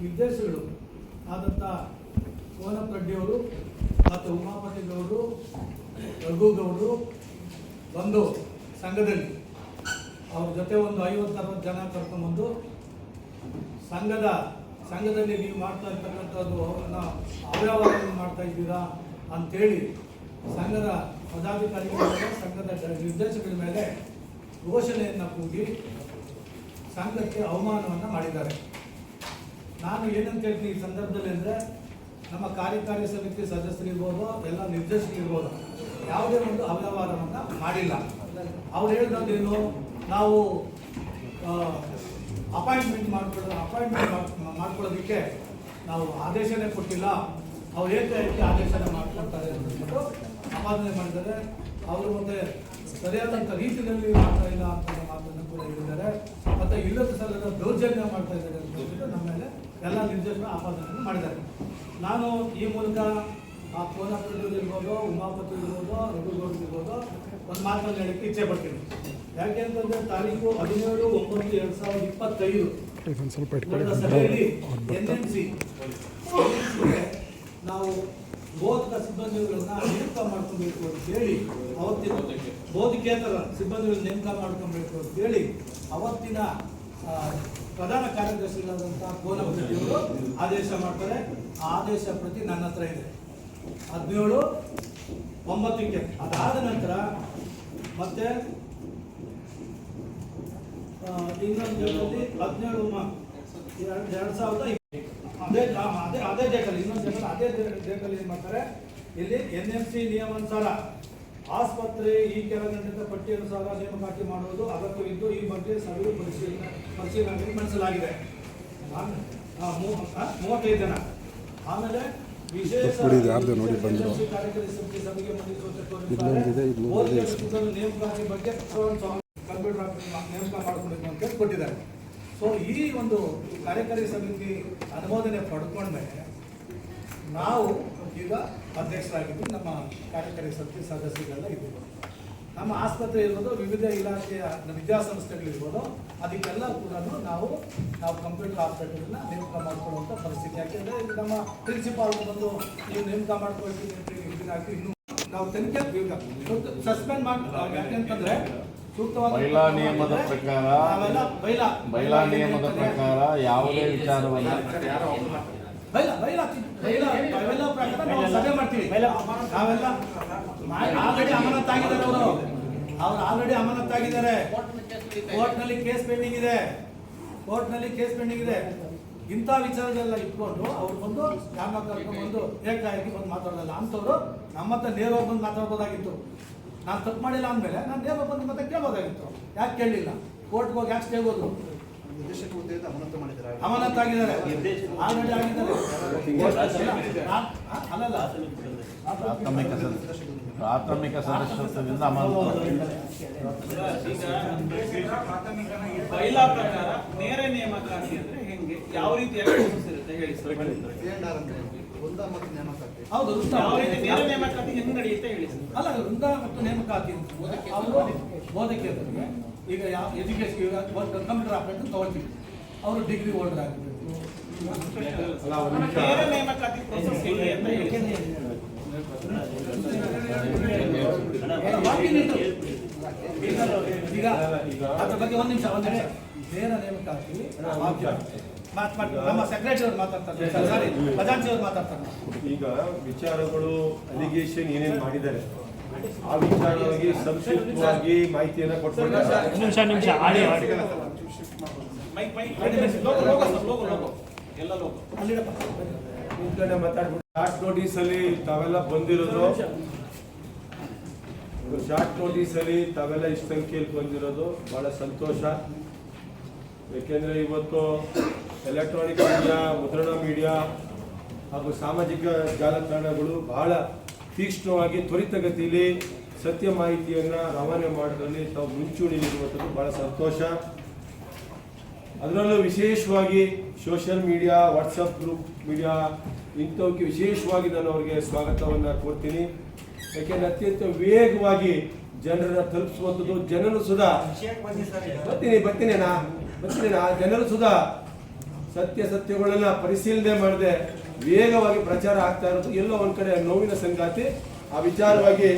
ನಿರ್ದೇಶಕರು ಆದಂಥ ಕೋನಪ್ರೆಡ್ಡಿಯವರು ಮತ್ತು ಉಮಾಪತಿ ಗೌಡರು, ರಘುಗೌಡರು ಬಂದು ಸಂಘದಲ್ಲಿ ಅವ್ರ ಜೊತೆ ಒಂದು 50-60 ಜನ ಕರ್ಕೊಂಡ್ಬಂದು ಸಂಘದಲ್ಲಿ ನೀವು ಮಾಡ್ತಾ ಇರ್ತಕ್ಕಂಥದ್ದು ಅವ್ಯವಹಾರವನ್ನು ಮಾಡ್ತಾ ಇದ್ದೀರಾ ಅಂಥೇಳಿ ಸಂಘದ ಪದಾಧಿಕಾರಿಗಳ ಸಂಘದ ನಿರ್ದೇಶಕರ ಮೇಲೆ ಘೋಷಣೆಯನ್ನು ಕೂಗಿ ಸಂಘಕ್ಕೆ ಅವಮಾನವನ್ನು ಮಾಡಿದ್ದಾರೆ. ನಾನು ಏನಂತ ಹೇಳ್ತೀನಿ ಈ ಸಂದರ್ಭದಲ್ಲಿ ಅಂದರೆ, ನಮ್ಮ ಕಾರ್ಯಕಾರಿ ಸಮಿತಿ ಸದಸ್ಯರಿರ್ಬೋದು, ಎಲ್ಲ ನಿರ್ದೇಶಕರಿರ್ಬೋದು, ಯಾವುದೇ ಒಂದು ಅವ್ಯವಹಾರವನ್ನು ಮಾಡಿಲ್ಲ. ಅವ್ರು ಹೇಳಿದ್ದೇನು, ನಾವು ಅಪಾಯಿಂಟ್ಮೆಂಟ್ ಮಾಡ್ಕೊಳ್ಳೋದಕ್ಕೆ ನಾವು ಆದೇಶನೇ ಕೊಟ್ಟಿಲ್ಲ, ಅವ್ರು ಏಕಾಏಕಿ ಆದೇಶನ ಮಾಡ್ಕೊಳ್ತಾರೆ ಅಂದ್ಬಿಟ್ಟು ಆಪಾದನೆ ಮಾಡಿದ್ದಾರೆ. ಅವರು ಮತ್ತೆ ಸರಿಯಾದಂಥ ರೀತಿಯಲ್ಲಿ ಮಾಡ್ತಾ ಇಲ್ಲ ಅಂತ ಮಾತನ್ನು ಕೂಡ ಹೇಳಿದ್ದಾರೆ. ಮತ್ತು ಇಲ್ಲದ ಸಲದ ದೌರ್ಜನ್ಯ ಮಾಡ್ತಾ ಇದ್ದಾರೆ ಅಂತ ಹೇಳ್ಬಿಟ್ಟು ನಮ್ಮ ಮೇಲೆ ಎಲ್ಲ ನಿರ್ದೇಶನ ಆಪಾದನೆಯನ್ನು ಮಾಡಿದ್ದಾರೆ. ನಾನು ಈ ಮೂಲಕ ಆ ಕೋನಪ್ರೆಡ್ಡಿ ಇರ್ಬೋದು, ಉಮಾಪತಿ ಇರ್ಬೋದು, ರಘುಗೌಡ ಇರ್ಬೋದು ಒಂದು ಮಾತನ್ನು ಹೇಳಕ್ಕೆ ಇಚ್ಛೆ ಪಡ್ತೀನಿ. ಯಾಕೆ ಅಂತಂದರೆ ತಾರೀಕು 17/9/2025 ಸಭೆಯಲ್ಲಿ NMC ನಾವು ಬೋಧಕ ಸಿಬ್ಬಂದಿಗಳನ್ನ ನೇಮಕ ಮಾಡ್ಕೊಬೇಕು ಅಂತ ಹೇಳಿ ಅವತ್ತಿನ ಬೋಧಕೇತರ ಸಿಬ್ಬಂದಿಗಳನ್ನ ನೇಮಕ ಮಾಡ್ಕೊಬೇಕು ಅಂತ ಹೇಳಿ ಅವತ್ತಿನ ಪ್ರಧಾನ ಕಾರ್ಯದರ್ಶಿಗಳಾದಂಥ ಕೋನಪ್ರೆಡ್ಡಿಯವರು ಆದೇಶ ಮಾಡ್ತಾರೆ. ಆ ಆದೇಶ ಪ್ರತಿ ನನ್ನ ಹತ್ರ ಇದೆ. 17/9 ಅದಾದ ನಂತರ ಮತ್ತೆ ಇನ್ನೊಂದು ಡೇಟಲ್ಲಿ 17/2020 ಅದೇ ಡೇಟಲ್ಲಿ ಇನ್ನೊಂದು ಡೇಟಲ್ಲಿ ಅದೇ ಡೇಟಲ್ಲಿ ಏನು ಮಾಡ್ತಾರೆ, ಇಲ್ಲಿ NMC ನಿಯಮಾನುಸಾರ ಆಸ್ಪತ್ರೆ ಈ ಕೆಳಗಂಡ ಪಟ್ಟಿ ಅನುಸಾರ ನೇಮಕಾತಿ ಮಾಡುವುದು ಅಗತ್ಯವಿದ್ದು ಈ ಬಗ್ಗೆ ಸಭೆಯು ಪರಿಶೀಲನೆ ನಡೆಸಲಾಗಿದೆ. 35 ಜನ. ಆಮೇಲೆ ವಿಶೇಷ ಕಾರ್ಯಕಾರಿ ಸಮಿತಿ ಸಭೆಗೆ ನೇಮಕಾತಿ ಬಗ್ಗೆ ಕಂಪ್ಯೂಟರ್ ನೇಮಕ ಮಾಡಿಕೊಡಬೇಕು ಅಂತ ಕೊಟ್ಟಿದ್ದಾರೆ. ಸೊ ಈ ಒಂದು ಕಾರ್ಯಕಾರಿ ಸಮಿತಿ ಅನುಮೋದನೆ ಪಡ್ಕೊಂಡ್ಮೇಲೆ ನಾವು ಈಗ ಅಧ್ಯಕ್ಷರಾಗಿದ್ದು ನಮ್ಮ ಕಾರ್ಯಕಾರಿ ಸಮಿತಿ ಸದಸ್ಯರೆಲ್ಲ ಇದ್ದೀವಿ. ನಮ್ಮ ಆಸ್ಪತ್ರೆ ಇರ್ಬೋದು, ವಿವಿಧ ಇಲಾಖೆಯ ವಿದ್ಯಾಸಂಸ್ಥೆಗಳಿರ್ಬೋದು, ಅದಕ್ಕೆಲ್ಲ ಕೂಡ ನಾವು ಕಂಪ್ಯೂಟರ್ ಆಪರೇಟರ್ನ ನೇಮಕ ಮಾಡಿಕೊಡುವಂಥ ಪರಿಸ್ಥಿತಿ. ಯಾಕೆಂದರೆ ನಮ್ಮ ಪ್ರಿನ್ಸಿಪಾಲ್ ಬಂದು ನೀವು ನೇಮಕ ಮಾಡ್ಕೊಳ್ತೀವಿ ಅಂತ ಇನ್ನೂ ನಾವು ತನಿಖೆ ಸಸ್ಪೆಂಡ್ ಮಾಡಿ, ಯಾಕೆಂತಂದರೆ ಮಹಿಳಾ ನಿಯಮದ ಪ್ರಕಾರ ಯಾವುದೇ ವಿಚಾರವನ್ನ ಸಭೆ ಮಾಡ್ತೀವಿ. ನಾವೆಲ್ಲ ಆಲ್ರೆಡಿ ಅಮಾನತಾಗಿದ್ದಾರೆ. ಅವರು ಆಲ್ರೆಡಿ ಅಮಾನತಾಗಿದ್ದಾರೆ. ಕೋರ್ಟ್ನಲ್ಲಿ ಕೇಸ್ ಪೆಂಡಿಂಗ್ ಇದೆ. ಇಂಥ ವಿಚಾರಗಳೆಲ್ಲ ಇಟ್ಕೊಂಡು ಅವ್ರು ಬಂದು ಯಾರನ್ನ ಕರ್ಕೊಂಡ್ಬಂದು ಏಕಾಏಕಿ ಬಂದು ಮಾತಾಡೋದಲ್ಲ. ಅಂಥವ್ರು ನಮ್ಮ ಹತ್ರ ನೇರವಾಗಿ ಬಂದು ಮಾತಾಡ್ಬೋದಾಗಿತ್ತು. ನಾನು ತಪ್ಪು ಮಾಡಿಲ್ಲ ಅಂದಮೇಲೆ ನಾನು ನೇರವಾಗಿ ಬಂದು ಮತ್ತೆ ಕೇಳ್ಬೋದಾಗಿತ್ತು. ಯಾಕೆ ಕೇಳಲಿಲ್ಲ? ಕೋರ್ಟ್ಗೆ ಹೋಗಿ ಯಾಕೆ ಸ್ಟೇ ಹೋದ್ರು? ಅಮಾನತಾಗಿದ್ದಾರೆ, ಆಲ್ರೆಡಿ ಆಗಿದ್ದಾರೆ. ಅಲ್ಲಲ್ಲ, ಪ್ರಾಥಮಿಕ ಸದಸ್ಯತ್ವದಿಂದ ಅಮಾನತು. ಬೈಲಾ ಪ್ರಕಾರ ನೇರ ನೇಮಕಾತಿ ಅಂದ್ರೆ ಹೆಂಗೆ, ಯಾವ ರೀತಿಯಾಗಿ ಇರುತ್ತೆ ಹೇಳಿ ಸರ್. ಹೌದು, ನೇರ ನೇಮಕಾತಿ ಹೆಂಗ್ ನಡೆಯುತ್ತೆ ಹೇಳಿ ಸರ್. ಅಲ್ಲ, ವೃಂದ ಮತ್ತು ನೇಮಕಾತಿ ಅವರು ಬೋಧಕಿಯರಿಗೆ ಈಗ ಯಾವ ಎಜುಕೇಶನ್ ಕಂಪ್ಯೂಟರ್ ಆಪರೇಟರ್ ತಗೊಳ್ತೀವಿ, ಅವರು ಡಿಗ್ರಿ ಹೋಲ್ಡರ್ ಆಗಬೇಕು. ನೇರ ನೇಮಕಾತಿ ಪ್ರೋಸೆಸ್ ಹೇಗೆ ಅಂತ ಹೇಳಿ. ಈಗ ಅದ್ರ ಬಗ್ಗೆ ಒಂದು ನಿಮಿಷ ನೇರ ನೇಮಕಾತಿ ನಮ್ಮ ಸೆಕ್ರೆಟರಿ ಅವರು ಮಾತಾಡ್ತಾರೆ, ಸಾರಿ ಖಜಾಂಚಿ ಅವರು ಮಾತಾಡ್ತಾರೆ. ಈಗ ವಿಚಾರಗಳು ಅಲಿಗೇಷನ್ ಏನೇನು ಮಾಡಿದ್ದಾರೆ ಆ ವಿಚಾರವಾಗಿ ಸಂಕ್ಷಿಪ್ತವಾಗಿ ಮಾಹಿತಿಯನ್ನು ಕೊಡ್ತಾರೆ. ಮಾತಾಡ್ಬಿಟ್ಟು ಶಾರ್ಟ್ ನೋಟಿಸ್ ಅಲ್ಲಿ ತಾವೆಲ್ಲ ಬಂದಿರೋದು, ಶಾರ್ಟ್ ನೋಟಿಸ್ ಅಲ್ಲಿ ತಾವೆಲ್ಲ ಇಷ್ಟು ಸಂಖ್ಯೆಯಲ್ಲಿ ಬಂದಿರೋದು ಬಹಳ ಸಂತೋಷ. ಏಕೆಂದರೆ ಇವತ್ತು ಎಲೆಕ್ಟ್ರಾನಿಕ್ ಮೀಡಿಯಾ, ಮುದ್ರಣ ಮೀಡಿಯಾ ಹಾಗೂ ಸಾಮಾಜಿಕ ಜಾಲತಾಣಗಳು ಬಹಳ ತೀಕ್ಷ್ಣವಾಗಿ ತ್ವರಿತಗತಿಯಲ್ಲಿ ಸತ್ಯ ಮಾಹಿತಿಯನ್ನು ರವಾನೆ ಮಾಡೋದ್ರಲ್ಲಿ ತಾವು ಮುಂಚೂಣಿಯಲ್ಲಿರುವಂಥದ್ದು ಬಹಳ ಸಂತೋಷ. ಅದರಲ್ಲೂ ವಿಶೇಷವಾಗಿ social media, WhatsApp group media ಇಂಥವಕ್ಕೆ ವಿಶೇಷವಾಗಿ ನಾನು ಅವರಿಗೆ ಸ್ವಾಗತವನ್ನು ಕೋರ್ತೀನಿ. ಯಾಕೆಂದರೆ ಅತ್ಯಂತ ವೇಗವಾಗಿ ಜನರನ್ನು ತಲುಪಿಸುವಂಥದ್ದು, ಜನರು ಸುಧಾ ಬರ್ತೀನಿ ಜನರು ಸುಧಾ ಸತ್ಯಗಳನ್ನ ಪರಿಶೀಲನೆ ಮಾಡದೆ ವೇಗವಾಗಿ ಪ್ರಚಾರ ಆಗ್ತಾ ಇರೋದು ಎಲ್ಲೋ ಒಂದ್ ಕಡೆ ನೋವಿನ ಸಂಗಾತಿ. ಆ ವಿಚಾರವಾಗಿ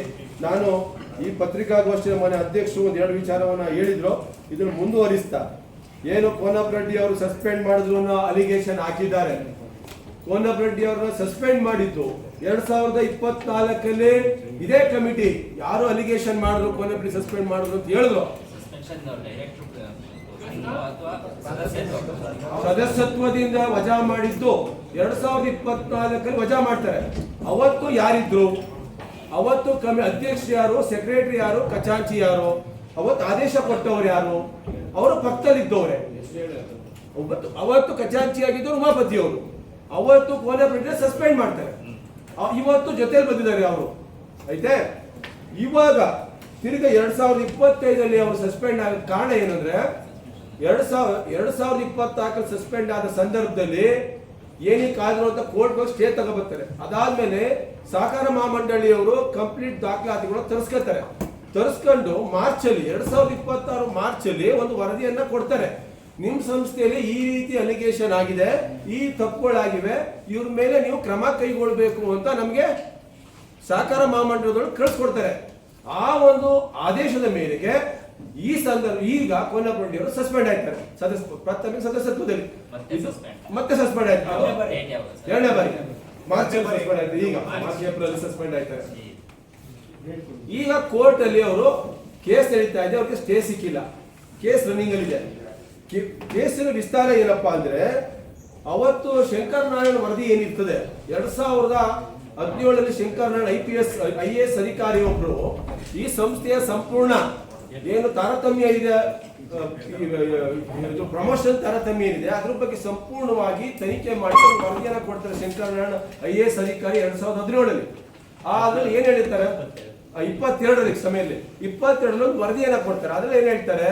ನಾನು ಈ ಪತ್ರಿಕಾಗೋಷ್ಠಿಯ ಮನೆ ಅಧ್ಯಕ್ಷರು ಒಂದೆರಡು ವಿಚಾರವನ್ನ ಹೇಳಿದ್ರು. ಇದನ್ನು ಮುಂದುವರಿಸ್ತಾ ಏನು ಕೋನಪ್ಪ ರೆಡ್ಡಿ ಅವರು ಸಸ್ಪೆಂಡ್ ಮಾಡಿದ್ರು ಅನ್ನೋ ಅಲಿಗೇಷನ್ ಹಾಕಿದ್ದಾರೆ. ಕೋನಪ್ಪ ರೆಡ್ಡಿ ಅವರನ್ನ ಸಸ್ಪೆಂಡ್ ಮಾಡಿದ್ದು 2024 ಇದೇ ಕಮಿಟಿ ಯಾರು ಅಲಿಗೇಷನ್ ಮಾಡಿದ್ರು ಕೋನಪ್ಪ ರೆಡ್ಡಿ ಸಸ್ಪೆಂಡ್ ಮಾಡಿದ್ರು ಅಂತ ಹೇಳಿದ್ರು. ಸದಸ್ಯತ್ವದಿಂದ ವಜಾ ಮಾಡಿದ್ದು 2024 ವಜಾ ಮಾಡ್ತಾರೆ. ಅವತ್ತು ಯಾರಿದ್ರು? ಅವತ್ತು ಅಧ್ಯಕ್ಷ ಯಾರು, ಸೆಕ್ರೆಟರಿ ಯಾರು, ಖಜಾಂಚಿ ಯಾರು? ಅವತ್ತು ಆದೇಶ ಕೊಟ್ಟವರು ಯಾರು? ಅವರು ಪಕ್ಕದಲ್ಲಿದ್ದವ್ರೆ. ಅವತ್ತು ಖಜಾಂಚಿ ಆಗಿದ್ದು ಉಮಾಪತಿ ಅವರು. ಅವತ್ತು ಕೋನಪ್ಪ ರೆಡ್ಡಿ ಸಸ್ಪೆಂಡ್ ಮಾಡ್ತಾರೆ. ಇವತ್ತು ಜೊತೆಲಿ ಬಂದಿದ್ದಾರೆ ಅವರು. ಐತೆ ಇವಾಗ ತಿರ್ಗಾ 2025 ಅವರು ಸಸ್ಪೆಂಡ್ ಆಗ ಕಾರಣ ಏನಂದ್ರೆ 2024 ಸಸ್ಪೆಂಡ್ ಆದ ಸಂದರ್ಭದಲ್ಲಿ ಏನಕ್ಕಾದ್ರು ಅಂತ ಕೋರ್ಟ್ ಹೋಗಿ ಸ್ಟೇ ತಗೋಬರ್ತಾರೆ. ಅದಾದ್ಮೇಲೆ ಸಹಕಾರ ಮಹಾಮಂಡಳಿಯವರು ಕಂಪ್ಲೀಟ್ ದಾಖಲಾತಿಗಳು ತರಿಸ್ಕೊಂಡು ಮಾರ್ಚಲ್ಲಿ 2026 ಮಾರ್ಚಲ್ಲಿ ಒಂದು ವರದಿಯನ್ನ ಕೊಡ್ತಾರೆ. ನಿಮ್ ಸಂಸ್ಥೆಯಲ್ಲಿ ಈ ರೀತಿ ಅಲಿಗೇಷನ್ ಆಗಿದೆ, ಈ ತಪ್ಪುಗಳಾಗಿವೆ, ಇವ್ರ ಮೇಲೆ ನೀವು ಕ್ರಮ ಕೈಗೊಳ್ಬೇಕು ಅಂತ ನಮ್ಗೆ ಸಹಕಾರ ಮಹಾಮಂಡಲದವರು ಕಳಿಸ್ಕೊಡ್ತಾರೆ. ಆ ಒಂದು ಆದೇಶದ ಮೇರೆಗೆ ಈ ಸಂದರ್ಭ ಈಗ ಕೋನಪ್ಪ ರೆಡ್ಡಿ ಅವರು ಸಸ್ಪೆಂಡ್ ಆಯ್ತಾರೆ. ಪ್ರಾಥಮಿಕ ಸದಸ್ಯತ್ವದಲ್ಲಿ ಮತ್ತೆ ಸಸ್ಪೆಂಡ್ ಆಯ್ತಾರೆ. 2ನೇ ಬಾರಿ ಮಾರ್ಚ್ ಸಸ್ಪೆಂಡ್ ಆಯ್ತು. ಈಗ ಮಾರ್ಚ್ ಏಪ್ರಿಲ್ ಸಸ್ಪೆಂಡ್ ಆಯ್ತಾರೆ. ಈಗ ಕೋರ್ಟ್ ಅಲ್ಲಿ ಅವರು ಕೇಸ್ ನಡೀತಾ ಇದೆ. ಅವ್ರಿಗೆ ಸ್ಟೇ ಸಿಕ್ಕಿಲ್ಲ, ಕೇಸ್ ರನ್ನಿಂಗ್ ಅಲ್ಲಿ ಇದೆ. ಕೇಸಿನ ವಿಸ್ತಾರ ಏನಪ್ಪಾ ಅಂದ್ರೆ ಅವತ್ತು ಶಂಕರನಾರಾಯಣ ವರದಿ ಏನಿರ್ತದೆ 2017 ಶಂಕರನಾರಾಯಣ IAS ಅಧಿಕಾರಿ ಒಬ್ರು ಈ ಸಂಸ್ಥೆಯ ಸಂಪೂರ್ಣ ಏನು ತಾರತಮ್ಯ ಇದೆ, ಪ್ರಮೋಷನ್ ತಾರತಮ್ಯ ಏನಿದೆ ಅದ್ರ ಬಗ್ಗೆ ಸಂಪೂರ್ಣವಾಗಿ ತನಿಖೆ ಮಾಡಿ ವರದಿಯನ್ನ ಕೊಡ್ತಾರೆ ಶಂಕರನಾರಾಯಣ IAS ಅಧಿಕಾರಿ 2017. ಅದ್ರಲ್ಲಿ ಏನ್ ಹೇಳಿರ್ತಾರೆ 22 ಸಮಯದಲ್ಲಿ 22 ಒಂದು ವರದಿಯನ್ನ ಕೊಡ್ತಾರೆ. ಅದ್ರಲ್ಲಿ ಏನ್ ಹೇಳ್ತಾರೆ,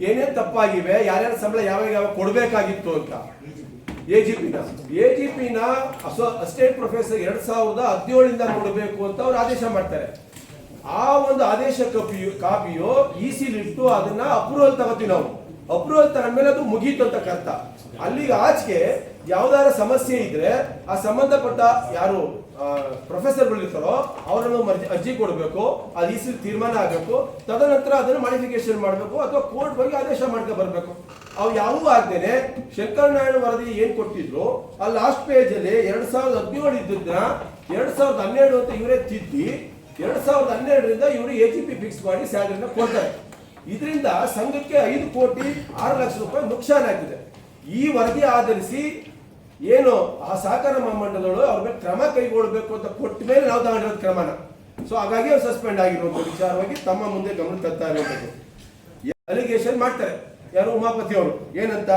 ಏನೇನ್ ತಪ್ಪಾಗಿವೆ, ಯಾರ್ಯಾರ ಸಂಬಳ ಯಾವಾಗ ಕೊಡ್ಬೇಕಾಗಿತ್ತು ಅಂತ. ಎಜಿಪಿನ ಅಸಿಸ್ಟೆಂಟ್ ಪ್ರೊಫೆಸರ್ 2017 ನೋಡಬೇಕು ಅಂತ ಅವ್ರು ಆದೇಶ ಮಾಡ್ತಾರೆ. ಆ ಒಂದು ಆದೇಶ ಕಾಪಿಯು EC ಇಟ್ಟು ಅದನ್ನ ಅಪ್ರೂವಲ್ ತಗೋತೀವಿ ನಾವು. ಅಪ್ರೂವಲ್ ತಗೊಂಡ್ಮೇಲೆ ಅದು ಮುಗೀತು ಅಂತ ಕರ್ತ. ಅಲ್ಲಿಗೆ ಆಚೆಗೆ ಯಾವ್ದಾರ ಸಮಸ್ಯೆ ಇದ್ರೆ ಆ ಸಂಬಂಧಪಟ್ಟ ಯಾರು ಪ್ರೊಫೆಸರ್ಗಳು ಇರ್ತಾರೋ ಅವರನ್ನು ಅರ್ಜಿ ಕೊಡಬೇಕು, ಅದು EC ತೀರ್ಮಾನ ಆಗಬೇಕು. ತದನಂತರ ಅದನ್ನು ಮಾಡಿಫಿಕೇಶನ್ ಮಾಡಬೇಕು ಅಥವಾ ಕೋರ್ಟ್ ಬಗ್ಗೆ ಆದೇಶ ಮಾಡ್ಕೊ ಬರ್ಬೇಕು. ಅವು ಯಾವುವು ಆಗ್ದೇನೆ ಶಂಕರನಾರಾಯಣ ವರದಿ ಏನ್ ಕೊಟ್ಟಿದ್ರು ಆ ಲಾಸ್ಟ್ ಪೇಜ್ ಅಲ್ಲಿ 2017 ಇದ್ದನ್ನ 2012 ಅಂತ ಇವರೇ ತಿದ್ದಿ 2012ರಿಂದ ಇವರು AGP ಫಿಕ್ಸ್ ಮಾಡಿ ಸ್ಯಾಲರಿನ ಕೊಡ್ತಾರೆ. ಇದರಿಂದ ಸಂಘಕ್ಕೆ 5,06,00,000 ನುಕ್ಸಾನ್ ಆಗ್ತಿದೆ. ಈ ವರದಿ ಆಧರಿಸಿ ಏನು ಆ ಸಹಕಾರ ಮಹಾಮಂಡಲಗಳು ಅವ್ರ ಮೇಲೆ ಕ್ರಮ ಕೈಗೊಳ್ಳಬೇಕು ಅಂತ ಕೊಟ್ಟ ಮೇಲೆ ನಾವು ತಗೊಂಡಿರೋದು ಕ್ರಮನ. ಸೊ ಹಾಗಾಗಿ ಅವ್ರು ಸಸ್ಪೆಂಡ್ ಆಗಿರೋದು ವಿಚಾರವಾಗಿ ತಮ್ಮ ಮುಂದೆ ಗಮನ ತರ್ತಾ ಇರೋದು. ಅಲಿಗೇಷನ್ ಮಾಡ್ತಾರೆ ಯಾರು ಉಮಾಪತಿ ಅವರು ಏನಂತ,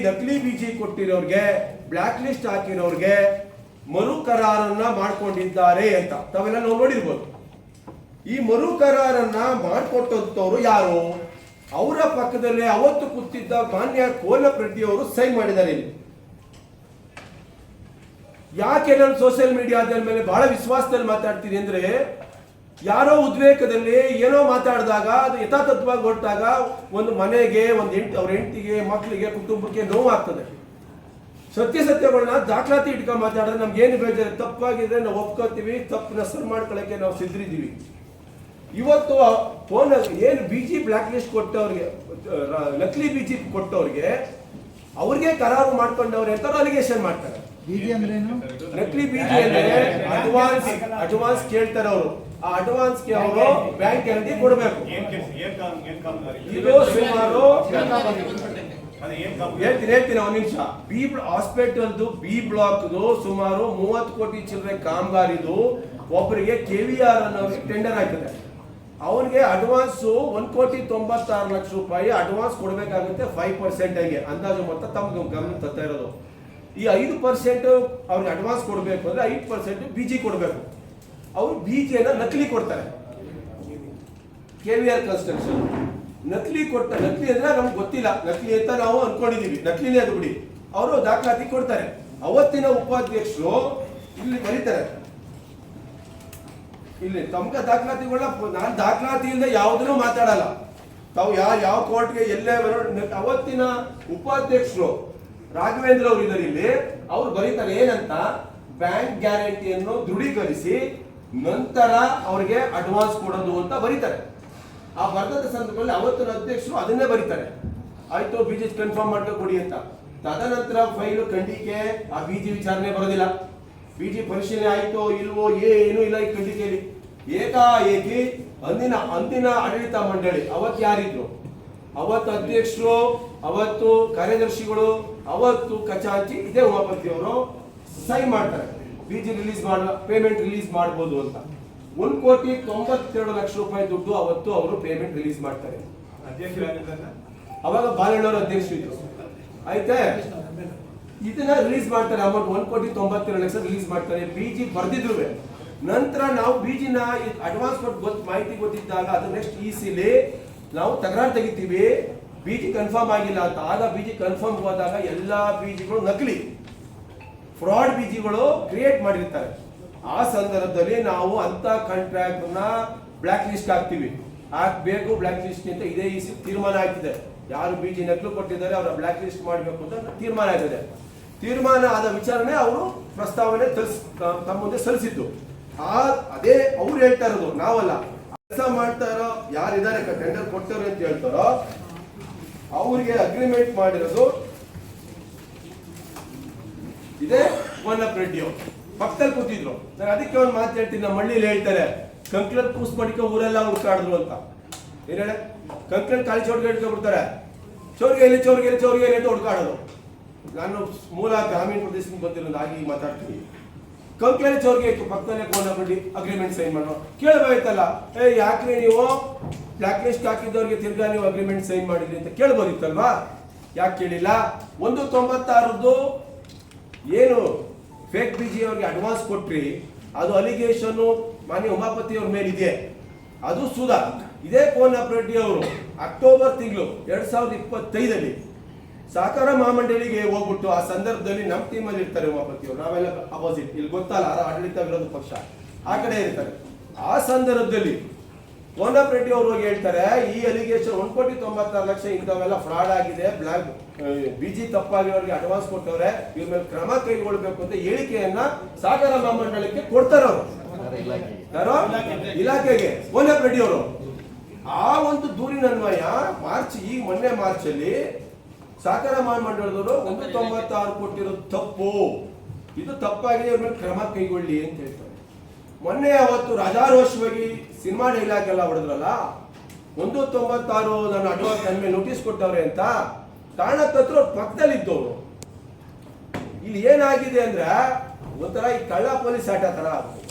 ನಕಲಿ BG ಕೊಟ್ಟಿರೋರ್ಗೆ, ಬ್ಲಾಕ್ ಲಿಸ್ಟ್ ಹಾಕಿರೋರ್ಗೆ ಮರು ಕರಾರನ್ನ ಮಾಡ್ಕೊಂಡಿದ್ದಾರೆ ಅಂತ ತಾವೆಲ್ಲ ನಾವು ನೋಡಿರ್ಬೋದು. ಈ ಮರು ಕರಾರನ್ನ ಮಾಡಿಕೊಟ್ಟಂತವ್ರು ಯಾರು? ಅವರ ಪಕ್ಕದಲ್ಲೇ ಅವತ್ತು ಕೂತಿದ್ದ ಮಾನ್ಯ ಕೋನಪ್ಪ ರೆಡ್ಡಿ ಅವರು ಸೈನ್ ಮಾಡಿದ್ದಾರೆ. ಇಲ್ಲಿ ಯಾಕೆ ನಾನು ಸೋಷಿಯಲ್ ಮೀಡಿಯಾದ ಮೇಲೆ ಬಹಳ ವಿಶ್ವಾಸದಲ್ಲಿ ಮಾತಾಡ್ತೀನಿ ಅಂದ್ರೆ, ಯಾರೋ ಉದ್ವೇಗದಲ್ಲಿ ಏನೋ ಮಾತಾಡಿದಾಗ ಅದು ಯಥಾತತ್ವವಾಗಿ ಹೊರಟಾಗ ಒಂದು ಮನೆಗೆ ಅವ್ರ ಹೆಂಡತಿಗೆ, ಮಕ್ಕಳಿಗೆ, ಕುಟುಂಬಕ್ಕೆ ನೋವಾಗ್ತದೆ. ಸತ್ಯಗಳನ್ನ ದಾಖಲಾತಿ ಇಟ್ಕೊಂಡು ಮಾತಾಡಿದ್ರೆ ನಮ್ಗೆ ಏನು ಬೇಜಾರು, ತಪ್ಪಾಗಿದ್ರೆ ನಾವು ಒಪ್ಕೋತೀವಿ, ತಪ್ಪನ್ನ ಸರಿ ಮಾಡ್ಕೊಳ್ಳೋಕೆ ನಾವು ಸಿದ್ಧರಿದ್ದೀವಿ. ಇವತ್ತು ಏನು BG ಬ್ಲಾಕ್ ಲಿಸ್ಟ್ ಕೊಟ್ಟವ್ರಿಗೆ, ನಕಲಿ BG ಕೊಟ್ಟವ್ರಿಗೆ ಅವ್ರಿಗೆ ಕರಾರು ಮಾಡ್ಕೊಂಡವ್ರೆ ಅಂತ ಅಲಿಗೇಷನ್ ಮಾಡ್ತಾರೆ. ನಕಲಿ BG ಅಂದ್ರೆ ಅಡ್ವಾನ್ಸ್ ಕೇಳ್ತಾರೆ ಅವರು. ಆ ಅಡ್ವಾನ್ಸ್ ಗೆ ಅವರು ಬ್ಯಾಂಕ್ ಗ್ಯಾರಂಟಿ ಕೊಡಬೇಕು. ಇದು ಸುಮಾರು ಹೇಳ್ತೀನಿ ಒಂದ್ ನಿಮಿಷ. ಹಾಸ್ಪಿಟಲ್ದು B ಬ್ಲಾಕ್ ಸುಮಾರು 30 ಕೋಟಿ ಚಿಲ್ಲರೆ ಕಾಮಗಾರಿದು ಒಬ್ಬರಿಗೆ KVR ಅನ್ನೋರಿಗೆ ಟೆಂಡರ್ ಆಯ್ತದೆ. ಅವನಿಗೆ ಅಡ್ವಾನ್ಸ್ 1,96,00,000 ಅಡ್ವಾನ್ಸ್ ಕೊಡಬೇಕಾಗುತ್ತೆ. 5% ಹಂಗೆ ಅಂದಾಜು ಮೊತ್ತ ತಮ್ಗೆ ಗಮನ ತರ್ತಾ ಇರೋದು. ಈ 5% ಅವ್ರಿಗೆ ಅಡ್ವಾನ್ಸ್ ಕೊಡಬೇಕು ಅಂದ್ರೆ 5% BG ಕೊಡಬೇಕು. ಅವರು BGನ ನಕಲಿ ಕೊಡ್ತಾರೆ. KVR ಕನ್ಸ್ಟ್ರಕ್ಷನ್ ನಕಲಿ ಅಂದ್ರೆ ನಮ್ಗೆ ಗೊತ್ತಿಲ್ಲ, ನಕಲಿ ಅಂತ ನಾವು ಅನ್ಕೊಂಡಿದೀವಿ, ನಕಲಿನೇ ಅದು ಬಿಡಿ. ಅವರು ದಾಖಲಾತಿ ಕೊಡ್ತಾರೆ. ಅವತ್ತಿನ ಉಪಾಧ್ಯಕ್ಷರು ಇಲ್ಲಿ ಬರೀತಾರೆ, ಇಲ್ಲಿ ತಮ್ಗೆ ದಾಖಲಾತಿಗಳನ್ನ ನಾನು ದಾಖಲಾತಿಯಿಂದ ಯಾವುದನ್ನು ಮಾತಾಡಲ್ಲ. ತಾವು ಯಾವ ಕೋರ್ಟ್ಗೆ ಎಲ್ಲೇ ಅವತ್ತಿನ ಉಪಾಧ್ಯಕ್ಷರು ರಾಘವೇಂದ್ರ ಅವರು ಇದ್ದಾರೆ ಇಲ್ಲಿ, ಅವ್ರು ಬರೀತಾರೆ ಏನಂತ, ಬ್ಯಾಂಕ್ ಗ್ಯಾರಂಟಿಯನ್ನು ದೃಢೀಕರಿಸಿ ನಂತರ ಅವ್ರಿಗೆ ಅಡ್ವಾನ್ಸ್ ಕೊಡೋದು ಅಂತ ಬರೀತಾರೆ. ಆ ಬರೆದ ಸಂದರ್ಭದಲ್ಲಿ ಅವತ್ತಿನ ಅಧ್ಯಕ್ಷರು ಅದನ್ನೇ ಬರೀತಾರೆ, ಆಯ್ತು ಬಿಜಿ ಕನ್ಫರ್ಮ್ ಮಾಡ್ಕೊಂಡು ಕೊಡಿ ಅಂತ. ತದನಂತರ ಫೈಲು ಖಂಡಿಕೆ ಆ ಬಿಜಿ ವಿಚಾರಣೆ ಬರೋದಿಲ್ಲ, ಬಿಜಿ ಪರಿಶೀಲನೆ ಆಯ್ತೋ ಇಲ್ವೋ ಏನೂ ಇಲ್ಲ ಈ ಖಂಡಿಕೆಯಲ್ಲಿ. ಏಕಾಏಕಿ ಅಂದಿನ ಆಡಳಿತ ಮಂಡಳಿ ಅವತ್ತು ಯಾರಿದ್ರು, ಅವತ್ತು ಅಧ್ಯಕ್ಷರು, ಅವತ್ತು ಕಾರ್ಯದರ್ಶಿಗಳು, ಅವತ್ತು ಖಜಾಂಚಿ ಇದೇ ಉಮಾಪತಿ ಅವರು ಸೈನ್ ಮಾಡ್ತಾರೆ, ಬಿಜಿ ರಿಲೀಸ್ ಮಾಡುವ ಪೇಮೆಂಟ್ ರಿಲೀಸ್ ಮಾಡಬಹುದು ಅಂತ. 1,92,00,000 ರೂಪಾಯಿ ದುಡ್ಡು ಅವತ್ತು ಅವರು ಪೇಮೆಂಟ್ ರಿಲೀಸ್ ಮಾಡ್ತಾರೆ. ಅವಾಗ ಬಾಲಣ್ಣವರು ಅಧ್ಯಕ್ಷರು ಇದ್ರು, ಆಯ್ತಾ, ಇದನ್ನ ರಿಲೀಸ್ ಮಾಡ್ತಾರೆ. ಅಮೌಂಟ್ 1,92,00,000 ರಿಲೀಸ್ ಮಾಡ್ತಾರೆ. ಬಿಜಿ ಬರ್ದಿದ್ರು. ನಂತರ ನಾವು ಬಿಜಿನ ಅಡ್ವಾನ್ಸ್ ಕೊಟ್ಟು ಮಾಹಿತಿ ಗೊತ್ತಿದ್ದಾಗ ಅದು ನೆಕ್ಸ್ಟ್ ಇಸಿಲಿ ನಾವು ತಕರಾರು ತೆಗಿತೀವಿ, ಬಿಜಿ ಕನ್ಫರ್ಮ್ ಆಗಿಲ್ಲ ಅಂತ. ಆಗ ಬಿಜಿ ಕನ್ಫರ್ಮ್ ಹೋದಾಗ ಎಲ್ಲಾ ಬಿಜಿಗಳು ನಕಲಿ ಫ್ರಾಡ್ ಬಿಜಿಗಳು ಕ್ರಿಯೇಟ್ ಮಾಡಿರ್ತಾರೆ. ಆ ಸಂದರ್ಭದಲ್ಲಿ ನಾವು ಅಂತ ಕಾಂಟ್ರಾಕ್ಟ್ ನ ಬ್ಲಾಕ್ ಲಿಸ್ಟ್ ಹಾಕ್ತಿವಿ, ಹಾಕ್ಬೇಕು ಬ್ಲಾಕ್ ಲಿಸ್ಟ್ ಅಂತ. ಇದೇ ಇಸಿ ತೀರ್ಮಾನ ಆಗ್ತಿದೆ, ಯಾರು ಬಿಜಿ ನಕಲು ಕೊಟ್ಟಿದ್ದಾರೆ ಅವರ ಬ್ಲಾಕ್ ಲಿಸ್ಟ್ ಮಾಡಬೇಕು ಅಂತ ತೀರ್ಮಾನ ಆಗಿದೆ. ತೀರ್ಮಾನ ಆದ ವಿಚಾರಣೆ ಅವರು ಪ್ರಸ್ತಾವನೆ ತಮ್ಮ ಮುಂದೆ ಸಲ್ಲಿಸಿದ್ದು. ಅದೇ ಅವ್ರು ಹೇಳ್ತಾ ಇರೋದು, ನಾವಲ್ಲ. ಕೆಲಸ ಮಾಡ್ತಾ ಇರೋ ಯಾರಿದ್ದಾರೆ ಟೆಂಡರ್ ಕೊಟ್ಟರು ಅಂತ ಹೇಳ್ತಾರೋ ಅವ್ರಿಗೆ ಅಗ್ರಿಮೆಂಟ್ ಮಾಡಿರೋದು ಇದೇ ವನ್ನಪ್ಪ ರೆಡ್ಡಿ ಅವರು ಪಕ್ಕದಲ್ಲಿ ಕೂತಿದ್ರು. ನಾನು ಅದಕ್ಕೆ ಒಂದು ಮಾತು ಹೇಳ್ತೀನಿ, ನಮ್ಮ ಹಳ್ಳಿಯಲ್ಲಿ ಹೇಳ್ತಾರೆ, ಕಂಕ್ಳಲ್ಲಿ ಕೂಸ್ ಮಾಡಿಕ ಊರೆಲ್ಲ ಹುಡ್ಕಾಡಿದ್ರು ಅಂತ. ಏನ್ ಹೇಳ, ಕಂಕ್ಳಲ್ಲಿ ಖಾಲಿ ಚೌರ್ಗೆ ಇಟ್ಕೊಂಡ್ಬಿಡ್ತಾರೆ, ಚೌರ್ಗೆ ಎಲ್ಲಿ ಅಂತ ಹುಡ್ಕಾಡೋದು. ನಾನು ಮೂಲ ಗ್ರಾಮೀಣ ಪ್ರದೇಶದಿಂದ ಬಂದಿರೋದು ಆಗಿ ಮಾತಾಡ್ತೀನಿ. ಕಂಕ್ಳಲ್ಲಿ ಚೌರ್ಗೆ ಇತ್ತು, ಪಕ್ಕದಲ್ಲೇ ವನ್ನಪ್ಪ ರೆಡ್ಡಿ ಅಗ್ರಿಮೆಂಟ್ ಸೈನ್ ಮಾಡೋ ಕೇಳಬಹುತ್ತಲ್ಲ, ಯಾಕ್ರಿ ನೀವು ಬ್ಲಾಕ್ ಲಿಸ್ಟ್ ಹಾಕಿದ್ದವ್ರಿಗೆ ತಿರ್ಗಾ ನೀವು ಅಗ್ರಿಮೆಂಟ್ ಸೈನ್ ಮಾಡಿದ್ರಿ ಅಂತ ಕೇಳ್ಬೋದಿತ್ತಲ್ವಾ? ಯಾಕೆ ಕೇಳಿಲ್ಲ? 1,96 ಏನು ಫೇಕ್ ಬಿಜಿ ಅವ್ರಿಗೆ ಅಡ್ವಾನ್ಸ್ ಕೊಟ್ರಿ, ಅದು ಅಲಿಗೇಷನ್ ಮಾನ್ಯ ಉಮಾಪತಿ ಅವ್ರ ಮೇಲೆ ಇದೆ, ಅದು ಸುಧಾ. ಇದೇ ವನ್ನಪ್ಪ ರೆಡ್ಡಿ ಅವರು ಅಕ್ಟೋಬರ್ ತಿಂಗಳು 2025 ಸಹಕಾರ ಮಹಾಮಂಡಳಿಗೆ ಹೋಗ್ಬಿಟ್ಟು ಆ ಸಂದರ್ಭದಲ್ಲಿ ನಮ್ಮ ಟೀಮಲ್ಲಿ ಇರ್ತಾರೆ ಉಮಾಪತಿ ಅವರು, ನಾವೆಲ್ಲ ಅಪೋಸಿಟ್, ಇಲ್ಲಿ ಗೊತ್ತಲ್ಲ ಆಡಳಿತ ವಿರೋಧ ಪಕ್ಷ ಆ ಕಡೆ ಇರ್ತಾರೆ. ಆ ಸಂದರ್ಭದಲ್ಲಿ ವನ್ನಪ್ಪ ರೆಡ್ಡಿ ಅವರು ಹೋಗಿ ಹೇಳ್ತಾರೆ, ಈ ಅಲಿಗೇಷನ್ 1,96,00,000 ಇಂಥವೆಲ್ಲ ಫ್ರಾಡ್ ಆಗಿದೆ, ಬ್ಲಾಕ್ ಬಿಜಿ ತಪ್ಪಾಗಿರೋರಿಗೆ ಅಡ್ವಾನ್ಸ್ ಕೊಟ್ಟವ್ರೆ, ಇವ್ರ ಮೇಲೆ ಕ್ರಮ ಕೈಗೊಳ್ಳಬೇಕು ಅಂತ ಹೇಳಿಕೆಯನ್ನ ಸಹಕಾರ ಮಹಾಮಂಡಳಕ್ಕೆ ಕೊಡ್ತಾರೆ ಅವರು, ಇಲಾಖೆಗೆ ವನ್ನಪ್ಪ ರೆಡ್ಡಿ ಅವರು. ಆ ಒಂದು ದೂರಿನ ಅನ್ವಯ ಮೊನ್ನೆ ಮಾರ್ಚ್ ಅಲ್ಲಿ ಸಹಕಾರ ಮಹಾಮಂಡಳದವರು 1,96 ಕೊಟ್ಟಿರೋದು ತಪ್ಪು, ಇದು ತಪ್ಪಾಗಿದೆ, ಇವ್ರ ಮೇಲೆ ಕ್ರಮ ಕೈಗೊಳ್ಳಿ ಅಂತ ಹೇಳ್ತಾರೆ. ಮೊನ್ನೆ ಅವತ್ತು ರಾಜಾರೋಷವಾಗಿ ಸಿನಿಮಾ ಡೈಲಾಗ್ ಎಲ್ಲ ಹೊಡೆದ್ರಲ್ಲ, 1,96 ನಾನು ಅಡ್ವಾನ್ಸ್ ನನ್ನ ಮೇಲೆ ನೋಟಿಸ್ ಕೊಟ್ಟವ್ರೆ ಅಂತ ಕಾರಣಕರ್ತರು ಪಕ್ಕದಲ್ಲಿ ಇದ್ದವರು. ಇಲ್ಲಿ ಏನಾಗಿದೆ ಅಂದ್ರೆ ಒಂಥರ ಈ ಕಳ್ಳ ಪೊಲೀಸ್ ಆಟ ತರ ಆಗ್ತದೆ.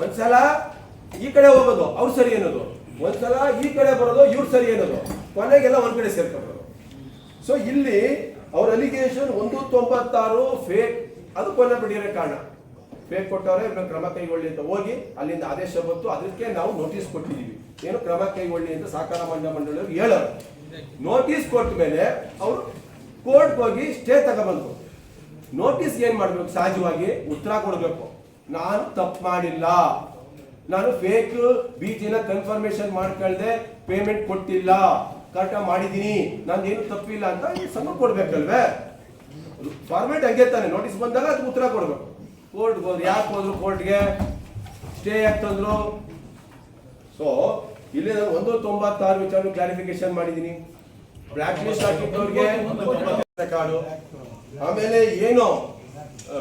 ಒಂದ್ಸಲ ಈ ಕಡೆ ಹೋಗೋದು ಅವ್ರು ಸರಿ ಅನ್ನೋದು, ಒಂದ್ಸಲ ಈ ಕಡೆ ಬರೋದು ಇವ್ರು ಸರಿ ಅನ್ನೋದು, ಕೊನೆಗೆಲ್ಲ ಒಂದ್ ಕಡೆ ಸೇರ್ಕೊಳ್ಳೋದು. ಸೊ ಇಲ್ಲಿ ಅವ್ರ ಅಲಿಗೇಷನ್ 1,96 ಫೇಕ್, ಅದು ವನ್ನಪ್ಪ ರೆಡ್ಡಿ ಕಾರಣ. ಫೇಕ್ ಕೊಟ್ಟವ್ರೆ, ಕ್ರಮ ಕೈಗೊಳ್ಳಿ ಅಂತ ಹೋಗಿ ಅಲ್ಲಿಂದ ಆದೇಶ ಬಂತು, ಅದಕ್ಕೆ ನಾವು ನೋಟಿಸ್ ಕೊಟ್ಟಿದ್ದೀವಿ, ಏನು ಕ್ರಮ ಕೈಗೊಳ್ಳಿ ಅಂತ ಸಹಕಾರ ಮಂಡಳಿಯವ್ರಿಗೆ ಹೇಳೋರು. ನೋಟಿಸ್ ಕೊಟ್ಟ ಮೇಲೆ ಅವರು ಕೋರ್ಟ್ಗೆ ಹೋಗಿ ಸ್ಟೇ ತಗೊಬಂದ್ರು. ನೋಟಿಸ್ ಏನ್ ಮಾಡ್ಬೇಕು, ಸಹಜವಾಗಿ ಉತ್ತರ ಕೊಡ್ಬೇಕು, ನಾನು ತಪ್ಪು ಮಾಡಿಲ್ಲ, ನಾನು ಫೇಕ್ ಬಿಜಿನ ಕನ್ಫರ್ಮೇಶನ್ ಮಾಡ್ಕೊಳ್ದೆ ಪೇಮೆಂಟ್ ಕೊಟ್ಟಿಲ್ಲ, ಕರೆಕ್ಟ್ ಮಾಡಿದೀನಿ, ನಂದೇನು ತಪ್ಪಿಲ್ಲ ಅಂತ ಸಂಘ ಕೊಡ್ಬೇಕಲ್ವೇ? ಫಾರ್ಮೇಟ್ ಹಂಗೆ ತಾನೆ, ನೋಟಿಸ್ ಬಂದಾಗ ಅದಕ್ಕೆ ಉತ್ತರ ಕೊಡ್ಬೇಕು. ಕೋರ್ಟ್ಗೆ ಹೋದ್ರು, ಯಾಕೆ ಹೋದ್ರು ಕೋರ್ಟ್ಗೆ, ಸ್ಟೇ ಯಾಕೆ ತಂದ್ರು? ಸೊ ಇಲ್ಲಿ ನಾನು 1,96 ವಿಚಾರ ಕ್ಲಾರಿಫಿಕೇಶನ್ ಮಾಡಿದೀನಿ. ಬ್ಲಾಕ್ ಲಿಸ್ಟ್ ಹಾಕಿದ್ದವ್ರಿಗೆ ಕಾರ್ಡು, ಆಮೇಲೆ ಏನು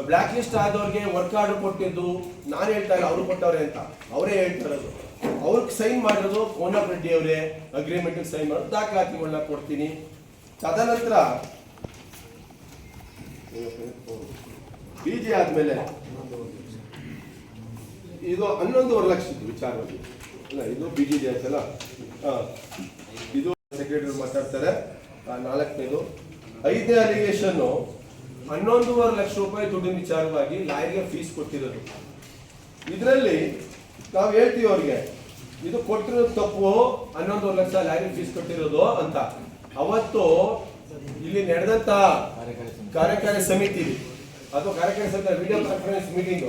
ಬ್ಲಾಕ್ ಲಿಸ್ಟ್ ಆದವ್ರಿಗೆ ವರ್ಕ್ ಆರ್ಡರ್ ಕೊಟ್ಟಿದ್ದು ನಾನು ಹೇಳ್ತಾ ಇಲ್ಲ, ಅವರು ಕೊಟ್ಟವ್ರೆ ಅಂತ ಅವರೇ ಹೇಳ್ತಾ ಇರೋದು. ಅವ್ರಿಗೆ ಸೈನ್ ಮಾಡಿರೋದು ವನ್ನಪ್ಪ ರೆಡ್ಡಿ ಅವರೇ, ಅಗ್ರಿಮೆಂಟ್ ಸೈನ್ ಮಾಡೋದು ದಾಖಲಾತಿಗಳನ್ನ ಕೊಡ್ತೀನಿ. ತದನಂತರ ಬಿಜಿ ಆದ್ಮೇಲೆ ಇದು 11.5 ಲಕ್ಷ ವಿಚಾರವಾಗಿ ಅಲ್ಲ, ಇದು ಬಿಜಿ ಆಯ್ತಲ್ಲ. ಇದು ಸೆಕ್ರೆಟರಿ ಮಾತಾಡ್ತಾರೆ. 4ನೇದು 5ನೇ ಅಲಿಗೇಷನ್ 11.5 ಲಕ್ಷ ರೂಪಾಯಿ ದುಡ್ಡಿನ ವಿಚಾರವಾಗಿ ಲಾಯರ್ಗೆ ಫೀಸ್ ಕೊಟ್ಟಿರೋದು. ಇದರಲ್ಲಿ ನಾವು ಹೇಳ್ತೀವಿ ಅವ್ರಿಗೆ, ಇದು ಕೊಟ್ಟಿರೋದು ತಪ್ಪು, 11.5 ಲಕ್ಷ ಲಾಯರ್ಗೆ ಫೀಸ್ ಕೊಟ್ಟಿರೋದು ಅಂತ. ಅವತ್ತು ಇಲ್ಲಿ ನಡೆದಂತ ಕಾರ್ಯಕಾರಿ ಸಮಿತಿ ಅಥವಾ ಕಾರ್ಯಕಾರಿ ಸಮಿತಿ ವಿಡಿಯೋ ಕಾನ್ಫರೆನ್ಸ್ ಮೀಟಿಂಗ್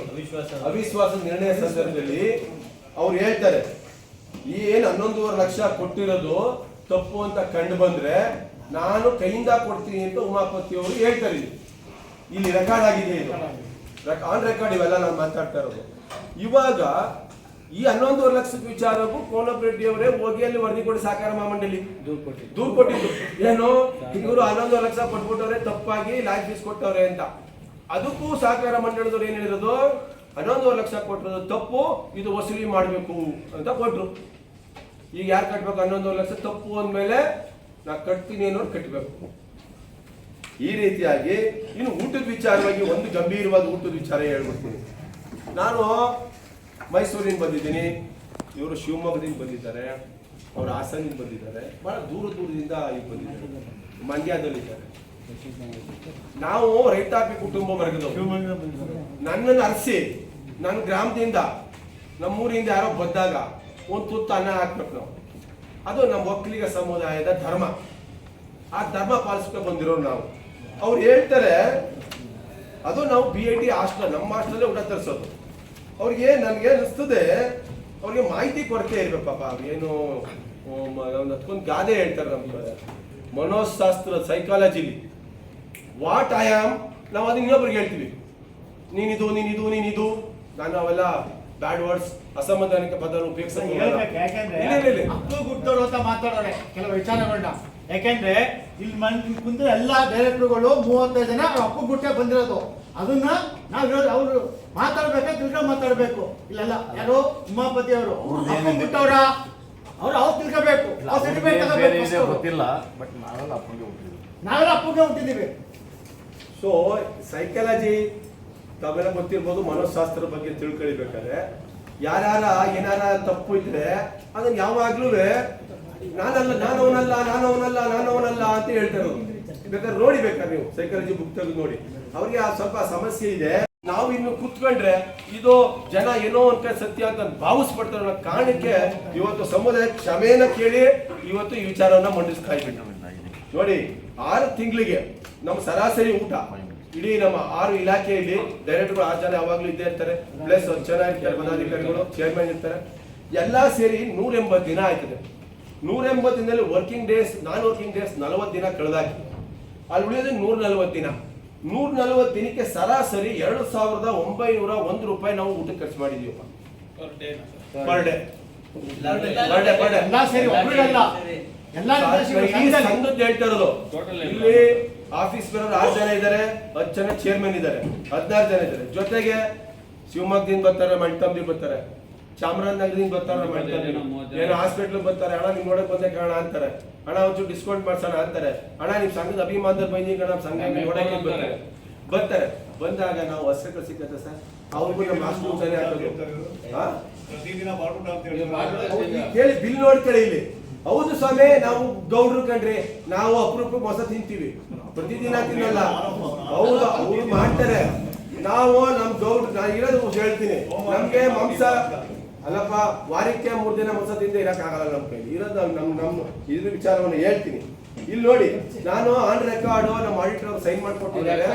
ಅವಿಶ್ವಾಸ ನಿರ್ಣಯ ಸಂದರ್ಭದಲ್ಲಿ ಅವ್ರು ಹೇಳ್ತಾರೆ, ಈ ಏನು 11.5 ಲಕ್ಷ ಕೊಟ್ಟಿರೋದು ತಪ್ಪು ಅಂತ ಕಂಡು ಬಂದ್ರೆ ನಾನು ಕೈಯಿಂದ ಕೊಡ್ತೀನಿ ಅಂತ ಉಮಾಪತಿ ಅವರು ಹೇಳ್ತಾರೆ. ಇಲ್ಲಿ ರೆಕಾರ್ಡ್ ಆಗಿದೆ, ಇದು ಆನ್ ರೆಕಾರ್ಡ್, ಇವೆಲ್ಲ ನಾನು ಮಾತಾಡ್ತಾ ಇರೋದು. ಇವಾಗ ಈ 11.5 ಲಕ್ಷದ ವಿಚಾರಕ್ಕೂ ಕೋನಪ್ಪ ರೆಡ್ಡಿ ಅವರೇ ಹೋಗಿ ಅಲ್ಲಿ ವರದಿ ಕೊಡಿ ಸಹಕಾರ ಮಹಾಮಂಡಳಿ ದೂರು ಕೊಟ್ಟಿದ್ದು. ಏನು ಇವರು 11.5 ಲಕ್ಷ ಕೊಟ್ಬಿಟ್ಟವ್ರೆ, ತಪ್ಪಾಗಿ ಲ್ಯಾಂಡ್ ಫೀಸ್ ಕೊಟ್ಟವ್ರೆ ಅಂತ. ಅದಕ್ಕೂ ಸಹಕಾರ ಮಂಡಳದವ್ರು ಏನ್ ಹೇಳಿರೋದು, 11.5 ಲಕ್ಷ ಕೊಟ್ಟಿರೋದು ತಪ್ಪು, ಇದು ವಸೂಲಿ ಮಾಡಬೇಕು ಅಂತ ಕೊಟ್ರು. ಈಗ ಯಾರು ಕಟ್ಬೇಕು? 11.5 ಲಕ್ಷ ತಪ್ಪು ಅಂದ್ಮೇಲೆ ನಾ ಕಟ್ತೀನಿ ಅನ್ನೋರು ಕಟ್ಟಬೇಕು. ಈ ರೀತಿಯಾಗಿ ಇನ್ನು ಊಟದ ವಿಚಾರವಾಗಿ ಒಂದು ಗಂಭೀರವಾದ ಊಟದ ವಿಚಾರ ಹೇಳ್ಬಿಡ್ತೀನಿ. ನಾನು ಮೈಸೂರಿಂದ ಬಂದಿದ್ದೀನಿ, ಇವರು ಶಿವಮೊಗ್ಗದಿಂದ ಬಂದಿದ್ದಾರೆ, ಅವರು ಹಾಸನದಿಂದ ಬಂದಿದ್ದಾರೆ, ಬಹಳ ದೂರದಿಂದ ಈಗ ಬಂದಿದ್ದಾರೆ, ಮಂಡ್ಯದಲ್ಲಿದ್ದಾರೆ. ನಾವು ರೈತಾಪಿ ಕುಟುಂಬ ವರ್ಗದವರು. ನನ್ನನ್ನು ಅರಸಿ ನನ್ನ ಗ್ರಾಮದಿಂದ ನಮ್ಮೂರಿಂದ ಯಾರೋ ಬಂದಾಗ ಒಂದು ತುತ್ತು ಅನ್ನ ಹಾಕ್ಬೇಕು ನಾವು. ಅದು ನಮ್ಮ ಒಕ್ಕಲಿಗ ಸಮುದಾಯದ ಧರ್ಮ. ಆ ಧರ್ಮ ಪಾಲಿಸ್ಕೊಂಡು ಬಂದಿರೋರು ನಾವು. ಅವ್ರು ಹೇಳ್ತಾರೆ, ಅದು ನಾವು BIT ಹಾಸ್ಟೆಲ್, ನಮ್ಮ ಹಾಸ್ಟೆಲ್ಲೇ ಊಟ ತರಿಸೋದು. ಅವ್ರಿಗೆ ನನಗೆ ಅನಿಸ್ತದೆ, ಅವ್ರಿಗೆ ಮಾಹಿತಿ ಕೊರತೆ ಇರ್ಬೇಕು ಪಾಪ. ಏನು ಒಂದು ಗಾದೆ ಹೇಳ್ತಾರೆ ನಮ್ಮ ಮನೋಶಾಸ್ತ್ರ ಸೈಕಾಲಜಿಲಿ, ವಾಟ್ ಐ ಆಮ್, ನಾವು ಅದನ್ನ ಇನ್ನೊಬ್ರಿಗೆ ಹೇಳ್ತೀವಿ, ನೀನಿದು ನೀನಿದು ನೀನಿದು. ನಾನು ಅವೆಲ್ಲ ಬ್ಯಾಡ್ ವರ್ಡ್ಸ್, ಅಸಂವಿಧಾನಿಕ ಪದ ಉಪಯೋಗಿಸೋದು. ಅಪ್ಪು ಗುಟ್ಟೋರು ಅಂತ ಮಾತಾಡೋರೆ ಕೆಲವು ವಿಚಾರಗಳನ್ನ. ಯಾಕೆಂದ್ರೆ ಇಲ್ಲಿ ಕುಂತ ಎಲ್ಲಾ ಡೈರೆಕ್ಟರ್ಗಳು 35 ಜನ ಅಪ್ಪು ಗುಟ್ಟೆ ಬಂದಿರೋದು. ಅದನ್ನ ನಾವು ಅವ್ರು ಮಾತಾಡ್ಬೇಕಾ ತಿಳ್ಕೊಂಡು ಮಾತಾಡ್ಬೇಕು. ಇಲ್ಲೆಲ್ಲ ಯಾರು ಉಮಾಪತಿ ಅವರು ಅಪ್ಪು ಗುಟ್ಟವ್ರ, ಅವ್ರು ತಿಳ್ಕೋಬೇಕು. ಗೊತ್ತಿಲ್ಲ, ಬಟ್ ನಾವೆಲ್ಲ ಅಪ್ಪುಗೆ ಹುಟ್ಟಿದೀವಿ. ಸೊ ಸೈಕಾಲಜಿ ತಾವೆಲ್ಲ ಗೊತ್ತಿರ್ಬೋದು. ಮನೋಶಾಸ್ತ್ರದ ಬಗ್ಗೆ ತಿಳ್ಕೊಳ್ಬೇಕಾದ್ರೆ ಯಾರ್ಯಾರ ಏನಾರ ತಪ್ಪು ಇದ್ರೆ ಅದನ್ನ ಯಾವಾಗ್ಲೂ ನಾನವನಲ್ಲ ಅಂತ ಹೇಳ್ತಾರೆ. ಬೇಕಾದ್ರೆ ನೋಡಿ, ಬೇಕಾದ್ರೆ ನೀವು ಸೈಕಾಲಜಿ ಬುಕ್ ತೆಗೆದು ನೋಡಿ. ಅವ್ರಿಗೆ ಸ್ವಲ್ಪ ಸಮಸ್ಯೆ ಇದೆ. ನಾವು ಇನ್ನು ಕುತ್ಕೊಂಡ್ರೆ ಇದು ಜನ ಏನೋ ಒಂದ್ ಸತ್ಯ ಅಂತ ಭಾವಿಸ್ಬಿಡ್ತಾರೆ ಅನ್ನೋ ಕಾರಣಕ್ಕೆ ಇವತ್ತು ಸಮುದಾಯ ಕ್ಷಮೆನ ಕೇಳಿ ಇವತ್ತು ಈ ವಿಚಾರವನ್ನ ಮಂಡಿಸ್ತಾ ಇದ್ದೀವಿ. ನೋಡಿ, 6 ತಿಂಗಳಿಗೆ ನಮ್ಮ ಸರಾಸರಿ ಊಟ ಇಡೀ ನಮ್ಮ 6 ಇಲಾಖೆಯಲ್ಲಿ ಡೈರೆಕ್ಟರ್ಗಳು 6 ಜನ ಯಾವಾಗ್ಲೂ ಇದ್ದೇ ಇರ್ತಾರೆ, ಪ್ಲಸ್ 10 ಜನ ಇರ್ತಾರೆ, ಪದಾಧಿಕಾರಿಗಳು, ಚೇರ್ಮನ್ ಇರ್ತಾರೆ. ಎಲ್ಲಾ ಸೇರಿ 180 ದಿನ ಆಯ್ತದೆ. 180 ದಿನದಲ್ಲಿ ವರ್ಕಿಂಗ್ ಡೇಸ್, ನಾನ್ ವರ್ಕಿಂಗ್ ಡೇಸ್ 40 ದಿನ ಕಳೆದಾಕಿ ಅಲ್ಲಿ ಉಳಿಯೋದು 140 ದಿನ. 140 ದಿನಕ್ಕೆ ಸರಾಸರಿ 2,901 ರೂಪಾಯಿ ನಾವು ಊಟಕ್ಕೆ ಖರ್ಚು ಮಾಡಿದೀವಪ್ಪ ಪರ್ ಡೇ. ಎಲ್ಲಾ ಸೇರಿ ಒಬ್ಬರಿಗಲ್ಲ, ಎಲ್ಲಾ ಸಂಘದ್ದು ಹೇಳ್ತಾ ಇರೋದು. ಇಲ್ಲಿ ಆಫೀಸ್ ಬರೋರು 6 ಜನ ಇದ್ದಾರೆ, 10 ಜನ ಚೇರ್ಮನ್ ಇದ್ದಾರೆ, 16 ಜನ ಇದ್ದಾರೆ. ಜೊತೆಗೆ ಶಿವಮೊಗ್ಗದಿಂದ ಬರ್ತಾರೆ, ಮಣ್ತಂಬಿ ಬರ್ತಾರೆ, ಚಾಮರಾಜನಗರದಿಂದ ಬರ್ತಾರೆ, ಏನೋ ಹಾಸ್ಪಿಟ್ಲ್ ಬರ್ತಾರೆ. ಅಣ್ಣ ನಿಮ್ ನೋಡಕ್ ಬಂದೆ ಕಾರಣ ಅಂತಾರೆ, ಅಣ್ಣ ಒಂಚೂರು ಡಿಸ್ಕೌಂಟ್ ಮಾಡ್ಸೋಣ ಅಂತಾರೆ, ಅಣ್ಣ ನಿಮ್ ಸಂಘದ ಅಭಿಮಾನದಲ್ಲಿ ಬಂದಿ ನಮ್ಮ ಸಂಘ ನೋಡಕ್ಕೆ ಬರ್ತಾರೆ. ಬಂದಾಗ ನಾವು ಹೊಸ ಸಿಕ್ಕತ್ತೆ ಸರ್, ಅವ್ರಿಗೂ ನಮ್ಮ ಹಾಸ್ಪಿಟಲ್ ಸರಿ ಹಾಕೋದು. ಕೇಳಿ ಬಿಲ್ ನೋಡ್ಕೊಳ್ಳಿ ಇಲ್ಲಿ. ಹೌದು ಸ್ವಾಮಿ, ನಾವು ಗೌಡ್ರು ಕಂಡ್ರಿ, ನಾವು ಅಪರೂಪಕ್ಕೆ ಹೊಸ ತಿಂತೀವಿ, ಪ್ರತಿದಿನ ತಿನ್ನಲ್ಲ. ಹೌದು, ಅವ್ರು ಮಾಡ್ತಾರೆ. ನಾವು ನಮ್ ಗೌಡ್ರು, ನಾನು ಇರೋದು ಹೇಳ್ತೀನಿ, ನಮ್ಗೆ ಮಾಂಸ ಅಲ್ಲಪ್ಪ, ವಾರಕ್ಕೆ 3 ದಿನ ಮಾಂಸ ತಿಂದ ಇರಕ್ಕಾಗಲ್ಲ ನಮ್ಮ ಕೈಲಿ. ಇರೋದು ನಮ್ಮ ಇದ್ರ ವಿಚಾರವನ್ನು ಹೇಳ್ತೀನಿ. ಇಲ್ಲಿ ನೋಡಿ, ನಾನು ಆನ್ ರೆಕಾರ್ಡ್ ನಮ್ಮ ಆಡಿಟರ್ ಸೈನ್ ಮಾಡ್ಕೊಟ್ಟಿದ್ದಾರೆ.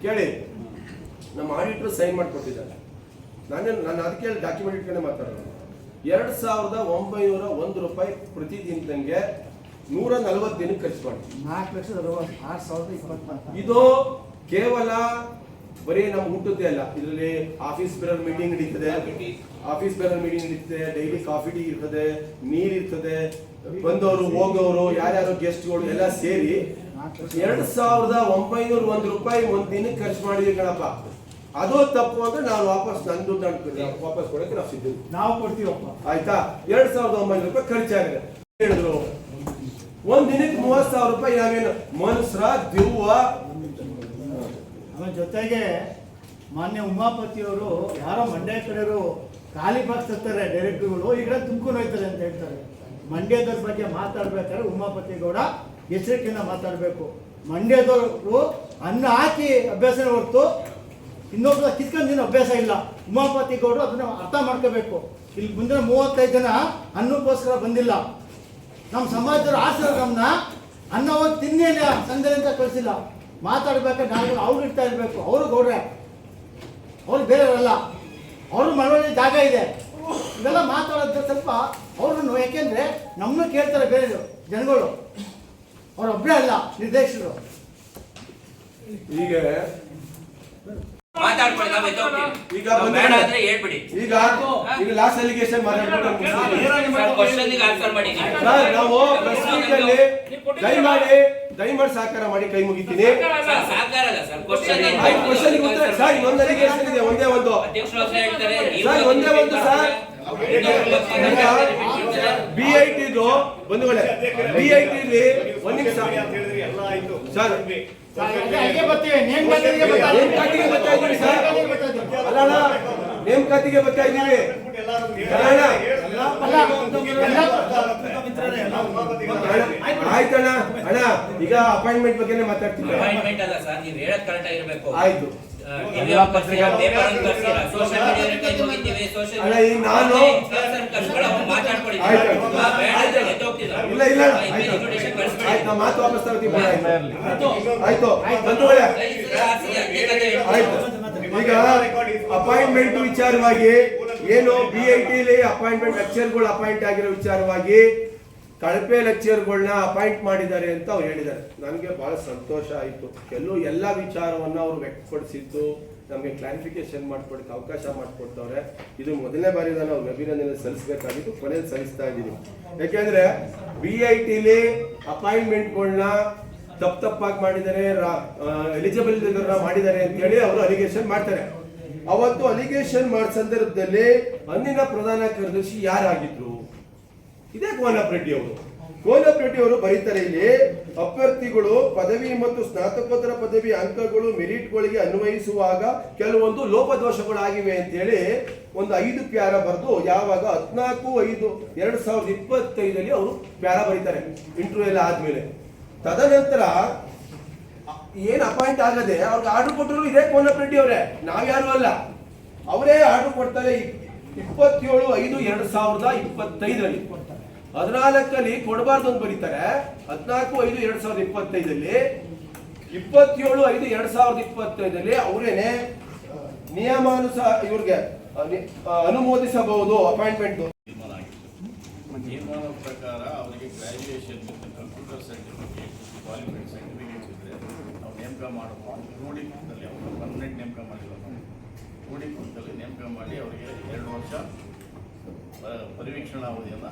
ಕೇಳಿ, ನಮ್ಮ ಆಡಿಟರ್ ಸೈನ್ ಮಾಡ್ಕೊಟ್ಟಿದ್ದಾರೆ. ನಾನು ಅದಕ್ಕೆ ಡಾಕ್ಯುಮೆಂಟ್ ಇಟ್ಕೊಂಡೆ ಮಾತಾಡೋದು. 2,901 ರೂಪಾಯಿ ಪ್ರತಿದಿನದಂಗೆ 140 ದಿನಕ್ಕೆ ಖರ್ಚು ಮಾಡಿ 4,60,6,020. ಇದು ಕೇವಲ ಬರೀ ನಮ್ಮ ಊಟದ್ದೇ ಅಲ್ಲ. ಇದರಲ್ಲಿ ಆಫೀಸ್ ಬೇರರ್ ಮೀಟಿಂಗ್ ನಡೀತದೆ, ಡೈಲಿ ಕಾಫಿ ಟೀ ಇರ್ತದೆ, ನೀರ್ ಇರ್ತದೆ, ಬಂದವರು ಹೋಗೋರು ಯಾರ್ಯಾರು ಗೆಸ್ಟ್ಗಳು ಎಲ್ಲ ಸೇರಿ 2,901 ರೂಪಾಯಿ ಒಂದ್ ದಿನಕ್ಕೆ ಖರ್ಚು ಮಾಡಿದ್ವಿ ಕಣಪ್ಪ. ಅದು ತಪ್ಪು ಅಂದ್ರೆ ನಾವು ವಾಪಸ್ ನನ್ನ ದುಡ್ಡು ವಾಪಸ್ ಕೊಡಕ್ಕೆ ನಾವು ಸಿದ್ಧ, ನಾವು ಕೊಡ್ತೀವಪ್ಪ. ಆಯ್ತಾ? 2,900 ರೂಪಾಯಿ ಖರ್ಚಾಗಿದೆ ಹೇಳಿದ್ರು. ಒಂದ್ ದಿನಕ್ಕೆ 30,000 ರೂಪಾಯಿ ನಾವೇನು ಮನುಷ್ಯರ ದಿವ್ವ. ಅವನ ಜೊತೆಗೆ ಮಾನ್ಯ ಉಮಾಪತಿಯವರು ಯಾರೋ ಮಂಡ್ಯ ಕಡೆಯವರು ಖಾಲಿ ಬಾಕ್ಸ್ ತರ್ತಾರೆ ಡೈರೆಕ್ಟರ್ಗಳು, ಈಗ ತುಮಕೂರು ಹೋಯ್ತಾರೆ ಅಂತ ಹೇಳ್ತಾರೆ. ಮಂಡ್ಯದವ್ರ ಬಗ್ಗೆ ಮಾತಾಡ್ಬೇಕಾದ್ರೆ ಉಮಾಪತಿ ಗೌಡ ಎಚ್ಚರಿಕೆಯಿಂದ ಮಾತಾಡಬೇಕು. ಮಂಡ್ಯದವರು ಅನ್ನ ಹಾಕಿ ಅಭ್ಯಾಸ ಹೊರತು ಇನ್ನೊಬ್ಬ ಕಿತ್ಕೊಂಡು ಅಭ್ಯಾಸ ಇಲ್ಲ. ಉಮಾಪತಿ ಗೌಡರು ಅದನ್ನ ಅರ್ಥ ಮಾಡ್ಕೋಬೇಕು. ಇಲ್ಲಿ ಮುಂದೆ 35 ಜನ ಅನ್ನಕ್ಕೋಸ್ಕರ ಬಂದಿಲ್ಲ. ನಮ್ಮ ಸಮಾಜದವರು ಆಸರ ನಮ್ಮನ್ನ ಅನ್ನ ಹೋಗಿ ತಿನ್ನೇನೆ ಸಂಘದಿಂದ ಕಳಿಸಿಲ್ಲ. ಮಾತಾಡ್ಬೇಕಾದ್ರೆ ನಾವು ಅವ್ರು ಇರ್ತಾ ಇರ್ಬೇಕು. ಅವರು ಗೌಡ್ರೆ, ಅವ್ರು ಬೇರೆಯವರಲ್ಲ, ಅವರು ಮನವೊಳ್ಳೆ ಜಾಗ ಇದೆ. ಇವೆಲ್ಲ ಮಾತಾಡೋದು ಸ್ವಲ್ಪ ಅವ್ರನ್ನು, ಯಾಕೆಂದ್ರೆ ನಮ್ಮನ್ನು ಕೇಳ್ತಾರೆ ಬೇರೆ ಜನಗಳು. ಅವರೊಬ್ಬರೇ ಅಲ್ಲ ನಿರ್ದೇಶಕರು. ಈಗ ಮಾತಾಡ್ಕೊಳ್ಳಿ, ನಾವು ಎದ್ದೋಗ್ತೀವಿ. ಈಗ ನಾವು ಬೇಡ ಬಂದ್ರೆ ಅಂದ್ರೆ ಹೇಳ್ಬಿಡಿ. ಈಗ ಲಾಸ್ಟ್ ಅಲಿಗೇಷನ್ ಮಾತಾಡ್ಬಿಟ್ಟು ಸರ್, ಕ್ವಶನ್ಗೆ ಆನ್ಸರ್ ಮಾಡಿ ನೀವು. ಸರ್, ನಾವು ಪ್ರೆಸ್ ಮೀಟ್ ಅಲ್ಲಿ ದಯಮಾಡಿ ಸಹಕಾರ ಮಾಡಿ ಕೈ ಮುಗಿತೀನಿ. ಸರ್, ಸಾಕಾರ ಅಲ್ಲ ಸರ್, ಕ್ವಶನ್ ಕ್ವಶನ್ ಉತ್ತರ ಸರ್, ಇನ್ನೊಂದು ಅಲಿಗೇಷನ್ ಇದೆ, ಒಂದೇ ಒಂದು ಅಧ್ಯಕ್ಷರು ಅಷ್ಟೇ ಹೇಳ್ತಾರೆ. ಸರ್, ಒಂದೇ ಒಂದು ಸರ್, BIT ಬಂಧುಗಳೇ, BIT ಒಂದು ನಿಮಿಷ ಸರ್, ಹಾಗೆ ಬರ್ತೀವಿ, ನೇಮಕಾತಿಗೆ ಬರ್ತಾ ಇದ್ದೀವಿ. ನೇಮಕಾತಿಗೆ ಬರ್ತಾ ಇದ್ದೀವಿ ಸರ್. ಅಲ್ಲ ನೇಮಕಾತಿಗೆ ಬರ್ತಾ ಇದ್ದೀವಿ. ಆಯ್ತಣ್ಣ, ಅಣ್ಣ ಈಗ ಅಪಾಯಿಂಟ್ಮೆಂಟ್ ಬಗ್ಗೆನೇ ಮಾತಾಡ್ತೀನಿ. ಅಪಾಯಿಂಟ್ಮೆಂಟ್ ಅಲ್ಲ ಸರ್, ನೀವು ಹೇಳೋದು ಕರೆಕ್ಟ್ ಆಗಿರ್ಬೇಕು. ಆಯ್ತು ಪೇಪರ್ ಅನ್ನು ಕರ್ಸಿರಾ, ಸೋಷಿಯಲ್ ಮೀಡಿಯಾ ಕೈ ಮುಗಿತೀವಿ, ಸೋಷಿಯಲ್ ಅಲ್ಲ, ಈಗ ನಾನು ಮಾತಾಡ್ಕೊಳ್ಳಿ. ಆಯ್ತು. ಬೇಡ ಅಂದ್ರೆ ಎದ್ದೋಗ್ತೀರಾ? ಇಲ್ಲ ಇಲ್ಲ ಇನ್ವಿಟೇಷನ್ ಕಳಿಸ್ಬಿಡಿ. ಆಯ್ತು, ನಾ ಮಾತು ವಾಪಸ್ ತಗೋತೀವಿ. ಆಯ್ತು ಬಂಧುಗಳೇ, ಆಯ್ತು. ಈಗ ಅಪಾಯಿಂಟ್ಮೆಂಟ್ ವಿಚಾರವಾಗಿ ಏನು BIT ಅಪಾಯಿಂಟ್ಮೆಂಟ್ ಲೆಕ್ಚರ್ಗಳು ಅಪಾಯಿಂಟ್ ಆಗಿರೋ ವಿಚಾರವಾಗಿ ಕಳಪೆ ಲೆಕ್ಚರ್ಗಳನ್ನ ಅಪಾಯಿಂಟ್ ಮಾಡಿದ್ದಾರೆ ಅಂತ ಅವ್ರು ಹೇಳಿದ್ದಾರೆ. ನನಗೆ ಬಹಳ ಸಂತೋಷ ಆಯಿತು. ಎಲ್ಲ ವಿಚಾರವನ್ನ ಅವರು ವ್ಯಕ್ತಪಡಿಸಿದ್ದು ನಮಗೆ ಕ್ಲಾರಿಫಿಕೇಶನ್ ಮಾಡ್ಕೊಡಕ್ಕೆ ಅವಕಾಶ ಮಾಡಿಕೊಡ್ತವ್ರೆ. ಇದು ಮೊದಲನೇ ಬಾರಿ ನಾನು ಅವ್ರ ಅಭಿನಂದನೆ ಸಲ್ಲಿಸಬೇಕಾಗಿತ್ತು, ಕೊನೆಯಲ್ಲಿ ಸಲ್ಲಿಸ್ತಾ ಇದ್ದೀನಿ. ಯಾಕೆಂದ್ರೆ BIT ಅಪಾಯಿಂಟ್ಮೆಂಟ್ಗಳನ್ನ ತಪ್ಪಾಗಿ ಮಾಡಿದ್ದಾರೆ, ಎಲಿಜಿಬಲ್ ಮಾಡಿದ್ದಾರೆ ಅಂತ ಹೇಳಿ ಅವರು ಅಲಿಗೇಷನ್ ಮಾಡ್ತಾರೆ. ಅವತ್ತು ಅಲಿಗೇಷನ್ ಮಾಡೋ ಸಂದರ್ಭದಲ್ಲಿ ಅಂದಿನ ಪ್ರಧಾನ ಕಾರ್ಯದರ್ಶಿ ಯಾರಾಗಿದ್ರು? ಇದೇ ಕೋನಪ್ಪ ರೆಡ್ಡಿ ಅವರು. ಕೋನಪ್ಪ ರೆಡ್ಡಿ ಅವರು ಬರೀತಾರೆ ಇಲ್ಲಿ, ಅಭ್ಯರ್ಥಿಗಳು ಪದವಿ ಮತ್ತು ಸ್ನಾತಕೋತ್ತರ ಪದವಿ ಅಂಕಗಳು ಮೆರಿಟ್ಗಳಿಗೆ ಅನ್ವಯಿಸುವಾಗ ಕೆಲವೊಂದು ಲೋಪದೋಷಗಳಾಗಿವೆ ಅಂತ ಹೇಳಿ ಒಂದು 5 ಪ್ಯಾರ ಬರೆದು ಯಾವಾಗ 14/5/2025 ಅವರು ಪ್ಯಾರ ಬರೀತಾರೆ ಇಂಟರ್ವ್ಯೂ ಎಲ್ಲ ಆದ್ಮೇಲೆ. ತದನಂತರ ಏನ್ ಅಪಾಯಿಂಟ್ ಆಗದೆ ಅವ್ರಿಗೆ ಆರ್ಡರ್ ಕೊಟ್ಟರು ಇದೇ ಕೋನಪ್ಪ ರೆಡ್ಡಿ ಅವರೇ, ನಾವ್ಯಾರು ಅಲ್ಲ. ಅವರೇ ಆರ್ಡರ್ ಕೊಡ್ತಾರೆ 27/5/2025 14 ಕೊಡಬಾರ್ದು ಅಂತ ಬರೀತಾರೆ. 14/5/2025 27/5/2025 ಅವರೇನೆ ನಿಯಮಾನುಸಾರ ಇವ್ರಿಗೆ ಅನುಮೋದಿಸಬಹುದು ಅಪಾಯಿಂಟ್ಮೆಂಟ್. ತೀರ್ಮಾನದ ಪ್ರಕಾರ ಅವರಿಗೆ ಗ್ರಾಜ್ಯುಯೇಷನ್ ಮತ್ತು ಕಂಪ್ಯೂಟರ್ ಸರ್ಟಿಫಿಕೇಟ್ ಕ್ವಾಲಿಫೈಡ್ ಸರ್ಟಿಫಿಕೇಟ್ ಇದ್ದರೆ ನಾವು ನೇಮಕ ಮಾಡಬಹುದು. ರೂಢಿಕೃತದಲ್ಲಿ ಅವರು ಪರ್ಮನೆಂಟ್ ನೇಮಕ ಮಾಡಿಲ್ಲ, ರೂಢಿಕೃತದಲ್ಲಿ ನೇಮಕ ಮಾಡಿ ಅವರಿಗೆ 2 ವರ್ಷ ಪರಿವೀಕ್ಷಣಾ ಅವಧಿಯನ್ನು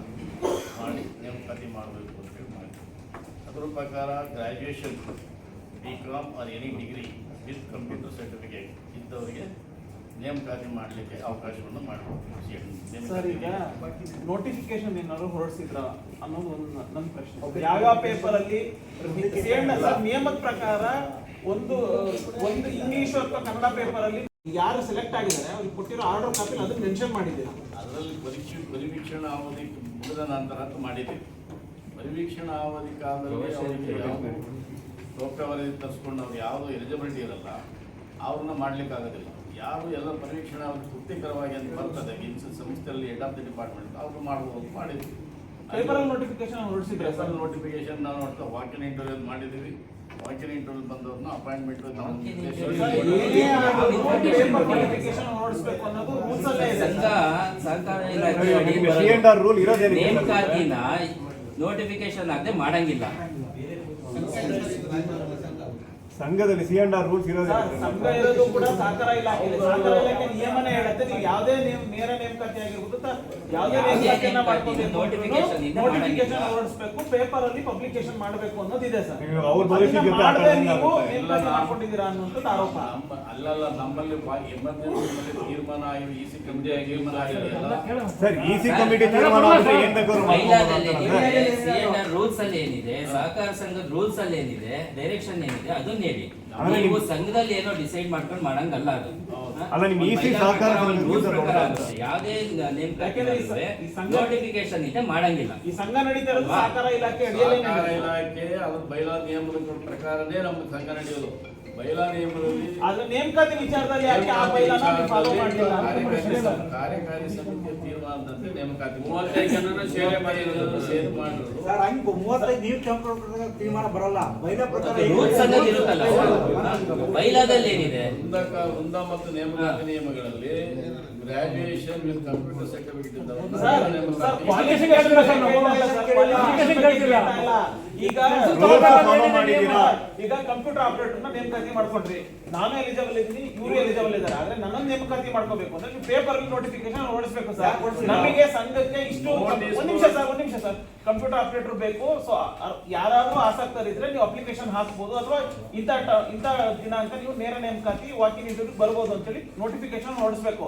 ಮಾಡಿ ನೇಮಕಾತಿ ಮಾಡಬೇಕು ಅಂತ ಹೇಳಿ ಮಾಡಿದ್ರು. ಅದರ ಪ್ರಕಾರ graduation BCom R any degree with computer certificate ಇದ್ದವರಿಗೆ ನೇಮಕಾತಿ ಮಾಡಲಿಕ್ಕೆ ಅವಕಾಶವನ್ನು ಮಾಡಿಕೊಡ್ತೀವಿ. ಸರ್, ಈಗ ನೋಟಿಫಿಕೇಶನ್ ಏನಾದ್ರು ಹೊರಡಿಸಿದ್ರ ಅನ್ನೋದು ನನ್ನ ಪ್ರಶ್ನೆ. ಯಾವ್ಯಾವ ಪೇಪರ್ ಅಲ್ಲಿ ನಿಯಮದ ಪ್ರಕಾರ ಒಂದು ಇಂಗ್ಲಿಷ್ ಅಥವಾ ಕನ್ನಡ ಪೇಪರ್ ಅಲ್ಲಿ ಯಾರು ಸೆಲೆಕ್ಟ್ ಆಗಿದ್ದಾರೆ ಅವ್ರಿಗೆ ಕೊಟ್ಟಿರೋ ಆರ್ಡರ್ ಕಾಪಿ ಅದನ್ನ ಮೆನ್ಷನ್ ಮಾಡಿದ್ದೀರಾ? ಅದರಲ್ಲಿ ಪರಿವೀಕ್ಷಣಾ ಅವಧಿ ಮುಗಿದ ನಂತರ ಅಂತ ಮಾಡಿದ್ದೀವಿ. ಪರಿವೀಕ್ಷಣಾ ಅವಧಿ ಕಾಲದಲ್ಲಿ ಅವರಿಗೆ ಯಾವ ರೊಕ್ಕ ವರದಿ ತರಿಸ್ಕೊಂಡು ಅವ್ರು ಯಾವುದು ಎಲಿಜಿಬಿಲಿಟಿ ಇರಲ್ಲ ಅವ್ರನ್ನ ಮಾಡ್ಲಿಕ್ಕಾಗೋದಿಲ್ಲ. ಯಾರು ಎಲ್ಲ ಪರಿವೀಕ್ಷಣಾ ಅವಧಿ ತೃಪ್ತಿಕರವಾಗಿ ಅಂತ ಬರ್ತದೆ ಸಂಸ್ಥೆಯಲ್ಲಿ ಹೆಡ್ ಆಫ್ ದಿ ಡಿಪಾರ್ಟ್ಮೆಂಟ್ ಅವ್ರು ಮಾಡ್ಬೋದು ಮಾಡಿದ್ವಿ. ಪೇಪರ್ ನೋಟಿಫಿಕೇಶನ್ ಹೊರಡಿಸಿದ್ರೆ ಸರ್ ನೋಟಿಫಿಕೇಶನ್ ನಾವು ವಾಕಿನ್ ಇಂಟರ್ವ್ಯೂ ಮಾಡಿದ್ದೀವಿ. ವಾಕಿನ್ ಇಂಟರ್ವ್ಯೂ ಬಂದವ್ರನ್ನ ಅಪಾಯಿಂಟ್ಮೆಂಟ್ ನೋಟಿಫಿಕೇಶನ್ ಹೊರಡಿಸಬೇಕು ಅನ್ನೋದು ರೂಲ್ಸ್ ಅಲ್ಲೇ ಇದೆ. ಸಂಘ ಸಹಕಾರ ಇಲಾಖೆ ನೇಮಕಾತಿನ ನೋಟಿಫಿಕೇಶನ್ ಆಗದೆ ಮಾಡಂಗಿಲ್ಲ. ಸಂಘದಲ್ಲಿ C&R ರೂಲ್ಸ್ ಇರೋದೇ. ಸಂಘ ಇರೋದು ಕೂಡ ಸಹಕಾರ ಇಲಾಖೆ. ಸಹಕಾರ ಇಲಾಖೆ ನಿಯಮನೇ ಹೇಳುತ್ತೆ ನೀವು ಯಾವುದೇ ನೇರ ನೇಮಕಾತಿ ಆಗಿರ್ಬೋದು ಯಾವುದೇ ನೇಮಕಾತಿಯನ್ನ ಮಾಡ್ಕೋಬೇಕು, ನೋಟಿಫಿಕೇಶನ್ ಹೊರಡಿಸಬೇಕು, ಪೇಪರ್ ಅಲ್ಲಿ ಪಬ್ಲಿಕೇಶನ್ ಮಾಡಬೇಕು ಅನ್ನೋದಿದೆ ಸರ್. ಅವ್ರ ಭವಿಷ್ಯದ ಜೊತೆ ಆಟ ನೀವು ನೇಮಕಾತಿ ಮಾಡ್ಕೊಂಡಿದ್ದೀರಾ ಅನ್ನೋದು ಆರೋಪ. ಅಲ್ಲಲ್ಲ, ನಮ್ಮಲ್ಲಿ ಎಮರ್ಜೆನ್ಸಿ ತೀರ್ಮಾನ ಆಗಿ EC ಕಮಿಟಿ ತೀರ್ಮಾನ ಆಗಿದೆಯಲ್ಲ ಸರ್, EC ಕಮಿಟಿ ತೀರ್ಮಾನ ಅಂದ್ರೆ ಏನ್ ಬೇಕಾದ್ರೂ C&R ರೂಲ್ಸ್ ಅಲ್ಲಿ ಏನಿದೆ, ಸಹಕಾರ ಸಂಘದ ರೂಲ್ಸ್ ಅಲ್ಲಿ ಏನಿದೆ, ಡೈರೆಕ್ಷನ್ ಏನಿದೆ ಅದನ್ನ ಹೇಳಿ. ನೀವು ಸಂಘದಲ್ಲಿ ಏನೋ ಡಿಸೈಡ್ ಮಾಡ್ಕೊಂಡು ಮಾಡಂಗಲ್ಲ ಅದು. ಅಲ್ಲ, ನಿಮ್ EC ಸಹಕಾರ ರೂಲ್ಸ್ ಪ್ರಕಾರ ಯಾವುದೇ ನೇಮಕಾತಿ ನೋಟಿಫಿಕೇಶನ್ ಇದೆ ಮಾಡಂಗಿಲ್ಲ. ಈ ಸಂಘ ನಡೀತಾ ಇರೋದು ಸಹಕಾರ ಇಲಾಖೆ ಅಡಿಯಲ್ಲಿ. ಸಹಕಾರ ಇಲಾಖೆ ಅದ್ರ ಬೈಲಾ ನಿಯಮದ ಪ್ರಕಾರನೇ ನಮ್ಮ ಸಂಘ ನಡೆಯೋದು. ಬೈಲಾ ನಿಯಮದಲ್ಲಿ ಆದ್ರೆ ನೇಮಕಾತಿ ವಿಚಾರದಲ್ಲಿ ಯಾಕೆ ಆ ಬೈಲಾನ ಫಾಲೋ ಮಾಡಲಿಲ್ಲ? ಕಾರ್ಯಕಾರಿ ಸಮಿತಿಯ ತೀರ್ಮಾನದಂತೆ ನೇಮಕಾತಿ 35 ಜನರನ್ನ ಸೇವೆ ಮಾಡಿರೋದು ಸರ್, ಹಂಗೆ 35 ನೀವು ತೀರ್ಮಾನ ಬರಲ್ಲ. ಬೈಲಾ ಪ್ರಕಾರ ರೂಲ್ಸ್ ಅನ್ನೋದು ಇರುತ್ತಲ್ಲ, ಬೈಲಾದಲ್ಲಿ ಏನಿದೆ ವೃಂದ ಮತ್ತು ನೇಮಕಾತಿ ನಿಯಮಗಳಲ್ಲಿ ಗ್ರಾಜುಯೇಷನ್ ವಿತ್ ಕಂಪ್ಯೂಟರ್ ಸರ್ಟಿಫಿಕೇಟ್ ಈಗ ಕಂಪ್ಯೂಟರ್ ಆಪರೇಟರ್ ನೇಮಕಾತಿ ಮಾಡ್ಕೊಂಡ್ರಿ, ನಾನು ಎಲಿಜಿಬಲ್ ಇದ್ದೀನಿ, ಇವರು ಎಲಿಜಿಬಲ್ ಇದ್ದಾರೆ, ಆದ್ರೆ ನನ್ನ ನೇಮಕಾತಿ ಮಾಡ್ಕೋಬೇಕು ಅಂದ್ರೆ ನೀವು ಪೇಪರ್ ನೋಟಿಫಿಕೇಶನ್ ಹೊರಡಿಸಬೇಕು ಸರ್. ನಮಗೆ ಸಂಘಕ್ಕೆ ಇಷ್ಟು ಒಂದ್ ನಿಮಿಷ ಸರ್ ಕಂಪ್ಯೂಟರ್ ಆಪರೇಟರ್ ಬೇಕು. ಸೊ ಯಾರಾದ್ರೂ ಆಸಕ್ತರಿದ್ರೆ ನೀವು ಅಪ್ಲಿಕೇಶನ್ ಹಾಕ್ಬೋದು, ಅಥವಾ ಇಂಥ ದಿನಾಂಕ ನೀವು ನೇರ ನೇಮಕಾತಿ ವಾಕಿಂಗ್ ಇಂಟರ್ವ್ಯೂ ಬರ್ಬೋದು ಅಂತೇಳಿ ನೋಟಿಫಿಕೇಶನ್ ಹೊರಡಿಸಬೇಕು.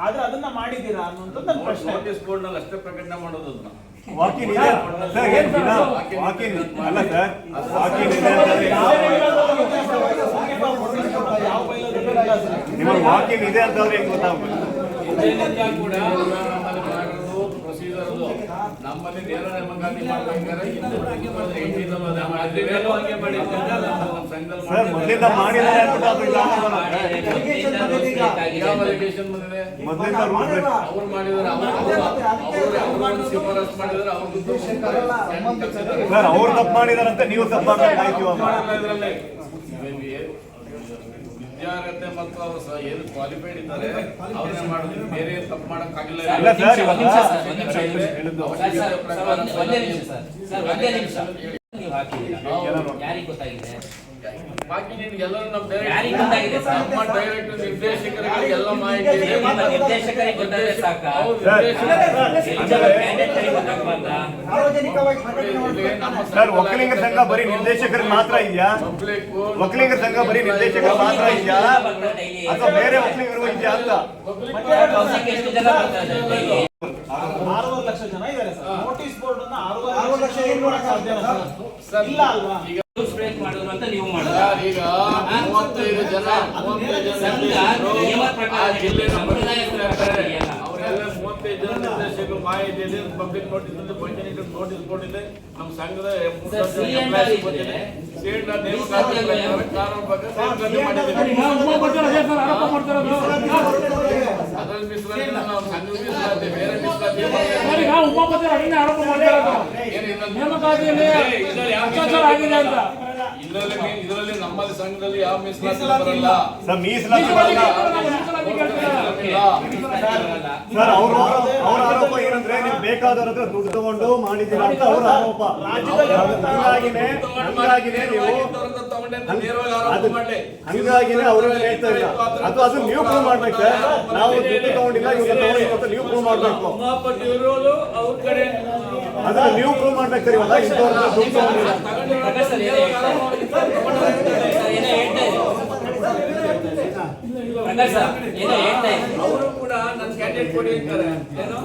ಆದ್ರೆ ಅದನ್ನ ಮಾಡಿದೀರಾ ಅನ್ನೋದು ನನ್ನ ಪ್ರಶ್ನೆ. ನೋಟಿಸ್ ಬೋರ್ಡ್ ನಲ್ಲಿ ಅಷ್ಟೇ ಪ್ರಕಟಣೆ ಮಾಡೋದು ಅದನ್ನ. ವಾಕಿಂಗ್ ಇದೆ ಸರ್, ಏನ್ ದಿನ ವಾಕಿಂಗ್ ಅಲ್ಲ ಸರ್, ವಾಕಿಂಗ್ ಇದೆ ನಿಮಗೆ ವಾಕಿಂಗ್ ಇದೆ ಅಂತಂದ್ರೆ ಹೆಂಗ್ ಗೊತ್ತಾಗ್ಬೇಕು? ಕೂಡ ಪ್ರೊಸೀಜರ್ ಅದು ನಮ್ಮಲ್ಲಿ ನೇರ ನೇಮಕಾತಿ ಮಾಡ್ಬೇಕಾದ್ರೆ ಸರ್ ಮೊದಲಿಂದ ಮಾಡಿದ್ದಾರೆ ಅಂದ್ಬಿಟ್ಟು ಅದು ಇಲ್ಲ ಯಾವ ಅಲಿಗೇಷನ್ ಬಂದಿದೆ? ಮೊದಲಿಂದ ರೂಲ್ ಅವ್ರು ಮಾಡಿದಾರೆ, ಅವ್ರು ಶಿಫಾರಸ್ ಮಾಡಿದಾರೆ, ಅವ್ರು ಸರ್ ಅವ್ರು ತಪ್ಪು ಮಾಡಿದಾರಂತೆ ನೀವು ತಪ್ಪು ಮಾಡ್ಬೇಕಾಯ್ತು. ವಿದ್ಯಾರ್ಹತೆ ಮತ್ತು ಅವರು ಏನು ಕ್ವಾಲಿಫೈಡ್ ಇದ್ದಾರೆ ಅವ್ರನ್ನೇ ಮಾಡೋದು, ಬೇರೆ ತಪ್ಪು ಮಾಡಕ್ಕಾಗಿಲ್ಲ. ಇಲ್ಲ ಸರ್, ನೀವು ಹಾಕಿದ್ದೀರಾ, ಯಾರಿಗೆ ಗೊತ್ತಾಗಿದೆ? ಬಾಕಿ ನಿನ್ಗೆಲ್ಲರೂ ನಮ್ಮ ಯಾರಿಗೆ ಗೊತ್ತಾಗಿದೆ ಸರ್? ನಮ್ಮ ಡೈರೆಕ್ಟರ್ ನಿರ್ದೇಶಕರಿಗೆ ಎಲ್ಲ ಮಾಹಿತಿ ಇದೆ. ನಿಮ್ಮ ನಿರ್ದೇಶಕರಿಗೆ ಗೊತ್ತಾದ್ರೆ ಸಾಕಾ? ಕ್ಯಾಂಡಿಡೇಟ್ಗಳಿಗೆ ಗೊತ್ತಾಗ್ಬಾರ್ದಾ? ಸರ್ ಒಕ್ಕಲಿಗರ ಸಂಘ ಬರೀ ನಿರ್ದೇಶಕರಿಗೆ ಮಾತ್ರ ಇದೆಯಾ? ಒಕ್ಕಲಿಗರ ಸಂಘ ಬರೀ ನಿರ್ದೇಶಕರು ಮಾತ್ರ ಇದೆಯಾ ಅಥವಾ ಬೇರೆ ಒಕ್ಕಲಿಗರು ಇದೆಯಾ ಅಂತ? ಎಷ್ಟು ಜನ ಬರ್ತಾರೆ ಡೈಲಿ? 6 ಲಕ್ಷ ಜನ ಇದ್ದಾರೆ ಸರ್. ನೋಟಿಸ್ ಬೋರ್ಡ್ ಅನ್ನ 6 ಲಕ್ಷ ಸಾಧ್ಯ ಇಲ್ಲ ಅಲ್ವಾ? ಈಗ ಬ್ರೇಕ್ ಮಾಡಿದ್ರು ಅಂತ ನೀವು ಮಾಡಿದ್ರೆ ಈಗ 35 ಜನ ನಿಯಮ ಪ್ರಕಾರ ಅವರೆಲ್ಲ 35 ಜನ ನಿರ್ದೇಶಕರು ಮಾಹಿತಿ ಇದೆ, ಪಬ್ಲಿಕ್ ನೋಟಿಸ್ ಇದೆ, ಪಂಚಾಯತ್ ನೋಟಿಸ್ ಬೋರ್ಡ್ ಇದೆ, ನಮ್ಮ ಸಂಘದ ಅದರಲ್ಲಿ ಮೀಸಲಾತಿ ನಾವು ಸಂಘದ ಮೀಸಲಾತಿ ಬೇರೆ ಮೀಸಲಾತಿ ಇದರಲ್ಲಿ ನಮ್ಮಲ್ಲಿ ಸಂಘದಲ್ಲಿ ಯಾವ ಮೀಸಲಾತಿ ಬರಲ್ಲ ಸರ್. ಮೀಸಲಾತಿ ಬರಲ್ಲ ಸರ್. ಅವ್ರ ಆರೋಪ ಏನಂದ್ರೆ ನೀವು ಬೇಕಾದವ್ರ ಹತ್ರ ದುಡ್ಡು ತಗೊಂಡು ಮಾಡಿದ್ದೀರಾ ಅಂತ ಅವ್ರ ಆರೋಪ. ಹಂಗಾಗಿನೇ ನೀವು ಹಂಗಾಗಿನೇ ಅವ್ರ ಹೇಳ್ತಾ ಇಲ್ಲ. ಅದು ನೀವು ಪ್ರೂವ್ ಮಾಡ್ಬೇಕು ಸರ್. ನಾವು ದುಡ್ಡು ತಗೊಂಡಿಲ್ಲ, ಇವ್ರು ತಗೊಂಡಿಲ್ಲ, ನೀವು ಪ್ರೂವ್ ಮಾಡ್ಬೇಕು. ಅದನ್ನ ನೀವು ಪ್ರೂವ್ ಮಾಡ್ಬೇಕು ಸರ್. ಇವಾಗ ಇಂಥವ್ರ ದುಡ್ಡು ತಗೊಂಡಿಲ್ಲ. ಅವರು ಕೂಡ ನನ್ನ ಕ್ಯಾಂಡಿಡೇಟ್ ಕೊಡಿ ಅಂತಾರೆ. ಏನು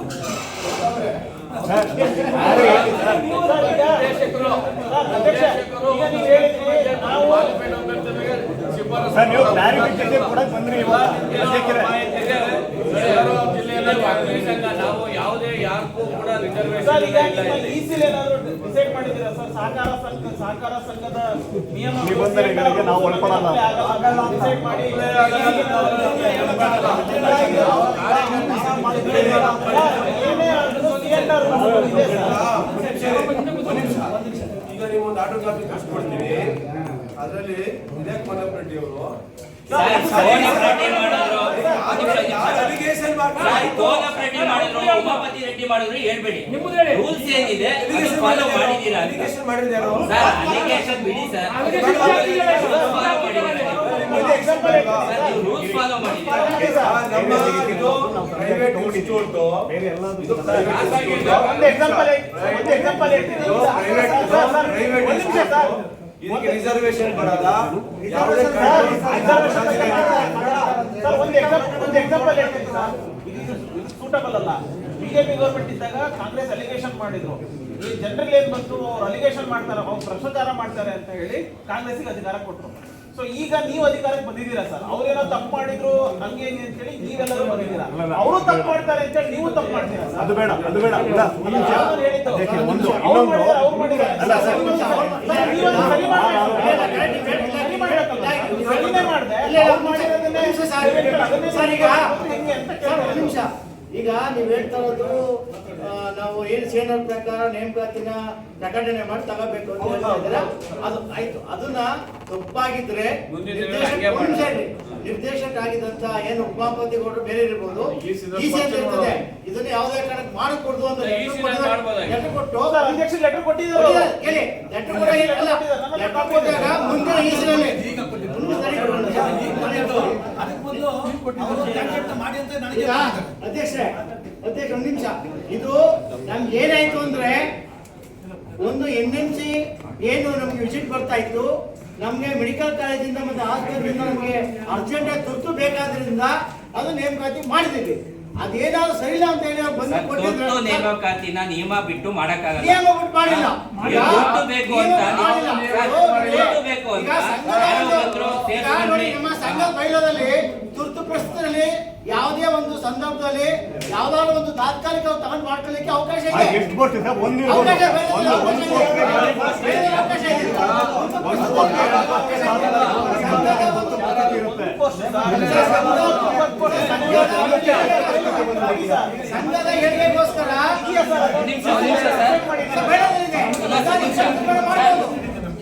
ಸರ್ ನೀವು ಕ್ಲಾರಿಫಿಕೇಶನ್ ಕೊಡಕ್ ಬಂದ್ರಿ ಇವಾಗ ಅಧ್ಯಕ್ಷರೇ. ನಾವು ಯಾವುದೇ ಯಾರಿಗೂ ಕೂಡ ಸರ್ ಈಗ ಈಸಿಲಿ ಏನಾದ್ರು ಡಿಸೈಡ್ ಮಾಡಿದ್ದೀರಾ ಸರ್? ಸಹಕಾರ ಸಂಘದ ನಿಯಮ ನಿಬಂಧನೆಗಳಿಗೆ ನಾವು ಒಳಪಡಲ್ಲ. ಡಿಸೈಡ್ ಮಾಡಿ ಈಗ ನೀವು ಒಂದು ಆಟೋ ಕಾಪಿ ಕಳ್ಸಿಕೊಡ್ತೀವಿ, ಅದರಲ್ಲಿ ವಿನಾಯಕ್ ಮಲ್ಲಪ್ರೆಡ್ಡಿ ಅವರು ಉಮಾಪತಿ ರೆಡ್ಡಿ ಮಾಡಿದ್ರು ಹೇಳ್ಬೇಡಿ. ರೂಲ್ಸ್ ಏನಿದೆ ಫಾಲೋ ಮಾಡಿದ್ದೀರಾ? ಅಲಿಗೇಷನ್ ಬಿಡಿ ಸರ್, ರೂಲ್ಸ್ ಫಾಲೋ ಮಾಡಿದ್ದೀರಾ? ಪ್ರೈವೇಟ್ ಇನ್ಸ್ಟಿಟ್ಯೂಟ್ ಇದಕ್ಕೆ ರಿಸರ್ವೇಶನ್ ಬರಲ್ಲ. ಯಾವುದೇ ಸೂಟಬಲ್ ಅಲ್ಲ. ಬಿಜೆಪಿ ಗೌರ್ಮೆಂಟ್ ಇದ್ದಾಗ ಕಾಂಗ್ರೆಸ್ ಅಲಿಗೇಷನ್ ಮಾಡಿದ್ರು. ಈ ಜನರಲ್ ಏನ್ ಬಂತು, ಅವ್ರು ಅಲಿಗೇಷನ್ ಮಾಡ್ತಾರೆ, ಅವ್ರು ಭ್ರಷ್ಟಾಚಾರ ಮಾಡ್ತಾರೆ ಅಂತ ಹೇಳಿ ಕಾಂಗ್ರೆಸ್ಗೆ ಅಧಿಕಾರ ಕೊಟ್ಟರು. ಸೊ ಈಗ ನೀವು ಅಧಿಕಾರಕ್ಕೆ ಬಂದಿದ್ದೀರಾ ಸರ್. ಅವ್ರೇನೋ ತಪ್ಪು ಮಾಡಿದ್ರು ಹಂಗೆ ಅಂತ ಹೇಳಿ ನೀವೆಲ್ಲರೂ ಬಂದಿದ್ದೀರಾ. ಅವರು ತಪ್ಪು ಮಾಡ್ತಾರೆ ಅಂತ ಹೇಳಿ ನೀವು ತಪ್ಪು ಮಾಡ್ತೀರಾ ಸರ್? ಅದು ಬೇಡ, ಅದು ಬೇಡ. ಇಲ್ಲ, ಒಂದು ನಿಮಿಷ. ಅವ್ರು ಮಾಡಿದ್ದಾರೆ, ಅವ್ರು ಮಾಡಿದ್ದಾರೆ. ಅಲ್ಲ ಸರ್, ಈಗ ನೀವು ಹೇಳ್ತಾ ಇರೋದು ನಾವು ಏನು ಸೇನರ್ ಪ್ರಕಾರ ನೇಮಕಾತಿನ ಪ್ರಕಟಣೆ ಮಾಡಿ ತಗೋಬೇಕು ಅಂತ ಹೇಳ್ತಾ ಇದ್ದಾರೆ. ಅದು ಆಯ್ತು, ಅದನ್ನ ತಪ್ಪಾಗಿದ್ರೆ ನಿರ್ದೇಶಕ ಆಗಿದ್ದಂತ ಏನು ಉಪಸಭಾಪತಿಗಳು ಬೇರೆ ಇರ್ಬೋದು, ಈಸಿ ಅಂತ ಇರ್ತದೆ. ಇದನ್ನ ಯಾವುದೇ ಕಾರಣಕ್ಕೆ ಮಾಡಿಕೊಡ್ದು ಅಂತ ಲೆಟರ್ ಕೊಟ್ಟು ಅಧ್ಯಕ್ಷರು ಲೆಟರ್ ಕೊಟ್ಟಿದ್ದಾರೆ. ಕೇಳಿ, ಲೆಟರ್ ಕೊಟ್ಟಾಗ ಮುಂದಿನ ಈಸಿನಲ್ಲಿ ಮಾಡಿ ಅಂತ ನನಗೆ ಈಗ ಅಧ್ಯಕ್ಷ ಒಂದು ನಿಮಿಷ, ಇದು ನಮ್ಗೆ ಏನಾಯ್ತು ಅಂದ್ರೆ ಒಂದು NMC ಏನು ನಮ್ಗೆ ವಿಸಿಟ್ ಬರ್ತಾ ಇತ್ತು, ನಮ್ಗೆ ಮೆಡಿಕಲ್ ಕಾಲೇಜಿಂದ ಮತ್ತೆ ಹಾಸ್ಪಿಟಲ್ ನಮ್ಗೆ ಅರ್ಜೆಂಟ್ ಆಗಿ ತುರ್ತು ಬೇಕಾದ್ರಿಂದ ಅದು ನೇಮಕಾತಿ ಮಾಡಿದೀವಿ. ಅದೇನಾದ್ರು ಸರಿ ಇಲ್ಲ ಅಂತ ಹೇಳಿ ಬಂದು ಕೊಟ್ಟಿದ್ರೆ ನೇಮಕಾತಿನ ನಿಯಮ ಬಿಟ್ಟು ಮಾಡಕ್ಕಾಗಲ್ಲ. ನಿಯಮ ಬಿಟ್ಟು ಮಾಡಿಲ್ಲ. ತುರ್ತು ಬೇಕು ಅಂತ ನಮ್ಮ ಸಂಘ ಬೈಲದಲ್ಲಿ ತುರ್ತು ಪರಿಸ್ಥಿತಿಯಲ್ಲಿ ಯಾವುದೇ ಒಂದು ಸಂದರ್ಭದಲ್ಲಿ ಯಾವ್ದಾದ್ರು ಒಂದು ತಾತ್ಕಾಲಿಕ ತಗೊಂಡು ಮಾಡ್ಕೊಳ್ಳಿಕ್ಕೆ ಅವಕಾಶ ಇದೆ. ಎಷ್ಟು ಬರ್ತೀವಿ ಸರ್? ಒಂದು ಅವಕಾಶ ಇದೆ. ಸಂಘದ ಹೇಳಿಕೆಗೋಸ್ಕರ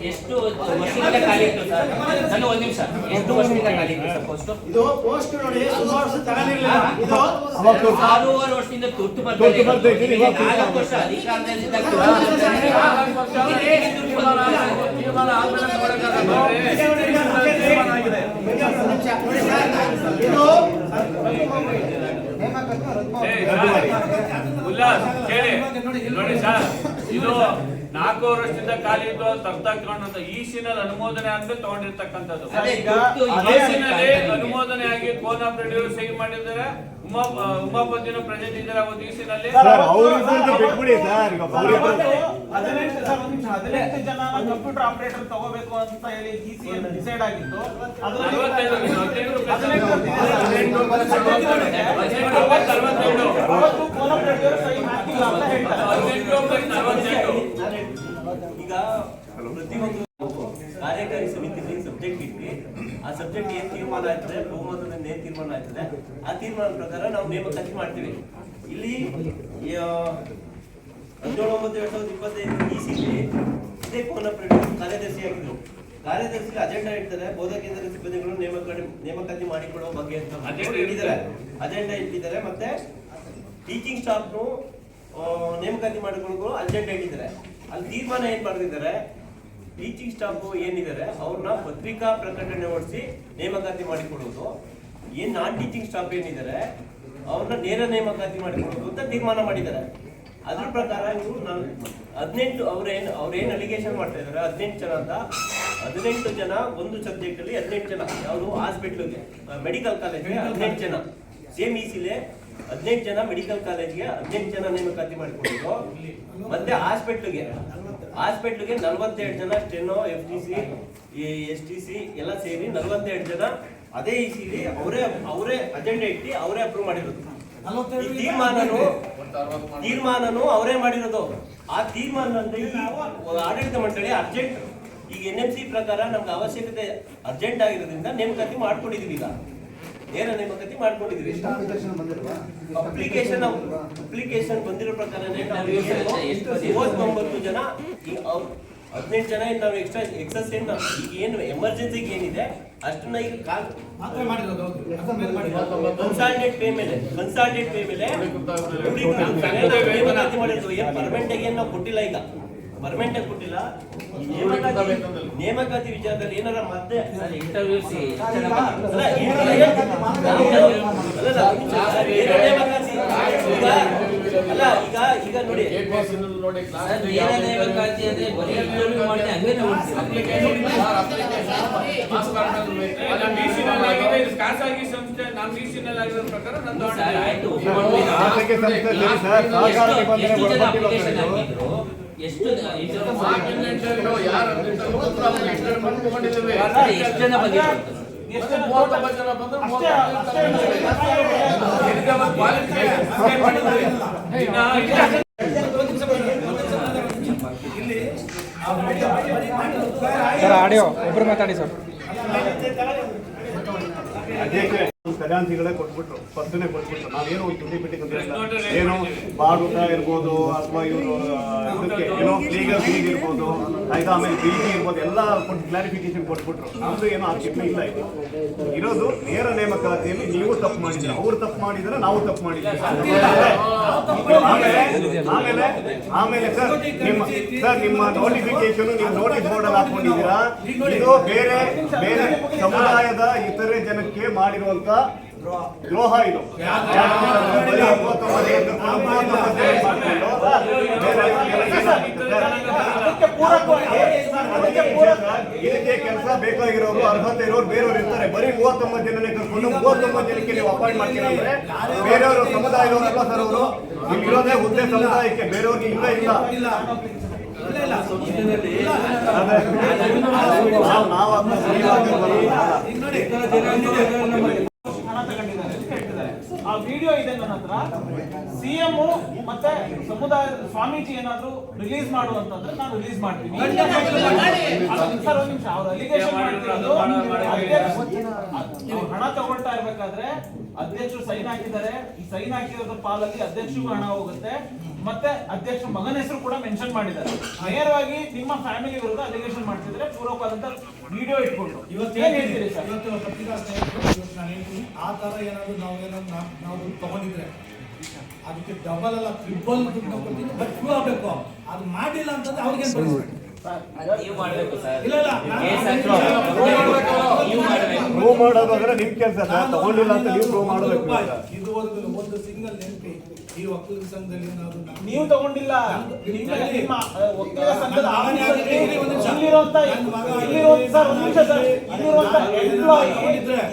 ಎಷ್ಟು ವರ್ಷದಿಂದ ಖಾಲಿ ಇತ್ತು ಸರ್? ನಾನು ಒಂದು ನಿಮಿಷ, ಎಷ್ಟು ವರ್ಷದಿಂದ ಖಾಲಿ ಇತ್ತು ಸರ್ ಪೋಸ್ಟ್? ಇದು ಪೋಸ್ಟ್ ನೋಡಿ ಸುಮಾರು ವರ್ಷ ತಗೊಂಡಿರ್ಲಿಲ್ಲ. ಇದು 6.5 ವರ್ಷದಿಂದ ತುರ್ತು ಬರ್ತಾ ಇದೆ. 4 ವರ್ಷ ಅಧಿಕಾರದಲ್ಲಿದ್ದಾಗ ಉಲ್ಲಾಸ್ ಕೇಳಿ ನೋಡಿ ಸರ್, ಇದು 4 ವರ್ಷದಿಂದ ಖಾಲಿ ಇದ್ದು ತಗ್ದಾಕೊಂಡಂತ ಈಸಿನಲ್ಲಿ ಅನುಮೋದನೆ ಆದ್ಮೇಲೆ ತಗೊಂಡಿರ್ತಕ್ಕಂಥದ್ದು. ಈಸಿನಲ್ಲಿ ಅನುಮೋದನೆ ಆಗಿ ಕೋನ್ ಆಪರೇಟಿವ್ ಸಹಿ ಮಾಡಿದ್ದಾರೆ, ಉಮಾಪತಿನೂ ಪ್ರೆಸೆಂಟ್ ಇದ್ದಾರೆ ಒಂದು ಈಸಿನಲ್ಲಿ. ಬಿಟ್ಬಿಡಿ ಸರ್. 18 ಜನ ಕಂಪ್ಯೂಟರ್ ಆಪರೇಟರ್ ತಗೋಬೇಕು ಅಂತ ಹೇಳಿ ಡಿಸೈಡ್ ಆಗಿತ್ತು. ಈಗ ಪ್ರತಿಯೊಂದು ಕಾರ್ಯಕಾರಿ ಸಮಿತಿಯಲ್ಲಿ ಸಬ್ಜೆಕ್ಟ್ ಇಟ್ಟು ಆ ಸಬ್ಜೆಕ್ಟ್ ಏನ್ ತೀರ್ಮಾನ ಆಯ್ತದೆ, ಬಹುಮತದಿಂದ ಏನ್ ತೀರ್ಮಾನ ಆಯ್ತದೆ ಆ ತೀರ್ಮಾನ ಪ್ರಕಾರ ನಾವು ನೇಮಕಾತಿ ಮಾಡ್ತೀವಿ. ಇಲ್ಲಿ 17/9/2025 ECಲಿ ಇದೇ ಕೋನ ಕಾರ್ಯದರ್ಶಿ ಆಗಿದ್ರು. ಕಾರ್ಯದರ್ಶಿ ಅಜೆಂಡಾ ಇಡ್ತಾರೆ, ಬೋಧಕೇತರ ಸಿಬ್ಬಂದಿಗಳು ನೇಮಕಾತಿ ಮಾಡಿಕೊಳ್ಳುವ ಬಗ್ಗೆ ಅಂತ ಅಜೆಂಡಾ ಇಟ್ಟಿದ್ದಾರೆ. ಮತ್ತೆ ಟೀಚಿಂಗ್ ಸ್ಟಾಫ್ನು ನೇಮಕಾತಿ ಮಾಡಿಕೊಳ್ಳೋದು ಅಜೆಂಡಾ ಇಟ್ಟಿದ್ದಾರೆ. ಅಲ್ಲಿ ತೀರ್ಮಾನ ಏನ್ ಮಾಡಿದ್ದಾರೆ, ಟೀಚಿಂಗ್ ಸ್ಟಾಫ್ ಏನಿದ್ದಾರೆ ಅವ್ರನ್ನ ಪತ್ರಿಕಾ ಪ್ರಕಟಣೆ ಹೊಡಿಸಿ ನೇಮಕಾತಿ ಮಾಡಿಕೊಳ್ಳುವುದು, ಏನ್ ನಾನ್ ಟೀಚಿಂಗ್ ಸ್ಟಾಫ್ ಏನಿದ್ದಾರೆ ಅವ್ರನ್ನ ನೇರ ನೇಮಕಾತಿ ಮಾಡಿಕೊಳ್ಳುವುದು ಅಂತ ತೀರ್ಮಾನ ಮಾಡಿದ್ದಾರೆ. ಅದ್ರ ಪ್ರಕಾರ ಇವರು 18 ಅವ್ರೇನ್ ಅಲಿಗೇಷನ್ ಮಾಡ್ತಾ ಇದಾರೆ 18 ಜನ ಅಂತ, 18 ಜನ ಒಂದು ಸಬ್ಜೆಕ್ಟ್ ಅಲ್ಲಿ 18 ಜನ ಯಾವುದು ಹಾಸ್ಪಿಟ್ಲ್ಗೆ ಮೆಡಿಕಲ್ ಕಾಲೇಜ್ಗೆ 18 ಜನ, ಸೇಮ್ ಈಸಿಲೆ 18 ಜನ ಮೆಡಿಕಲ್ ಕಾಲೇಜ್ಗೆ 18 ಜನ ನೇಮಕಾತಿ ಮಾಡಿಕೊಂಡಿದ್ರು. ಮತ್ತೆ ಹಾಸ್ಪಿಟ್ಲ್ಗೆ 42 ಜನ ಸ್ಟೆನೋ, FTC, STC ಎಲ್ಲ ಸೇರಿ 42 ಜನ ಅದೇ ಈಸಿಲಿ ಅವರೇ ಅಜೆಂಡಾ ಇಟ್ಟು ಅವರೇ ಅಪ್ರೂವ್ ಮಾಡಿರೋದು. ಈ ತೀರ್ಮಾನನು ಅವರೇ ಮಾಡಿರೋದು. ಆ ತೀರ್ಮಾನದಲ್ಲಿ ಆಡಳಿತ ಮಂಡಳಿ ಅರ್ಜೆಂಟ್, ಈಗ NMC ಪ್ರಕಾರ ನಮ್ಗೆ ಅವಶ್ಯಕತೆ ಅರ್ಜೆಂಟ್ ಆಗಿರೋದ್ರಿಂದ ನೇಮಕಾತಿ ಮಾಡ್ಕೊಂಡಿದೀವಿ. ಈಗ ನೇರ ನೇಮಕಾತಿ ಮಾಡ್ಕೊಂಡಿದೀವಿ. ಅಪ್ಲಿಕೇಶನ್ ಬಂದಿರೋ ಪ್ರಕಾರ 39 ಜನ, 18 ಜನ ನಾವು ಎಕ್ಸಸ್ ಏನು ಈಗ ಏನು ಎಮರ್ಜೆನ್ಸಿಗೆ ಏನಿದೆ ಅಷ್ಟನ್ನ ಈಗ ಕನ್ಸಾಲ್ಟೇಟ್ ಪೇ ಮೇಲೆ ಪರ್ಮನೆಂಟ್ ಆಗಿ ನಾವು ಕೊಟ್ಟಿಲ್ಲ. ಈಗ ಪರ್ಮನೆಂಟ್ ಆಗಿ ಕೊಟ್ಟಿಲ್ಲ. ನೇಮಕಾತಿ ವಿಚಾರದಲ್ಲಿ ಏನಾರ ಮತ್ತೆ ಇಂಟರ್ವ್ಯೂಸ್ ಈಗ ನೋಡಿ ನೇಮಕಾತಿ ಅಂದ್ರೆ ಬರೀ ಇಂಟರ್ವ್ಯೂ ಮಾಡಿ ಹಂಗೆ ಖಾಸಗಿ ಸಂಸ್ಥೆ ನಾನು ಈಸಿನಲ್ಲಿ ಆಗಿರೋ ಪ್ರಕಾರ ನಂದು ಆಯ್ತು. ಎಷ್ಟು ಜನ ಬಂದಿದ್ರು? ಸರ್ ಆಡಿಯೋ ಒಬ್ರು ಮಾತಾಡಿ ಸರ್. ಖಜಾಂಚಿಗಳೇ ಕೊಟ್ಬಿಟ್ರು, ಸ್ಪಷ್ಟನೆ ಕೊಟ್ಬಿಟ್ರು. ನಾವೇನು ಒಂದು ತುಟಿ ಪಿಟಿ ಏನು ಬಾಡೂಟ ಇರ್ಬೋದು ಅಥವಾ ಇವರು ಇದಕ್ಕೆ ಏನೋ ಲೀಗಲ್ ಫೀಸ್ ಇರ್ಬೋದು, ಆಯ್ತು, ಆಮೇಲೆ ಬಿಲ್ ಇರ್ಬೋದು, ಎಲ್ಲ ಕೊಟ್ಟು ಕ್ಲಾರಿಫಿಕೇಶನ್ ಕೊಟ್ಬಿಟ್ರು. ನಮ್ದು ಏನೋ ಆಗ್ತಿಲ್ಲ. ಇಲ್ಲ, ಇದು ಇರೋದು ನೇರ ನೇಮಕಾತಿಯಲ್ಲಿ ನೀವು ತಪ್ಪು ಮಾಡಿದ್ರೆ, ಅವ್ರು ತಪ್ಪು ಮಾಡಿದ್ರೆ, ನಾವು ತಪ್ಪು ಮಾಡಿದ್ವಿ. ಆಮೇಲೆ ಸರ್ ನಿಮ್ಮ ನೋಟಿಫಿಕೇಶನ್ ನೀವು ನೋಟಿಸ್ ಬೋರ್ಡ್ ಅಲ್ಲಿ ಹಾಕೊಂಡಿದ್ದೀರಾ. ಇದು ಬೇರೆ ಬೇರೆ ಸಮುದಾಯದ ಇತರೆ ಜನಕ್ಕೆ ಮಾಡಿರುವಂತ ದ್ರೋಹ. ಇದು ಇದಕ್ಕೆ ಕೆಲಸ ಬೇಕಾಗಿರೋರು, ಅರ್ಹತೆ ಇರೋರು ಬೇರೆಯವ್ರು ಇರ್ತಾರೆ. ಬರೀ 39 ಜನನೇ ಕರ್ಕೊಂಡು 39 ಜನಕ್ಕೆ ನೀವು ಅಪಾಯಿಂಟ್ ಮಾಡ್ತೀರಾ ಅಂದ್ರೆ ಬೇರೆಯವರು ಸಮುದಾಯದವರು ಅಲ್ವಾ ಸರ್? ಅವರು ನಿಮ್ಗಿರೋದೇ ಹುದ್ದೆ ಸಮುದಾಯಕ್ಕೆ, ಬೇರೆಯವ್ರಿಗೆ ಇಲ್ಲ. ನಾವು ಹಣ ತಗೊಂಡಿದ್ದಾರೆ ಅಂತ ಹೇಳ್ತಿದ್ದಾರೆ. ಆ ವಿಡಿಯೋ ಇದೆ ನನ್ನ ಹತ್ರ. ಸಿಎಂ ಮತ್ತೆ ಸಮುದಾಯ ಸ್ವಾಮೀಜಿ ಏನಾದ್ರು ರಿಲೀಸ್ ಮಾಡುವಂತಂದ್ರೆ ನಾನು ರಿಲೀಸ್ ಮಾಡ್ತೀನಿ ಸರ್. ಒಂದ್ ನಿಮಿಷ, ಅವ್ರು ಅಲಿಗೇಷನ್ ಮಾಡ್ತಿರೋದು ಹಣ ತಗೊಳ್ತಾ ಇರ್ಬೇಕಾದ್ರೆ ಅಧ್ಯಕ್ಷರು ಸೈನ್ ಹಾಕಿದ್ದಾರೆ. ಈ ಸೈನ್ ಹಾಕಿರೋದ್ರ ಪಾಲಲ್ಲಿ ಅಧ್ಯಕ್ಷರಿಗೂ ಹಣ ಹೋಗುತ್ತೆ, ಮತ್ತೆ ಅಧ್ಯಕ್ಷ ಮಗನ ಹೆಸರು ಕೂಡ ಮೆನ್ಷನ್ ಮಾಡಿದ್ದಾರೆ. ನೇರವಾಗಿ ನಿಮ್ಮ ಫ್ಯಾಮಿಲಿ ವಿರುದ್ಧ ಅಲಿಗೇಷನ್ ಮಾಡ್ತಿದ್ರೆ ಪೂರ್ವಕವಾದಂತ ವಿಡಿಯೋ ಇಟ್ಕೊಂಡು ಏನ್ ಹೇಳ್ತೀರಿ ಸರ್? ಇವತ್ತು ಪತ್ರಿಕಾ ಸ್ನೇಹಿತರು ನಾನು ಹೇಳ್ತೀನಿ, ಆ ತರ ಏನಾದ್ರು ನಾವು ತಗೊಂಡಿದ್ರೆ ಅದಕ್ಕೆ ಡಬಲ್ ಅಲ್ಲ ಟ್ರಿಬಲ್ ದುಡ್ಡು ಕೊಡ್ತೀನಿ, ಬಟ್ ಪ್ರೂವ್ ಆಗಬೇಕು. ಅದು ಮಾಡಿಲ್ಲ ಅಂತಂದ್ರೆ ಅವ್ರಿಗೆ ನೀವು ಮಾಡ್ಬೇಕು ಸರ್. ಇಲ್ಲ ಪ್ರೂವ್ ಮಾಡೋದು ಅಂದ್ರೆ ನಿಮ್ ಕೆಲಸ ಸರ್. ತಗೊಂಡಿಲ್ಲ ಅಂತ ನೀವು ಪ್ರೂವ್ ಮಾಡಬೇಕು. ಇದುವರೆಗೂ ಒಂದು ಸಿಂಗಲ್ ಎಂಪಿ ಈ ಒಕ್ಕಲಿಗ ಸಂಘದಲ್ಲಿ ಏನಾದ್ರು ನೀವು ತಗೊಂಡಿಲ್ಲ. ನಿಮ್ಮ ಒಕ್ಕಲಿಗ ಸಂಘದ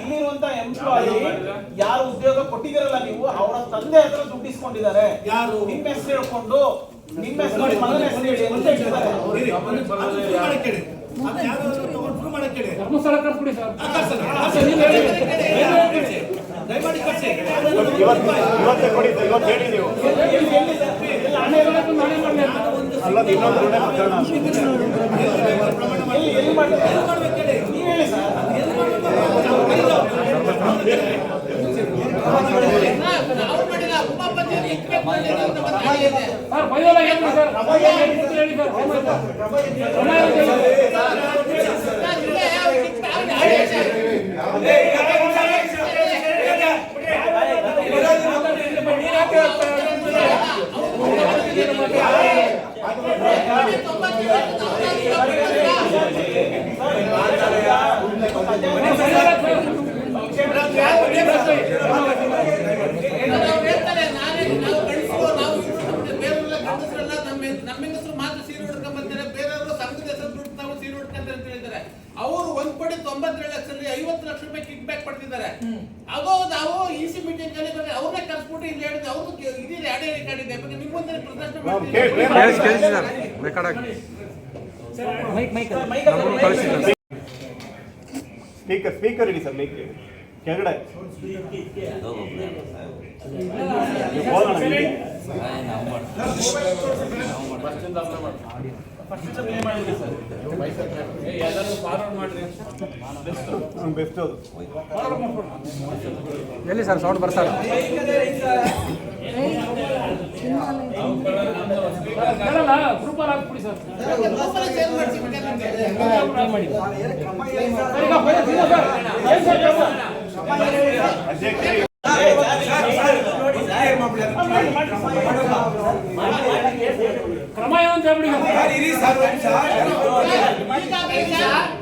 ಇಲ್ಲಿರುವಂತ ಎಂಪ್ಲಾಯಿ ಯಾರು ಉದ್ಯೋಗ ಕೊಟ್ಟಿದ್ದೀರಲ್ಲ ನೀವು, ಅವರ ತಂದೆ ಹತ್ರ ದುಡ್ಡು ಇಸ್ಕೊಂಡಿದ್ದಾರೆ. ಯಾರು ನಿಮ್ಮ ಹೆಸರು ಹೇಳ್ಕೊಂಡು ನಿಮ್ಮ ಹೆಸರು ಮಗನ ಹೆಸರು ಹೇಳಿ ಅಂತ ಹೇಳ್ತಿದ್ದಾರೆ. ಧರ್ಮಸ್ಥಳ ಕರ್ಸ್ಬಿಡಿ ಸರ್. ದಯಮಾಡಿ ಕರ್ಸಿ. ಇವತ್ತೇ ಕೊಡಿ ಸರ್, ಇವತ್ತು ಹೇಳಿ ನೀವು. ಅಲ್ಲ, ಇನ್ನೊಂದು ಋಣ ಪ್ರಕರಣ ಎಲ್ಲಿ ಮಾಡ್ಬೇಕು ನೀವು ಹೇಳಿ ಸರ್. ಮಾತ್ರ ಸೀರೆ ಉಡ್ಕೊಂಡ್ಬರ್ತಾರೆ, ಬೇರೆಯವರು ಸಂಘದ ಹೆಸರು ದುಡ್ಡು ತಾವು ಸೀರೆ ಉಡ್ಕೊಂತಾರೆ ಅಂತ ಹೇಳಿದ್ದಾರೆ. ಅವರು 1,97 ಲಕ್ಷದಲ್ಲಿ 50 ಲಕ್ಷ ರೂಪಾಯಿ ಕಿಕ್ ಬ್ಯಾಕ್ ಪಡ್ತಿದ್ದಾರೆ. ಅದು ನಾವು ಇಸಿ ಮೀಟಿಂಗ್ ಅಲ್ಲಿ ಅವ್ರನ್ನೇ ಕರ್ಸ್ಬಿಟ್ಟು ಇಲ್ಲಿ ಹೇಳಿದ್ರೆ ಅವ್ರದ್ದು ಇದಿದೆ, ಆಡಿಯೋ ರೆಕಾರ್ಡ್ ಇದೆ. ಬಗ್ಗೆ ನಿಮ್ಮ ಮುಂದೆ ಪ್ರದರ್ಶನ ಮಾಡ್ತೀವಿ. ಸ್ಪೀಕರ್ ಇಡಿ ಸರ್, ಮೈಕ್ ಕೆಳಗಡೆ ಬೆಸ್ಟ್. ಎಲ್ಲಿ ಸರ್ ಸೌಂಡ್ ಬರ್ತಾರೆ? ಗ್ರೂಪಲ್ಲಿ ಹಾಕ್ಬಿಡಿ ಸರ್. ಕ್ರಮ ಏನಂತ ಹೇಳ್ಬಿಡಿ.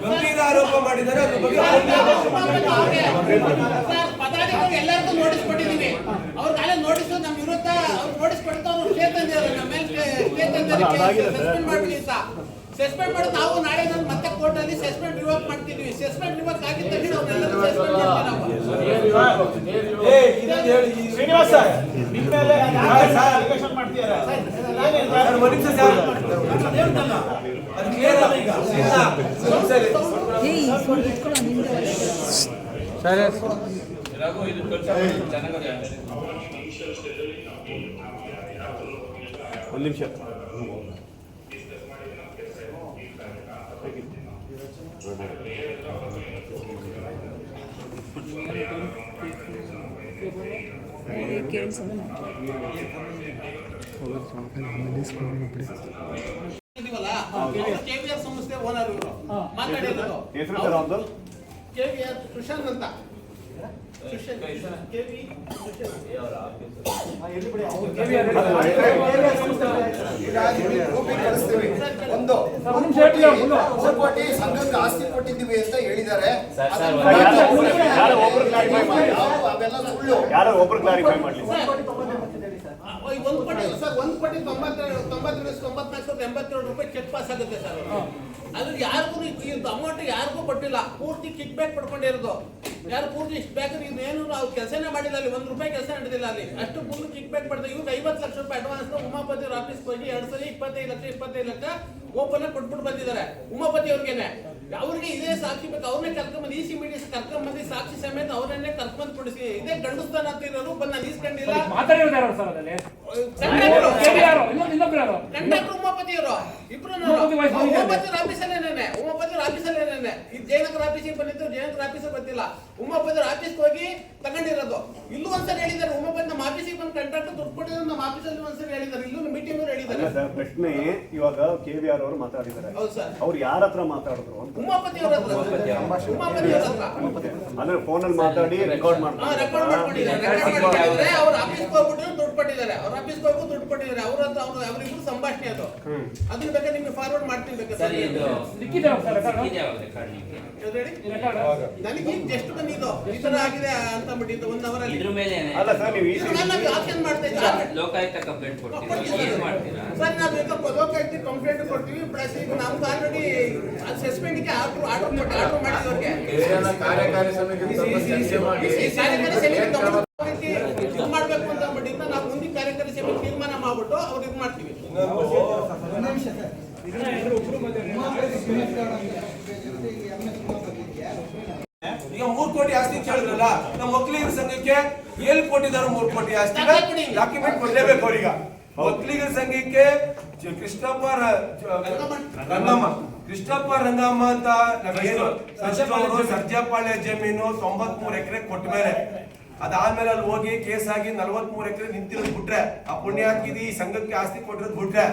ಗಂಭೀರ ಆರೋಪ ಮಾಡಿದ್ದಾರೆ. ಪದಾಧಿಕಾರಿ ಎಲ್ಲರಿಗೂ ನೋಟಿಸ್ ಕೊಟ್ಟಿದ್ದೀವಿ. ಅವ್ರ ಕಾಲೇ ನೋಟಿಸ್ ನಮ್ಮ ವಿರುದ್ಧ ಅವ್ರು ನೋಟಿಸ್ ಕೊಡ್ತಾ ಅವ್ರು ಸ್ಟೇ ತಂದಿದ್ದಾರೆ. ನಮ್ಮ ಮೇಲೆ ಸ್ಟೇ ತಂದಿದ್ದಾರೆ, ಸಸ್ಪೆಂಡ್ ಮಾಡ್ಬಿಡಿ ಅಂತ. ಸಸ್ಪೆಂಡ್ ಮಾಡಿ ನಾವು ನಾಳೆ ನಾನು ಮತ್ತೆ ಕೋರ್ಟ್ ಅಲ್ಲಿ ಸಸ್ಪೆಂಡ್ ರಿವೋಕ್ ಮಾಡ್ತಿದ್ವಿ. ಸಸ್ಪೆಂಡ್ ರಿವೋಕ್ ಆಗಿದ ತಕ್ಷಣ ಅವ್ರನ್ನೆಲ್ಲರೂ ಸಸ್ಪೆಂಡ್ ಮಾಡ್ತೀವಿ. ಶ್ರೀನಿವಾಸ್ ಸರ್, ನಿಮ್ಮ ಮೇಲೆ ಅಲಿಗೇಷನ್ ಮಾಡ್ತೀರಾ? ಒಂದು ನಿಮಿಷ. ಇದೀವಲ್ಲ, ಅವರು KVR ಸಂಸ್ಥೆ ಓನರ್ ಇವರು ಮಾತಾಡಿದ್ರು. ಹೆಸರು ಸರ್ ಅವ್ರದ್ದು? KVR ಸುಶಾಂತ್ ಅಂತ. ಒಂದು 3 ಕೋಟಿ ಸಂಘಕ್ಕೆ ಆಸ್ತಿ ಕೊಟ್ಟಿದ್ದೀವಿ ಅಂತ ಹೇಳಿದ್ದಾರೆ. ಯಾರೋ ಒಬ್ರು ಕ್ಲಾರಿಫೈ ಮಾಡಿ. ಅವೆಲ್ಲ ಸುಳ್ಳು. ಯಾರೋ ಒಬ್ರು ಕ್ಲಾರಿಫೈ ಮಾಡಲಿ. 1 ಕೋಟಿ ಸರ್, 1 ಕೋಟಿ 94,87 ರೂಪಾಯಿ ಚೆಕ್ ಪಾಸ್ ಆಗುತ್ತೆ ಸರ್. ಅದು ಯಾರಿಗೂ ಅಮೌಂಟ್ ಯಾರಿಗೂ ಕೊಟ್ಟಿಲ್ಲ, ಪೂರ್ತಿ ಕಿಕ್ ಬ್ಯಾಕ್ ಪಡ್ಕೊಂಡಿರೋದು. ಯಾರು ಪೂರ್ತಿ ಇಷ್ಟು ಬ್ಯಾಕ್ ಏನು ನಾವು ಕೆಲಸನೇ ಮಾಡಿಲ್ಲ, ಅಲ್ಲಿ 1 ರೂಪಾಯಿ ಕೆಲಸ ನಡೆದಿಲ್ಲ ಅಲ್ಲಿ. ಅಷ್ಟು ಫುಲ್ ಕಿಕ್ ಬ್ಯಾಕ್ ಪಡೆದ. ಇವ್ರಿಗೆ 50 ಲಕ್ಷ ರೂಪಾಯಿ ಅಡ್ವಾನ್ಸ್ ಉಮಾಪತಿ ಅವ್ರ ಆಫೀಸ್ಗೆ ಹೋಗಿ 2 ಸಲ 25 ಲಕ್ಷ ಓಪನ್ ಕೊಟ್ಬಿಟ್ಟು ಬಂದಿದ್ದಾರೆ ಉಮಾಪತಿ ಅವ್ರಿಗೇನೆ. ಅವ್ರಿಗೆ ಇದೇ ಸಾಕ್ಷಿ ಬೇಕು, ಅವ್ರನ್ನೇ ಕರ್ಕೊಂಡ್ಬಂದು EC ಮೀಡಿಯಾ ಕರ್ಕೊಂಡ್ಬಂದು ಸಾಕ್ಷಿ ಸಮೇತ ಅವರನ್ನೇ ಕರ್ಕೊಂಡ್ ಕೊಡಿಸಿ. ಇದೇ ಗಂಡಸ್ತಾನ ಅಂತ ಇರೋರು ಬಂದು ನಾನು ಈಸ್ಕೊಂಡಿಲ್ಲ. ಮಾತಾಡಿರೋದು ಸರ್ ಅದರಲ್ಲಿ ಕಂಡಕ್ಟರ್ ಉಮಾಪತಿ ಅವರು ಇಬ್ರು ಉಮಾಪತಿ ಆಫೀಸಲ್ಲೇನೆ, ಉಮಾಪತಿ ಆಫೀಸಲ್ಲೇನೆ. ಈ ಜಯನಗರ ಆಫೀಸಿಗೆ ಬಂದಿದ್ದು, ಜಯನಗರ ಆಫೀಸಿಗೆ ಬಂದಿಲ್ಲ. ಉಮಾಪತಿ ಆಫೀಸ್ಗೆ ಹೋಗಿ ತಗೊಂಡಿರೋದು. ಇಲ್ಲೂ ಒಂದ್ಸರಿ ಹೇಳಿದ್ದಾರೆ, ಉಮಾಪತಿ ನಮ್ಮ ಆಫೀಸಿಗೆ ಬಂದು ಕಂಟ್ರಾಕ್ಟರ್ ದುಡ್ಡು ಕೊಟ್ಟಿದ್ರು ನಮ್ಮ ಆಫೀಸಲ್ಲಿ ಒಂದ್ಸರಿ ಹೇಳಿದ್ದಾರೆ, ಇಲ್ಲೂ ಮೀಟಿಂಗ್ ಹೇಳಿದ್ದಾರೆ. ಸರ್ ಪ್ರಶ್ನೆ ಇವಾಗ KVR ಅವರು ಮಾತಾಡಿದ್ದಾರೆ, ಹೌದು ಸರ್. ಅವ್ರು ಯಾರ ಹತ್ರ ಮಾತಾಡಿದ್ರು ಅಂತ? ಉಮಾಪತಿ ಅವರ ಹತ್ರ. ಉಮಾಪತಿ ಅವರ ಹತ್ರ ಅಂದ್ರೆ ಫೋನಲ್ಲಿ ಮಾತಾಡಿ ರೆಕಾರ್ಡ್ ರೆಕಾರ್ಡ್ ಮಾಡ್ಕೊಂಡಿದ್ದಾರೆ. ಅವ್ರ ಆಫೀಸ್ಗೆ ಹೋಗ್ಬಿಟ್ಟು ದುಡ್ಡು ಕೊಟ್ಟಿದ್ದಾರೆ, ಅವ್ರ ಆಫೀಸ್ಗೆ ಹೋಗಿ ದುಡ್ಡು ಕೊಟ್ಟಿದ್ದಾರೆ. ಅವ್ರ ಹತ್ರ ಅವರಿಬ್ರು ಸಂಭಾಷಣೆ ಅದು. ಅದನ್ನ ಬೇಕಾದ್ರೆ ನಿಮ್ಗೆ ಫಾರ್ವರ್ಡ್ ಮಾಡ್ತೀನಿ ಬೇಕಾದ್ರೆ. ನನಗೆ ಜಸ್ಟ್ ಬಂದಿದ್ದು ಈ ತರ ಆಗಿದೆ ಅಂತ ಬಿಟ್ಟಿದ್ದು 1 ಅವರ್ ಅಲ್ಲಿ. ಇದ್ರ ಮೇಲೆ ಅಲ್ಲ ಸರ್, ನೀವು ನಾನು ಆಕ್ಷನ್ ಮಾಡ್ತಾ ಇದ್ದೆ. ಲೋಕಾಯುಕ್ತ ಕಂಪ್ಲೇಂಟ್ ಕೊಡ್ತೀವಿ, ಏನ್ ಮಾಡ್ತೀರಾ ಸರ್? ನಾವು ಈಗ ಲೋಕಾಯುಕ್ತ ಕಂಪ್ಲೇಂಟ್ ಕೊಡ್ತೀವಿ. ಪ್ಲಸ್ ಈಗ ನಮ್ದು ಆಲ್ರೆಡಿ ಸಸ್ಪೆಂಡ್ಗೆ ಆರ್ಡರ್ ಮಾಡಿದವ್ರಿಗೆ ಕಾರ್ಯಕಾರಿ ಸಮಿತಿ ಇದು ಮಾಡ್ಬೇಕು ಅಂತ ಅಂದ್ಬಿಟ್ಟಿಂದ ನಾವು ಮುಂದಿನ ಕಾರ್ಯಕಾರಿ ಸಮಿತಿ ತೀರ್ಮಾನ ಮಾಡ್ಬಿಟ್ಟು ಅವ್ರು ಇದು ಮಾಡ್ತೀವಿ. ಈಗ 3 ಕೋಟಿ ಆಸ್ತಿ ಕೇಳಿದ್ರಲ್ಲ, ನಮ್ಮ ಒಕ್ಕಲಿಗರ ಸಂಘಕ್ಕೆ ಎಲ್ಲಿ ಕೊಟ್ಟಿದ್ದಾರೆ 3 ಕೋಟಿ ಆಸ್ತಿ? ಡಾಕ್ಯುಮೆಂಟ್ ಕೊಡ್ಲೇಬೇಕು ಅವ್ರೀಗ. ಒಕ್ಕಲಿಗರ ಸಂಘಕ್ಕೆ ಕೃಷ್ಣಪ್ಪ ರಂಗಮ್ಮ ಅಂತ ಸರ್ಜಾಪಾಳ್ಯ ಜಮೀನು 93 ಎಕರೆ ಕೊಟ್ಟ ಮೇಲೆ ಅದಾದ್ಮೇಲೆ ಅಲ್ಲಿ ಹೋಗಿ ಕೇಸ್ ಆಗಿ 43 ಎಕರೆ ನಿಂತಿರೋದು ಬಿಟ್ರೆ, ಆ ಪುಣ್ಯಾತ್ಕಿದಿ ಈ ಸಂಘಕ್ಕೆ ಆಸ್ತಿ ಕೊಟ್ಟಿರೋದು ಬಿಟ್ರೆ,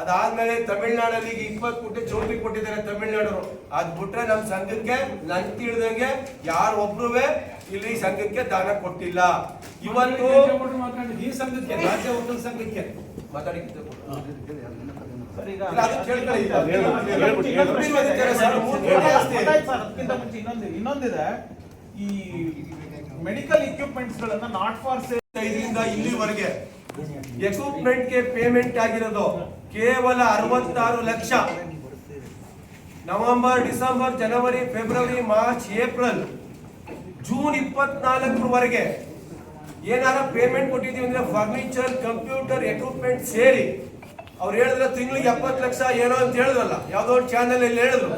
ಅದಾದ್ಮೇಲೆ ತಮಿಳ್ನಾಡಲ್ಲಿ ಈಗ 20 ಕೋಟಿ ಚೌಟ್ರಿ ಕೊಟ್ಟಿದ್ದಾರೆ ತಮಿಳ್ನಾಡರು. ಅದ್ ಬಿಟ್ರೆ ನಮ್ ಸಂಘಕ್ಕೆ ನನ್ ತಿಳಿದಂಗೆ ಯಾರು ಒಬ್ರುವೆ ಇಲ್ಲಿ ಸಂಘಕ್ಕೆ ದಾನ ಕೊಟ್ಟಿಲ್ಲ. ಇವತ್ತು ಈ ಸಂಘಕ್ಕೆ, ರಾಜ್ಯ ಒಕ್ಕಲ ಸಂಘಕ್ಕೆ ಮಾತಾಡಿ ಇನ್ನೊಂದಿದೆ, ಈ ಮೆಡಿಕಲ್ ಇಕ್ವಿಪ್ಮೆಂಟ್ಸ್ ಗಳನ್ನ ನಾಟ್ ಫಾರ್ ಸೇಲ್ 5ರಿಂದ ಇಲ್ಲಿವರೆಗೆ ಎಕ್ವಿಪ್ಮೆಂಟ್ ಗೆ ಪೇಮೆಂಟ್ ಆಗಿರೋದು ಕೇವಲ 66 ಲಕ್ಷ. ನವೆಂಬರ್, ಡಿಸೆಂಬರ್, ಜನವರಿ, ಫೆಬ್ರವರಿ, ಮಾರ್ಚ್, ಏಪ್ರಿಲ್, ಜೂನ್ 24 ಏನಾರ ಪೇಮೆಂಟ್ ಕೊಟ್ಟಿದೀವಿ ಅಂದ್ರೆ ಫರ್ನಿಚರ್, ಕಂಪ್ಯೂಟರ್, ಎಕ್ವಿಪ್ಮೆಂಟ್ ಸೇರಿ ಅವ್ರು ಹೇಳಿದ್ರೆ ತಿಂಗಳಿಗೆ 70 ಲಕ್ಷ ಏನೋ ಅಂತ ಹೇಳಿದ್ರಲ್ಲ, ಯಾವ್ದೋ ಒಂದು ಚಾನೆಲ್ ಅಲ್ಲಿ ಹೇಳಿದ್ರು.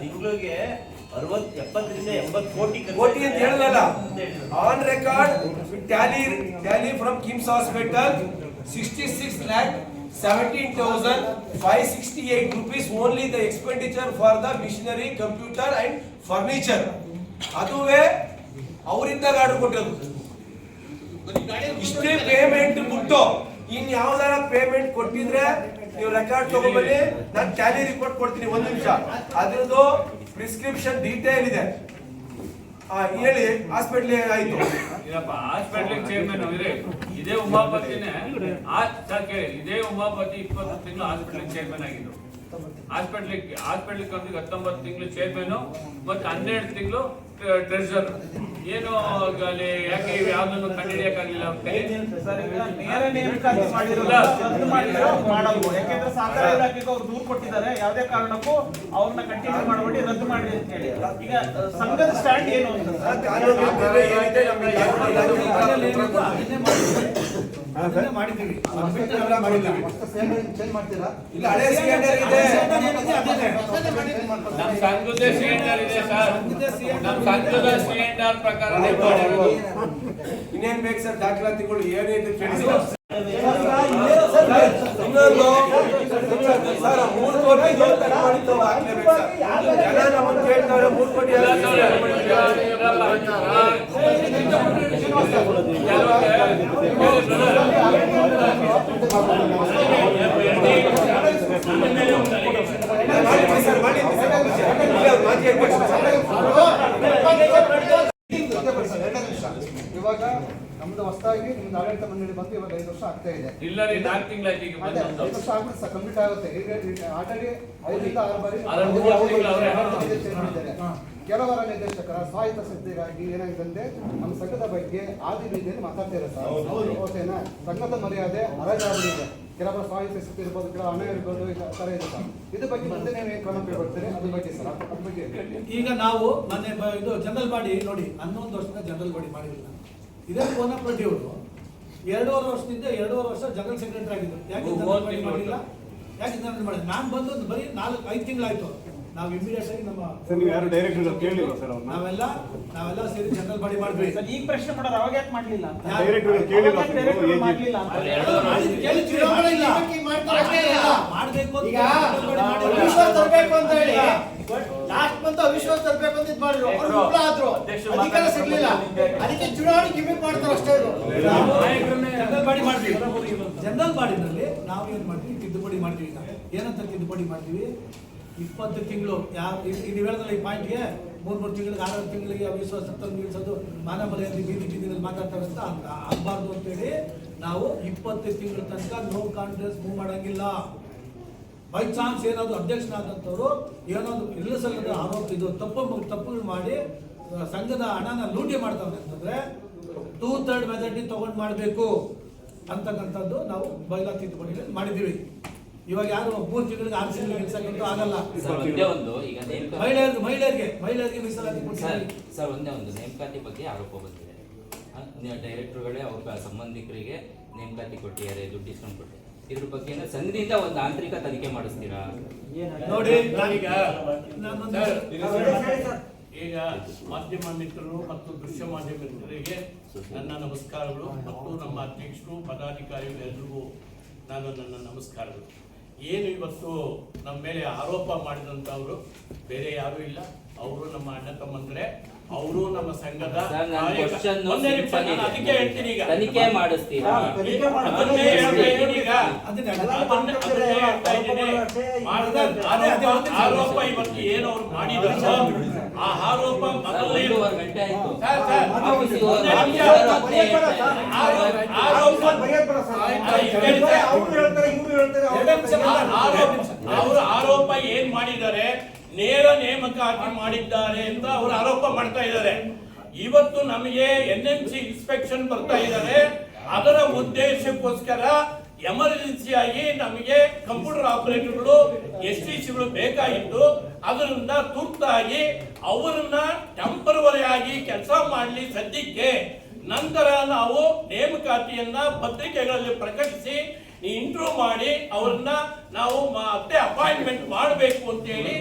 ತಿಂಗಳಿಗೆ 70 ರಿಂದ 80 ಕೋಟಿ ಅಂತ ಹೇಳಿದ್ರಲ್ಲ. On record Tally from KIMS hospital 66,17,568 rupees only the expenditure for the machinery, computer and furniture. ಅದುವೇ ಅವರಿಂದ ಆರ್ಡರ್ ಕೊಟ್ಟಿರೋದು. ಇಷ್ಟೇ ಪೇಮೆಂಟ್ ಬಿಟ್ಟು ಇನ್ ಯಾವ್ದಾರ ಪೇಮೆಂಟ್ ಕೊಟ್ಟಿದ್ರೆ ನೀವು ರೆಕಾರ್ಡ್ ತಗೊಂಡ್ಬನ್ನಿ, ನಾನು ಟ್ಯಾಲಿ ರಿಪೋರ್ಟ್ ಕೊಡ್ತೀನಿ. 1 ನಿಮಿಷ, ಅದ್ರದ್ದು ಪ್ರಿಸ್ಕ್ರಿಪ್ಷನ್ ಡೀಟೇಲ್ ಇದೆ. ಹೇಳಿ, ಹಾಸ್ಪಿಟ್ಲ್ ಆಯ್ತು. ಹಾಸ್ಪಿಟ್ಲಿಗೆ ಚೇರ್ಮನ್ ಇದೇ ಉಮಾಪತಿನೇ ಇದೇ ಉಮಾಪತಿ 20 ತಿಂಗಳು ಹಾಸ್ಪಿಟ್ಲಿಗೆ ಚೇರ್ಮನ್ ಆಗಿದ್ರು. ಹಾಸ್ಪಿಟ್ಲಿಗೆ 19 ತಿಂಗಳು ಚೇರ್ಮನ್ ಮತ್ತೆ 12 ತಿಂಗಳು ಟ್ರೆಜರ್. ಏನು ಅಲ್ಲಿ ಯಾಕೆ ಯಾವ್ದನ್ನು ಕಂಡುಹಿಡಿಯಕ್ಕಾಗಲಿಲ್ಲ ನೇರ ನೇಮಕಾತಿ ಮಾಡಿರಲ್ಲ, ಮಾಡಲ್ವ? ಯಾಕೆಂದ್ರೆ ಸಹಕಾರ ಇಲಾಖೆಗೆ ಅವ್ರು ದೂರು ಕೊಟ್ಟಿದ್ದಾರೆ, ಯಾವುದೇ ಕಾರಣಕ್ಕೂ ಅವ್ರನ್ನ ಕಂಟಿನ್ಯೂ ಮಾಡಬೇಡಿ, ರದ್ದು ಮಾಡಿ ಅಂತ ಹೇಳಿ. ಈಗ ಸಂಘದ ಸ್ಟ್ಯಾಂಡ್ ಏನು ಅಂತ ಮಾಡಿದ್ದೀವಿ. ಇಲ್ಲ, ಹಳೆ ಸಿಲಿಂಡರ್ ಇದೆ. ನಮ್ಮ ಸಂಘದ ಸಿಲಿಂಡರ್ ಇದೆ ಸರ್, ನಮ್ಮ ಸಂಘದ ಸಿಲಿಂಡರ್ ಪ್ರಕಾರ ಇನ್ನೇನ್ ಬೇಕು ಸರ್ ದಾಖಲಾತಿಗಳು ಏನಿದೆ ಕೇಳಿ. ಸರ್ 3 ಕೋಟಿ ಜನ ನಮ್ಮನ್ನು ಕೇಳ್ತಾ ಇವಾಗ ನಮ್ದು ಹೊಸದಾಗಿ ನಿಮ್ದು ಆಡಳಿತ ಮಂಡಳಿ ಬಂದು ಇವಾಗ 5 ವರ್ಷ ಆಗ್ತಾ ಇದೆ. ಇಲ್ಲ ರೀ 4 ತಿಂಗಳಾಯ್ತು ಈಗ ಅದೇ ಬಂದು 5 ವರ್ಷ ಆಗ್ಬಿಟ್ಟು ಸರ್ ಕಂಪ್ಲೀಟ್ ಆಗುತ್ತೆ. ಈಗ ಆಲ್ರೆಡಿ 5 ರಿಂದ 6 ಬಾರಿ ಅದ್ರ 3 ವರ್ಷಗಳು ಅವರೇ ಮಾಡಿದ್ದಾರೆ. ಕೆಲವರ ನಿರ್ದೇಶಕರ ಸ್ವಾಯತ್ತ ಶಕ್ತಿಗಾಗಿ ಏನಾಗಿದೆ ಅಂದ್ರೆ ನಮ್ಮ ಸಂಘದ ಬಗ್ಗೆ ಆದಿ ಬೀದಿಯಲ್ಲಿ ಮಾತಾಡ್ತಾರೆ ಸರ್. ಓಕೆನಾ? ಸಂಘದ ಮರ್ಯಾದೆ ಹರಾಜಾಗಿದೆ. ಕೆಲವರ ಸ್ವಾಯತ್ತ ಶಕ್ತಿ ಇರ್ಬೋದು, ಕೆಲವು ಹಣ ಇರ್ಬೋದು, ಈ ತರ ಇದೆ ಸರ್. ಇದ್ರ ಬಗ್ಗೆ ಮುಂದೆ ನೀವು ಏನು ಕ್ರಮ ಕೈಗೊಳ್ತೀರಿ ಅದ್ರ ಬಗ್ಗೆ ಸರ್? ಅದ್ರ ಬಗ್ಗೆ ಈಗ ನಾವು ಮೊನ್ನೆ ಇದು ಜನರಲ್ ಬಾಡಿ ನೋಡಿ 11 ವರ್ಷದಿಂದ ಜನರಲ್ ಬಾಡಿ ಮಾಡಿರಲಿಲ್ಲ. ಇದೇ ಕೋನಪ್ರೆಡ್ಡಿ ಅವರು 2.5 ವರ್ಷದಿಂದ 2.5 ವರ್ಷ ಜನರಲ್ ಸೆಕ್ರೆಟರಿ ಆಗಿದ್ರು. ಯಾಕೆ ಜನರಲ್ ಬಾಡಿ ಮಾಡಿಲ್ಲ? ಯಾಕೆ ಜನರಲ್ ಮಾಡಿಲ್ಲ? ನಾನು ಬಂದು ಬರೀ 4-5 ತಿಂಗಳಾಯ್ತು. ನಾವು ಇಮಿಡಿಯೇಟ್ ಆಗಿ ನಮ್ಮ ನೀವು ಯಾರು ಡೈರೆಕ್ಟರ್ ಕೇಳಿಲ್ಲ ಸರ್ ಅವ್ರನ್ನ? ನಾವೆಲ್ಲ ಸೇರಿ ಜನರಲ್ ಬಾಡಿ ಮಾಡಿದ್ವಿ. ಸರ್ ಈಗ ಪ್ರಶ್ನೆ ಮಾಡೋರು ಅವಾಗ ಯಾಕೆ ಮಾಡ್ಲಿಲ್ಲ ಅಂತ? ಡೈರೆಕ್ಟರ್ ಕೇಳಿಲ್ಲ ಡೈರೆಕ್ಟರ್ ಮಾಡ್ಲಿಲ್ಲ ಅಂತ ಮಾಡಬೇಕು ಈಗ ಅವಿಶ್ವಾಸ ತರಬೇಕು ಅಂತ ಹೇಳಿ ಲಾಸ್ಟ್ ಬಂತು ಅವಿಶ್ವಾಸ ತರಬೇಕು ಅಂತ ಇದು ಮಾಡಿದ್ರು. ಅವ್ರು ವಿಫಲ ಆದ್ರು, ಅಧಿಕಾರ ಸಿಗ್ಲಿಲ್ಲ. ಅದಕ್ಕೆ ಚುನಾವಣೆ ಗಿಮಿಕ್ ಮಾಡ್ತಾರೆ ಅಷ್ಟೇ. ಜನರಲ್ ಬಾಡಿ ಮಾಡ್ತೀವಿ. ಜನರಲ್ ಬಾಡಿನಲ್ಲಿ ನಾವು ಏನ್ ಮಾಡ್ತೀವಿ? ತಿದ್ದುಪಡಿ ಮಾಡ್ತೀವಿ. ಏನಂತ ತಿದ್ದುಪಡಿ ಮಾಡ್ತೀವಿ? 20 ತಿಂಗಳು ನೀವು ಹೇಳಿದ್ರೆ ಈ ಪಾಯಿಂಟ್ಗೆ 3 ತಿಂಗಳಿಗೆ 6 ತಿಂಗಳಿಗೆ ಅವಿಶ್ವಾಸ ನಿಲ್ಲಿಸೋದು ಮಾನ ಮರ್ಯಾದೆ ಬೀದಿಯಲ್ಲಿ ಮಾತಾಡ್ತಾರೆ ಅಂತ ಆಗಬಾರ್ದು ಅಂತೇಳಿ ನಾವು 20 ತಿಂಗಳ ತನಕ ನೋ ಕಾನ್ಫಿಡೆನ್ಸ್ ಮೂವ್ ಮಾಡಂಗಿಲ್ಲ. ಬೈ ಚಾನ್ಸ್ ಏನಾದ್ರು ಅಧ್ಯಕ್ಷನಾದಂಥವ್ರು ಏನಾದ್ರು ಇಲ್ಲಸಲ್ಲದ ಆರೋಪ ಇದು ತಪ್ಪುಗಳು ಮಾಡಿ ಸಂಘದ ಹಣನ ಲೂಟಿ ಮಾಡ್ತಾವೆ ಅಂತಂದ್ರೆ 2/3 ಮೆಜಾರಿಟಿ ತಗೊಂಡು ಮಾಡಬೇಕು ಅಂತಕ್ಕಂಥದ್ದು ನಾವು ಬೈಲಾ ತಿದ್ದುಪಡಿ ಮಾಡಿದ್ದೀವಿ. ಇವಾಗ ಯಾರು 3 ತಿಂಗಳಿಗೆ 6 ತಿಂಗಳಿಗೆ ಇಳಿಸಕ್ಕಂತೂ ಆಗಲ್ಲ. ಒಂದೇ ಒಂದು ಈಗ ಮಹಿಳೆಯರಿಗೆ ಮೀಸಲಾತಿ ಸರ್ ಒಂದೇ ಒಂದು ನೇಮಕಾತಿ ಬಗ್ಗೆ ಆರೋಪ ಬಂದಿದೆ. ಡೈರೆಕ್ಟರ್ಗಳೇ ಅವ್ರ ಸಂಬಂಧಿಕರಿಗೆ ನೇಮಕಾತಿ ಕೊಟ್ಟಿದ್ದಾರೆ, ದುಡ್ಡು ಇಸ್ಕೊಂಡು ಕೊಟ್ಟಿದ್ದಾರೆ. ಇದ್ರ ಬಗ್ಗೆ ಸಂಘದಿಂದ ಒಂದು ಆಂತರಿಕ ತನಿಖೆ ಮಾಡಿಸ್ತೀರಾ? ನೋಡಿ ಈಗ ಮಾಧ್ಯಮ ಮಿತ್ರರು ಮತ್ತು ದೃಶ್ಯ ಮಾಧ್ಯಮ ಮಿತ್ರರಿಗೆ ನನ್ನ ನಮಸ್ಕಾರಗಳು ಮತ್ತು ನಮ್ಮ ಅಧ್ಯಕ್ಷರು ಪದಾಧಿಕಾರಿಗಳು ಎಲ್ರಿಗೂ ನನ್ನ ನಮಸ್ಕಾರಗಳು. ಏನು ಇವತ್ತು ನಮ್ಮ ಮೇಲೆ ಆರೋಪ ಮಾಡಿದಂಥವ್ರು ಬೇರೆ ಯಾರೂ ಇಲ್ಲ, ಅವರು ನಮ್ಮ ಅಣ್ಣ ತಮ್ಮಂದ್ರೆ, ಅವರು ನಮ್ಮ ಸಂಘದ ಅದಕ್ಕೆ ಹೇಳ್ತೀನಿ. ಈಗ ತನಿಖೆ ಮಾಡಿಸ್ತೀರಾ? ಆರೋಪ ಇವತ್ತು ಏನು ಅವ್ರು ಮಾಡಿದ್ರು ಆ ಆರೋಪ ಮೊದಲನೇ ಗಂಟೆ ಆಯ್ತು. ಅವರು ಆರೋಪ ಏನ್ ಮಾಡಿದ್ದಾರೆ? ನೇರ ನೇಮಕಾತಿ ಮಾಡಿದ್ದಾರೆ ಅಂತ ಅವರು ಆರೋಪ ಮಾಡ್ತಾ ಇದ್ದಾರೆ. ಇವತ್ತು ನಮಗೆ NMC ಇನ್ಸ್ಪೆಕ್ಷನ್ ಬರ್ತಾ ಇದ್ದಾರೆ. ಅದರ ಉದ್ದೇಶಕ್ಕೋಸ್ಕರ ಎಮರ್ಜೆನ್ಸಿ ಆಗಿ ನಮಗೆ ಕಂಪ್ಯೂಟರ್ ಆಪರೇಟರ್ಗಳು STCಗಳು ಬೇಕಾಗಿತ್ತು. ಅದರಿಂದ ತುರ್ತಾಗಿ ಅವರನ್ನ ಟೆಂಪರವರಿ ಆಗಿ ಕೆಲಸ ಮಾಡಲಿ ಸದ್ಯಕ್ಕೆ. ನಂತರ ನಾವು ನೇಮಕಾತಿಯನ್ನ ಪತ್ರಿಕೆಗಳಲ್ಲಿ ಪ್ರಕಟಿಸಿ ಇಂಟ್ರೂ ಮಾಡಿ ಅವ್ರನ್ನ ನಾವು ಮತ್ತೆ ಅಪಾಯಿಂಟ್ಮೆಂಟ್ ಮಾಡಬೇಕು ಅಂತ ಹೇಳಿ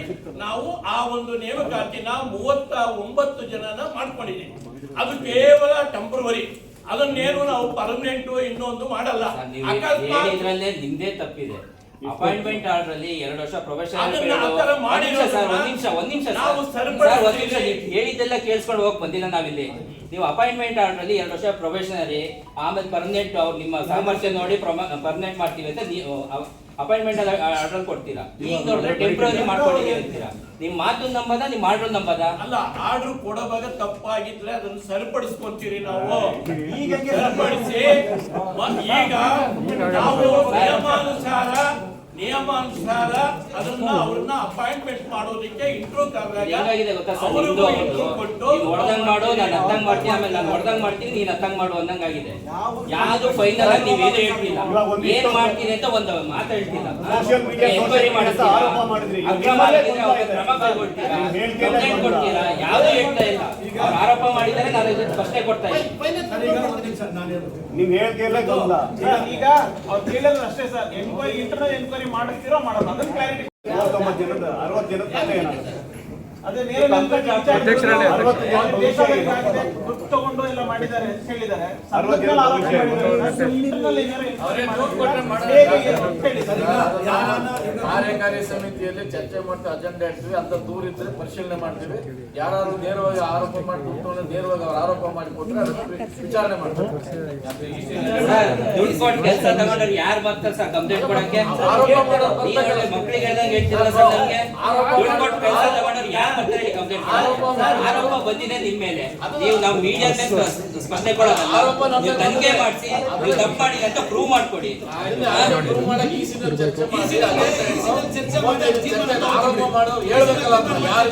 ನಾವು ಆ ಒಂದು ನೇಮಕಾತಿನ 39 ಜನನ ಮಾಡ್ಕೊಂಡಿದ್ದೀವಿ. ಅದು ಕೇವಲ ಟೆಂಪರವರಿ, ಅದನ್ನೇನು ನಾವು ಪರ್ಮನೆಂಟ್ ಇನ್ನೊಂದು ಮಾಡಲ್ಲ. ಹೇಳಿದ್ರಲ್ಲೇ ನಿಮ್ದೇ ತಪ್ಪಿದೆ. ಅಪಾಯಿಂಟ್ಮೆಂಟ್ ಆರ್ಡರ್ ಅಲ್ಲಿ 2 ವರ್ಷ ಪ್ರೊಫೆಷನಲ್ ಒಂದ್ ನಿಮಿಷ ಹೇಳಿದ್ದೆಲ್ಲ ಕೇಳಿಸ್ಕೊಂಡು ಹೋಗಿ ಬಂದಿಲ್ಲ ನಾವಿಲ್ಲಿ. ನೀವು ಅಪಾಯಿಂಟ್ಮೆಂಟ್ ಆರ್ಡರ್ ಅಲ್ಲಿ 2 ವರ್ಷ ಪ್ರೊಫೆಷನರಿ, ಆಮೇಲೆ ಪರ್ಮನೆಂಟ್ ಅವ್ರು ನಿಮ್ಮ ಸಾಮರ್ಥ್ಯ ನೋಡಿ ಪರ್ಮನೆಂಟ್ ಮಾಡ್ತೀವಿ ಅಂತ ಅಪಾಯಿಂಟ್ಮೆಂಟ್ ಆರ್ಡರ್ ಕೊಡ್ತೀರಾ. ಈಗ ನೋಡಿದ್ರೆ ಟೆಂಪ್ರರಿ ಮಾಡ್ಕೊಂಡಿದ್ದೀವಿ ಅಂತೀರಾ. ನಿಮ್ ಮಾತು ನಂಬದ, ನಿಮ್ ಆರ್ಡರ್ ನಂಬದ? ಅಲ್ಲ, ಆರ್ಡರ್ ಕೊಡೋವಾಗ ತಪ್ಪಾಗಿದ್ರೆ ಅದನ್ನು ಸರಿಪಡಿಸ್ಕೊಂತೀರಿ ನಾವು. ಸರಿಪಡಿಸಿ ಈಗ ನಾವು ನಿಯಮಾನುಸಾರ ಅದನ್ನ ಅವ್ರನ್ನ ಅಪಾಯಿಂಟ್ಮೆಂಟ್ ಮಾಡೋದಕ್ಕೆ ಇಂಟ್ರೋ ಹೆಂಗಾಗಿದೆ ಗೊತ್ತಾ ಸರ್? ಹೊಡೆದಂಗ್ ಮಾಡು, ನಾನು ಅರ್ಥಂಗ್ ಮಾಡ್ತೀನಿ, ಆಮೇಲೆ ನಾನು ಹೊಡೆದಂಗ್ ಮಾಡ್ತೀನಿ, ನೀನ್ ಅರ್ಥಂಗ್ ಮಾಡು ಅನ್ನಂಗಾಗಿದೆ. ಯಾವ್ದು ಫೈನಲ್ ಆಗಿ ನೀವೇನು ಹೇಳ್ತಿಲ್ಲ, ಏನ್ ಮಾಡ್ತೀನಿ ಅಂತ ಒಂದು ಮಾತು ಹೇಳ್ತಿಲ್ಲ. ಎಂಕ್ವೈರಿ ಮಾಡಿಸ್ತೀರಾ, ಅಕ್ರಮ ಆಗಿದ್ರೆ ಅವ್ರಿಗೆ ಕ್ರಮ ಕೈಗೊಳ್ತೀರಾ, ಕಂಪ್ಲೇಂಟ್ ಕೊಡ್ತೀರಾ, ಯಾವ್ದು ಹೇಳ್ತಾ ಇಲ್ಲ. ಅವ್ರು ಆರೋಪ ಮಾಡಿದರೆ ನಾನು ಇದಕ್ಕೆ ಸ್ಪಷ್ಟನೆ ಕೊಡ್ತಾ ಇದ್ದೀನಿ. ನಿಮ್ ಹೇಳಿಕೆಯಲ್ಲೇ ಗಮನ. ಈಗ ಅವ್ರು ಕೇಳಿದ್ರು ಅಷ್ಟೇ ಸರ್, ಇಂಟರ್ನಲ್ ಎನ್ಕ್ವೈರಿ ಮಾಡಿಸ್ತೀರೋ ಮಾಡೋದು, ಅದನ್ನ ಕ್ಲಾರಿಟಿ. 60 ಜನದ ಅದೇ ನೇರ ದುಡ್ಡು ತಗೊಂಡು ಎಲ್ಲ ಮಾಡಿದ್ದಾರೆ ಅಂತ ಹೇಳಿದ್ದಾರೆ. 60 ಸಂಘದ ಮೇಲೆ ಆರೋಪ ವಿಷಯ ಮಾಡಿದ್ದಾರೆ. ಸಂಘದಲ್ಲಿ ಏನಾದ್ರು ಅವರೇ enquiry ನೋಟ್ ಕೊಟ್ರೆ ಮಾಡೋದು. ಹೇಗೆ ಅಂತ ಹೇಳಿದ್ದಾರೆ. ಕಾರ್ಯಕಾರಿ ಸಮಿತಿಯಲ್ಲಿ ಚರ್ಚೆ ಮಾಡ್ತಾ ಅಜೆಂಡಾ ಇಡ್ತೀವಿ, ಅಂತ ದೂರ ಇದ್ರೆ ಪರಿಶೀಲನೆ ಮಾಡ್ತೀವಿ. ಯಾರು ನೇರವಾಗಿ ಆರೋಪ ಮಾಡಿ ನೇರವಾಗಿ ಅವ್ರು ಆರೋಪ ಮಾಡಿ ಕೊಟ್ರೆ ಅದಕ್ಕೆ ವಿಚಾರಣೆ ಮಾಡ್ತೀವಿ. ದುಡ್ಡು ಕೊಟ್ಟು ಕೆಲಸ ತಗೊಂಡ್ರೆ ಯಾರು ಬರ್ತಾರೆ ಸರ್ ಕಂಪ್ಲೇಂಟ್ ಕೊಡಕ್ಕೆ? ಆರೋಪ ಮಾಡೋದು ಮಕ್ಕಳಿಗೆ ಹೇಳ್ದಂಗೆ ಹೇಳ್ತಿರಲ್ಲ ಸರ್ ನಮ್ಗೆ. ದುಡ್ಡು ಕೊಟ್ಟು ಕೆಲಸ ತಗೊಂಡ್ರೆ ಯಾರು ಬರ್ತಾರೆ ಕಂಪ್ಲೇಂಟ್? ಆರೋಪ ಬಂದಿದೆ ನಿಮ್ಮ ಮೇಲೆ. ನೀವು ನಾವು ಮೀಡಿಯಾ ಸ್ಪಂದನೆ ಕೊಡೋದಲ್ಲ, ನೀವು ತನಿಖೆ ಮಾಡಿಸಿ ನೀವು ತಪ್ಪು ಮಾಡಿ ಅಂತ ಪ್ರೂವ್ ಮಾಡ್ಕೊಡಿ. ಆರೋಪ ಮಾಡೋರು ಹೇಳ್ಬೇಕಲ್ಲ, ಯಾರು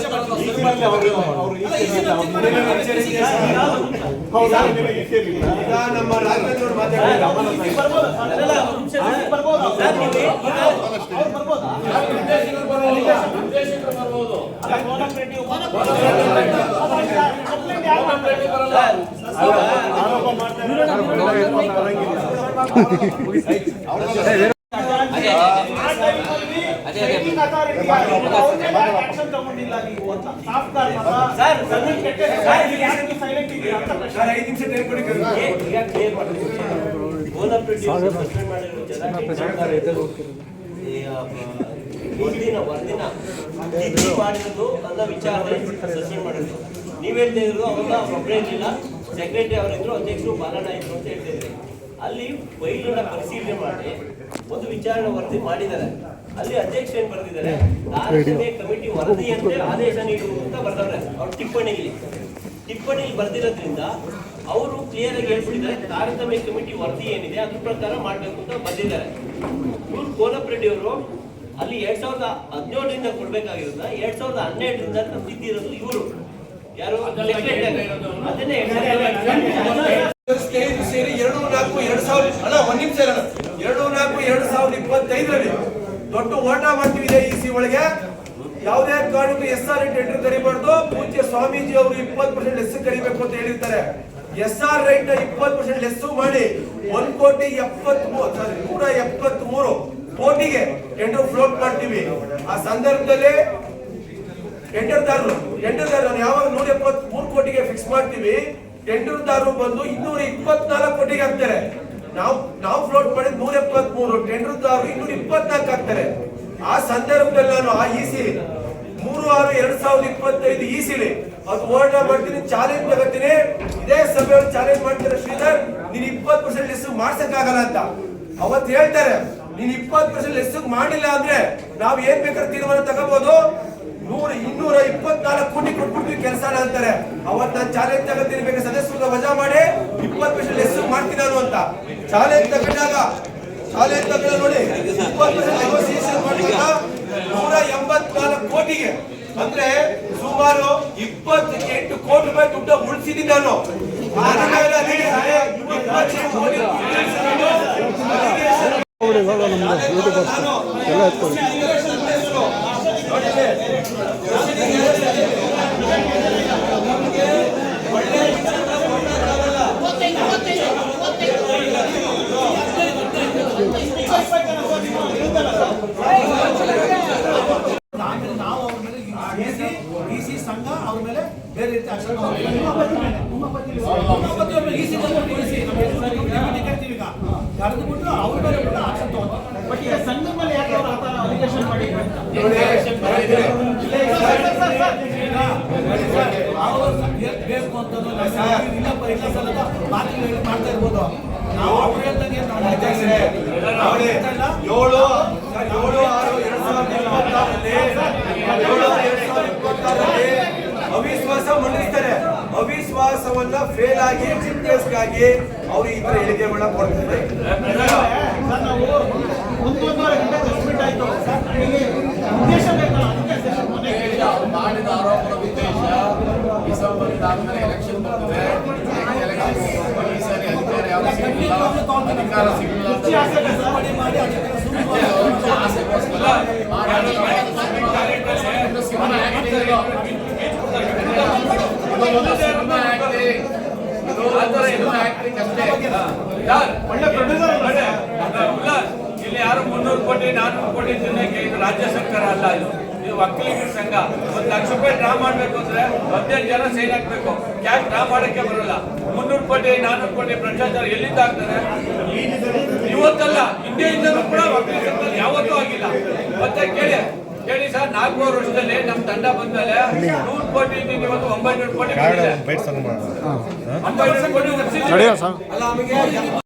ಈಗ ನಮ್ಮ ರಾಘವೇಂದ್ರ ಮಾತಾಡಿದ್ರೆ ಬರ್ಬೋದು. ಅದೆಲ್ಲ ಒಂದು ನಿಮಿಷ ಬರ್ಬೋದು. ಅವ್ರು ಬರ್ಬೋದಾ? ಬರ್ಬೋದು. ಅಲ್ಲ, ಕೋನಪ್ ರೆಡ್ಡಿ ಕಂಪ್ಲೇಂಟ್ ಯಾರು ಮಾಡ್ತಾರೆ? ಆರೋಪ ಮಾಡ್ತಾರೆ. ಟ್ರೈನಿಂಗ್ ಅಥಾರಿಟಿ ಆಕ್ಷನ್ ತಗೊಂಡಿಲ್ಲ ನೀವು ಅಂತ ಸಾಫ್ಟ್ ಸರ್ ಸೈಲೆಂಟ್ ಇದೀರಾ ಅಂತ ಪ್ರಶ್ನೆ. 5 ನಿಮಿಷ ಟೈಮ್ ಕೊಡಿ. ಈಗ ಕ್ಲಿಯರ್ ಮಾಡ್ತೀವಿ. ಕೋನಪ್ ರೆಡ್ಡಿ ಅವರು ಸಸ್ಪೆಂಡ್ ಮಾಡಿರೋ ವರದಿನ ತಿದ್ದಿ ಮಾಡಿರೋದು ಅನ್ನೋ ವಿಚಾರದಲ್ಲಿ ಸಸ್ಪೆಂಡ್ ಮಾಡಿದ್ರು. ನೀವು ಹೇಳ್ತಾ ಇದ್ರು ಅವಾಗ ಒಬ್ಬರೇ ಇರಲಿಲ್ಲ, ಸೆಕ್ರೆಟರಿ ಅವರಿದ್ರು, ಅಧ್ಯಕ್ಷರು ಬಾಲಣ್ಣ ಇದ್ರು ಅಂತ ಹೇಳ್ತಿದ್ರು. ಅಲ್ಲಿ ಫೈಲನ್ನ ಪರಿಶೀಲನೆ ಮಾಡಿ ಒಂದು ವಿಚಾರಣೆ ವರದಿ ಮಾಡಿದ್ದಾರೆ. ಅಲ್ಲಿ ಅಧ್ಯಕ್ಷ ಏನ್ ಬರೆದಿದ್ದಾರೆ, ತಾರತಮ್ಯ ಕಮಿಟಿ ವರದಿಯಂತೆ ಆದೇಶ ನೀಡುವುದು ಅಂತ ಬರೆದವ್ರೆ ಅವ್ರ ಟಿಪ್ಪಣಿ ಬರೆದಿರೋದ್ರಿಂದ ಅವರು ಕ್ಲಿಯರ್ ಆಗಿ ಹೇಳ್ಬಿಟ್ಟಿದ್ದಾರೆ, ತಾರತಮ್ಯ ಕಮಿಟಿ ವರದಿ ಏನಿದೆ ಅದ್ರ ಪ್ರಕಾರ ಮಾಡ್ಬೇಕು ಅಂತ ಬರೆದಿದ್ದಾರೆ. ಇವ್ರು ಕೋನಪ್ ರೆಡ್ಡಿ ಅವರು ಅಲ್ಲಿ 2017ರಿಂದ ಕೊಡ್ಬೇಕಾಗಿರೋದ 2012ರಿಂದ ತಿದ್ದಿರೋದು ಇವರು ಯಾರು ಅದನ್ನೇ ಸೇರಿ 2/4/2025ರಲ್ಲಿ ದೊಡ್ಡ ಹೋರಾಟ ಮಾಡ್ತೀವಿ ಇಸಿ ಒಳಗೆ. ಯಾವುದೇ ಕಾರಣಕ್ಕೂ SR ರೈಟ್ ಎಂಟ್ರಿ ಕರಿಬಾರ್ದು. ಪೂಜ್ಯ ಸ್ವಾಮೀಜಿ ಅವರು 20% ಲೆಸ್ ಕರಿಬೇಕು ಅಂತ ಹೇಳಿರ್ತಾರೆ. SR ರೈಟ್ 20% ಲೆಸ್ ಮಾಡಿ 1,73,173 ಕೋಟಿಗೆ ಟೆಂಡರ್ ಫ್ಲೋಟ್ ಮಾಡ್ತೀವಿ. ಆ ಸಂದರ್ಭದಲ್ಲಿ ಟೆಂಡರ್ದಾರರು ಯಾವಾಗ 173 ಕೋಟಿಗೆ ಫಿಕ್ಸ್ ಮಾಡ್ತೀವಿ, ಟೆಂಡರ್ದಾರರು ಬಂದು 224 ಕೋಟಿಗೆ ಹಾಕ್ತಾರೆ. ನಾವು ಫ್ಲೋಟ್ ಮಾಡಿದ್ 173, ಟೆಂಡರ್ದಾರರು 224 ಹಾಕ್ತಾರೆ. ಆ ಸಂದರ್ಭದಲ್ಲಿ ನಾನು ಆ ಇಸಿ 3/6/2025 ಇಸಿಲಿ ಅದು ಹೋರಾಟ ಮಾಡ್ತೀನಿ, ಚಾಲೆಂಜ್ ತಗೋತೀನಿ. ಇದೇ ಸಭೆಯಲ್ಲಿ ಚಾಲೆಂಜ್ ಮಾಡ್ತಾರೆ, ಶ್ರೀಧರ್ ನೀನ್ 20% ಲೆಸ್ ಮಾಡ್ಸಕ್ಕಾಗಲ್ಲ ಅಂತ. ಅವತ್ತು ಹೇಳ್ತಾರೆ, ನೀನ್ 20% ಲೆಸ್ ಮಾಡಿಲ್ಲ ಅಂದ್ರೆ ನಾವ್ ಏನ್ ಬೇಕಾದ್ರೆ ತೀರ್ಮಾನ ತಗೋಬಹುದು, 224 ಕೋಟಿ ಕೊಟ್ಬಿಡ್ತೀವಿ ಕೆಲಸನ ಅಂತಾರೆ. ಅವತ್ತು ನಾನು ಚಾಲೆಂಜ್ ತಗೋತೀನಿ, ಬೇಕಾದ್ರೆ ಸದಸ್ಯರ ವಜಾ ಮಾಡಿ 20% ಲೆಸ್ ಮಾಡ್ತೀನಿ ನಾನು ಅಂತ ಚಾಲೆಂಜ್ ತಗೊಂಡಾಗ ನೋಡಿ 20% ನೆಗೋಸಿಯೇಷನ್ ಮಾಡಿದಾಗ 184 ಕೋಟಿಗೆ ಅಂದ್ರೆ ಸುಮಾರು 28 ಕೋಟಿ ರೂಪಾಯಿ ದುಡ್ಡು ಉಳಿಸಿದ್ದೀನಿ ನಾನು. ನಾವು ಅವ್ರ ಮೇಲೆ ಇಸಿ ಸಂಘ ಅವ್ರ ಮೇಲೆ ಬೇರೆ ರೀತಿ ಆಕ್ಷನ್ ಕರೆದುಬಿಟ್ಟು ಅವ್ರ ಮೇಲೆ ಕೂಡ ಆಕ್ಷನ್ ತಗೊಂಡು. ಬಟ್ ಈಗ ಸಂಘ ಮೇಲೆ ಯಾಕೆ ಅವ್ರು ಆ ಥರ ಅಲಿಗೇಷನ್ ಮಾಡಿದ್ರು ಅಂತ ಬೇಕು ಅಂತ ಮಾತುಗಳು ಮಾಡ್ತಾ ಇರ್ಬೋದು. ನಾವು ಅವ್ರು ಹೇಳ್ದಂಗೆ 7/6/2026 ಅವಿಶ್ವಾಸ ಮಂಡಿಸ್ತಾರೆ. ಅವಿಶ್ವಾಸವನ್ನ ಫೇಲ್ ಆಗಿ ಚಿಂತೆಗಾಗಿ ಅವರು ಈ ತರ ಹೇಳಿಕೆಗಳನ್ನ ಕೊಡ್ತಾರೆ. ನಾವು 1-1.5 ಗಂಟೆ ಸಸ್ಪೆಂಡ್ ಆಯ್ತು. ಉದ್ದೇಶ ಬೇಕಲ್ಲ, ಅದಕ್ಕೆ ಮೊನ್ನೆ ಮಾಡಿದ ಆರೋಪದ ಉದ್ದೇಶ ಈ ಸಂಬಂಧ ಆದ್ಮೇಲೆ ಎಲೆಕ್ಷನ್ ಬರ್ತದೆ. ಈ ಸರಿ ಅಧಿಕಾರ ಯಾವ ಸಿಗಲಿಲ್ಲ, ಅಧಿಕಾರ ಸಿಗಲಿಲ್ಲ ಅಂತ ಒಳ್ಳೆ ಪ್ರೊಡ್ಯೂಸರ್ ಇಲ್ಲಿ ಯಾರು 300 ಕೋಟಿ 400 ಕೋಟಿ ತಿನ್ನಕ್ಕೆ ಇದು ರಾಜ್ಯ ಸರ್ಕಾರ ಅಲ್ಲ. ಇದು ಇದು ಒಕ್ಕಲಿಗರ ಸಂಘ 1 ಲಕ್ಷ ರೂಪಾಯಿ ಡ್ರಾ ಮಾಡ್ಬೇಕು ಅಂದ್ರೆ 18 ಜನ ಸೈನ್ ಹಾಕ್ಬೇಕು. ಕ್ಯಾಶ್ ಡ್ರಾ ಮಾಡಕ್ಕೆ ಬರಲ್ಲ. 300 ಕೋಟಿ 400 ಕೋಟಿ ಭ್ರಷ್ಟಾಚಾರ ಎಲ್ಲಿಂದ ಆಗ್ತಾರೆ? ಇವತ್ತಲ್ಲ, ಹಿಂದೆಯಿಂದಲೂ ಕೂಡ ಒಕ್ಕಲಿಗರ ಸಂಘದಲ್ಲಿ ಯಾವತ್ತೂ ಆಗಿಲ್ಲ. ಮತ್ತೆ ಕೇಳಿ ಸರ್, 4 ವರ್ಷದಲ್ಲಿ ನಮ್ಮ ತಂಡ ಬಂದ್ಮೇಲೆ 100 ಕೋಟಿ ಇದ್ದಿದ್ದು ಇವತ್ತು 900 ಕೋಟಿ ಬಂದಿದೆ. 900 ಕೋಟಿ